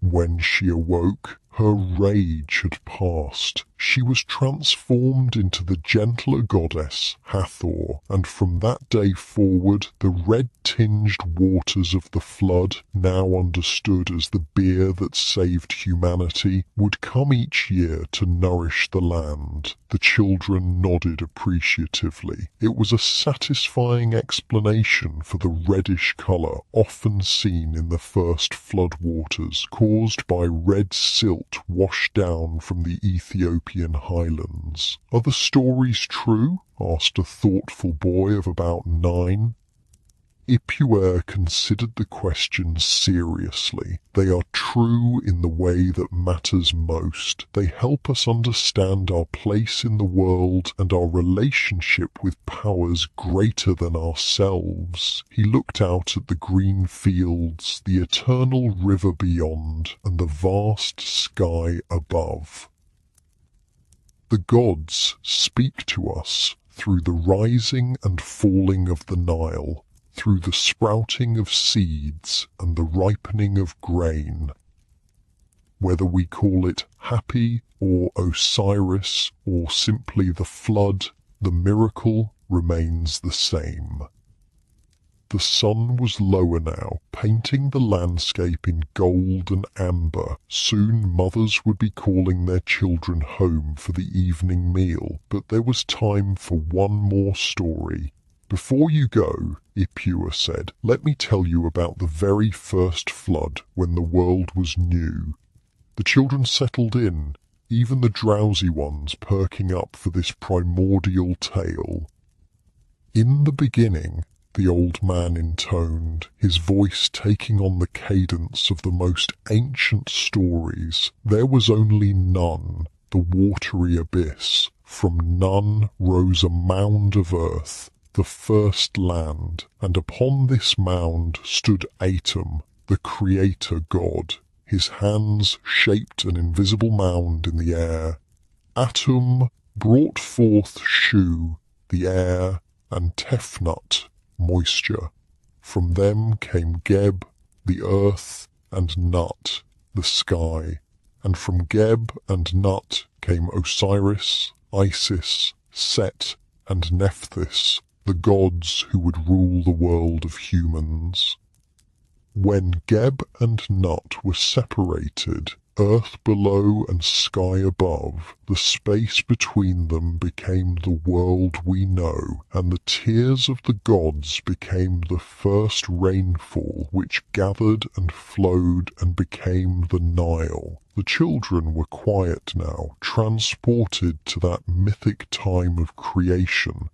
When she awoke, her rage had passed. She was transformed into the gentler goddess Hathor, and from that day forward the red-tinged waters of the flood, now understood as the beer that saved humanity, would come each year to nourish the land. The children nodded appreciatively. It was a satisfying explanation for the reddish colour often seen in the first flood waters, caused by red silt washed down from the Ethiopian highlands. "Are the stories true?" asked a thoughtful boy of about 9. Ipua considered the question seriously. They are true in the way that matters most. They help us understand our place in the world and our relationship with powers greater than ourselves. He looked out at the green fields, the eternal river beyond, and the vast sky above. The gods speak to us through the rising and falling of the Nile, through the sprouting of seeds and the ripening of grain. Whether we call it Happy or Osiris or simply the flood, the miracle remains the same. The sun was lower now, painting the landscape in gold and amber. Soon mothers would be calling their children home for the evening meal, but there was time for one more story. "Before you go," Ipua said, "let me tell you about the very first flood when the world was new." The children settled in, even the drowsy ones perking up for this primordial tale. "In the beginning," the old man intoned, his voice taking on the cadence of the most ancient stories, "there was only none, the watery abyss. From none rose a mound of earth. the first land, and upon this mound stood Atum, the creator god. His hands shaped an invisible mound in the air. Atum brought forth Shu, the air, and Tefnut, moisture. From them came Geb, the earth, and Nut, the sky. And from Geb and Nut came Osiris, Isis, Set, and Nephthys, the gods who would rule the world of humans. When Geb and Nut were separated, earth below and sky above, the space between them became the world we know, and the tears of the gods became the first rainfall which gathered and flowed and became the Nile. The children were quiet now, transported to that mythic time of creation.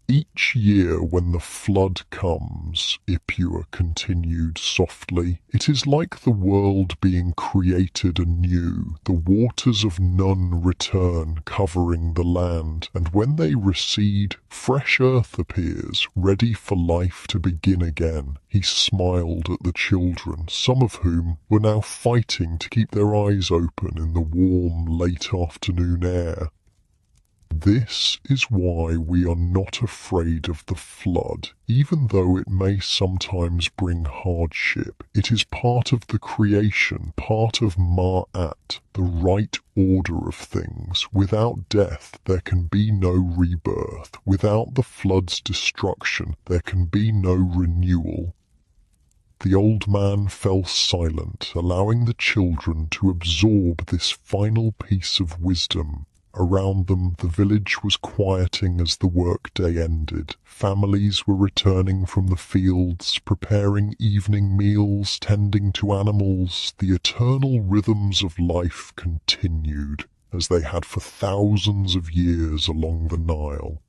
Each year when the flood comes, Ipua continued softly, it is like the world being created anew. The waters of Nun return, covering the land, and when they recede, fresh earth appears, ready for life to begin again. He smiled at the children, some of whom were now fighting to keep their eyes open in the warm, late afternoon air. This is why we are not afraid of the flood, even though it may sometimes bring hardship. It is part of the creation, part of Ma'at, the right order of things. Without death, there can be no rebirth. Without the flood's destruction, there can be no renewal. The old man fell silent, allowing the children to absorb this final piece of wisdom. Around them, the village was quieting as the workday ended. Families were returning from the fields, preparing evening meals, tending to animals. The eternal rhythms of life continued, as they had for thousands of years along the Nile.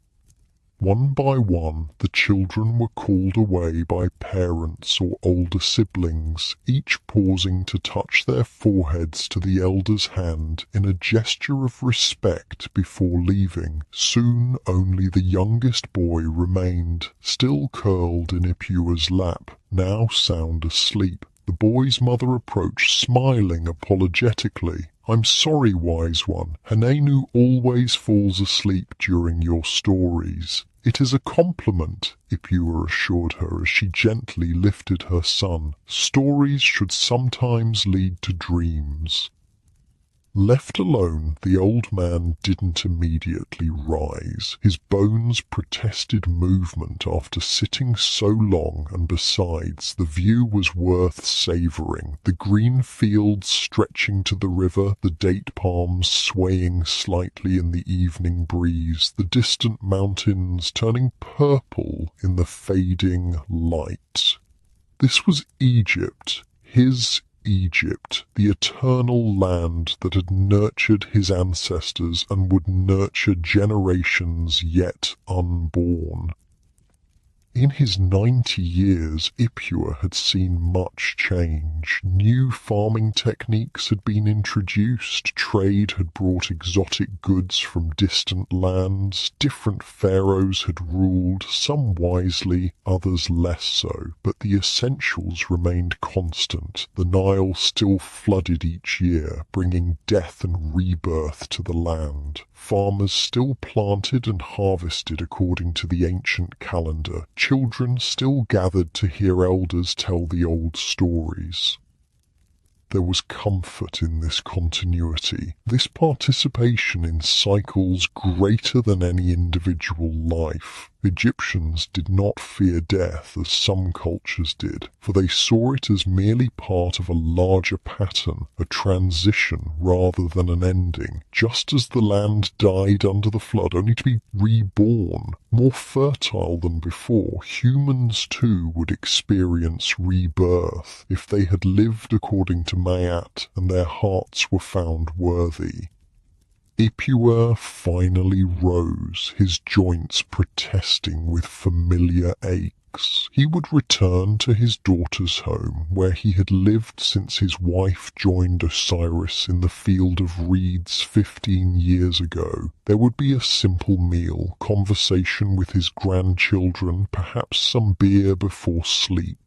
One by one, the children were called away by parents or older siblings, each pausing to touch their foreheads to the elder's hand in a gesture of respect before leaving. Soon only the youngest boy remained, still curled in Ipua's lap, now sound asleep. The boy's mother approached, smiling apologetically. "I'm sorry, wise one. Hanenu always falls asleep during your stories." "It is a compliment," Ipua assured her as she gently lifted her son. "Stories should sometimes lead to dreams." Left alone, the old man didn't immediately rise. His bones protested movement after sitting so long, and besides, the view was worth savouring. The green fields stretching to the river, the date palms swaying slightly in the evening breeze, the distant mountains turning purple in the fading light. This was Egypt, his Egypt, the eternal land that had nurtured his ancestors and would nurture generations yet unborn. In his 90 years, Ipua had seen much change. New farming techniques had been introduced, trade had brought exotic goods from distant lands, different pharaohs had ruled, some wisely, others less so, but the essentials remained constant. The Nile still flooded each year, bringing death and rebirth to the land. Farmers still planted and harvested according to the ancient calendar. Children still gathered to hear elders tell the old stories. There was comfort in this continuity, this participation in cycles greater than any individual life. Egyptians did not fear death as some cultures did, for they saw it as merely part of a larger pattern, a transition rather than an ending, just as the land died under the flood only to be reborn. More fertile than before, humans too would experience rebirth if they had lived according to Ma'at and their hearts were found worthy. Ipua finally rose, his joints protesting with familiar ache. weeks, he would return to his daughter's home, where he had lived since his wife joined Osiris in the field of reeds 15 years ago. There would be a simple meal, conversation with his grandchildren, perhaps some beer before sleep.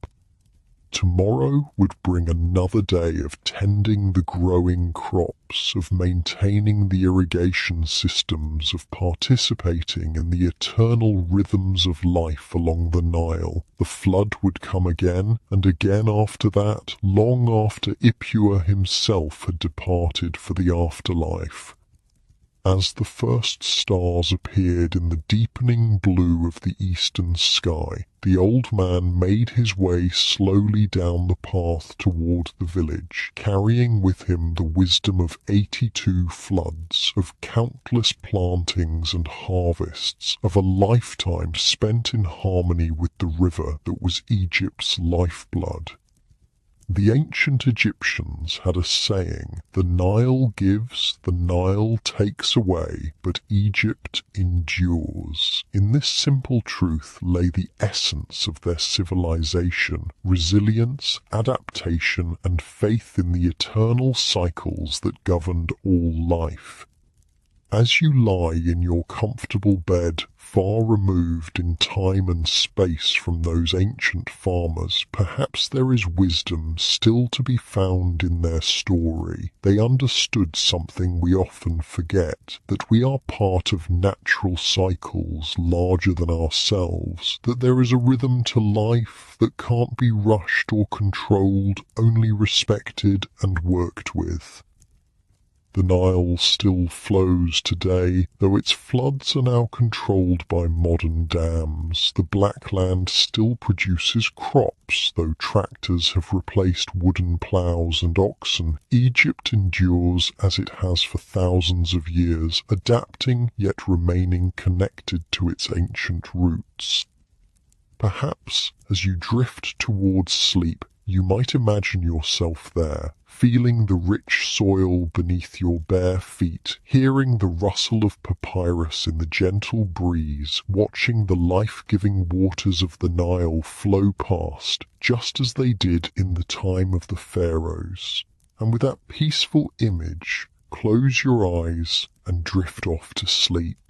Tomorrow would bring another day of tending the growing crops, of maintaining the irrigation systems, of participating in the eternal rhythms of life along the Nile. The flood would come again, and again after that, long after Ipua himself had departed for the afterlife. As the first stars appeared in the deepening blue of the eastern sky, the old man made his way slowly down the path toward the village, carrying with him the wisdom of 82 floods, of countless plantings and harvests, of a lifetime spent in harmony with the river that was Egypt's lifeblood. The ancient Egyptians had a saying, "The Nile gives, the Nile takes away, but Egypt endures." In this simple truth lay the essence of their civilization: resilience, adaptation, and faith in the eternal cycles that governed all life. As you lie in your comfortable bed, far removed in time and space from those ancient farmers, perhaps there is wisdom still to be found in their story. They understood something we often forget, that we are part of natural cycles larger than ourselves, that there is a rhythm to life that can't be rushed or controlled, only respected and worked with. The Nile still flows today, though its floods are now controlled by modern dams. The Black Land still produces crops, though tractors have replaced wooden ploughs and oxen. Egypt endures as it has for thousands of years, adapting yet remaining connected to its ancient roots. Perhaps, as you drift towards sleep, you might imagine yourself there, feeling the rich soil beneath your bare feet, hearing the rustle of papyrus in the gentle breeze, watching the life-giving waters of the Nile flow past, just as they did in the time of the pharaohs. And with that peaceful image, close your eyes and drift off to sleep.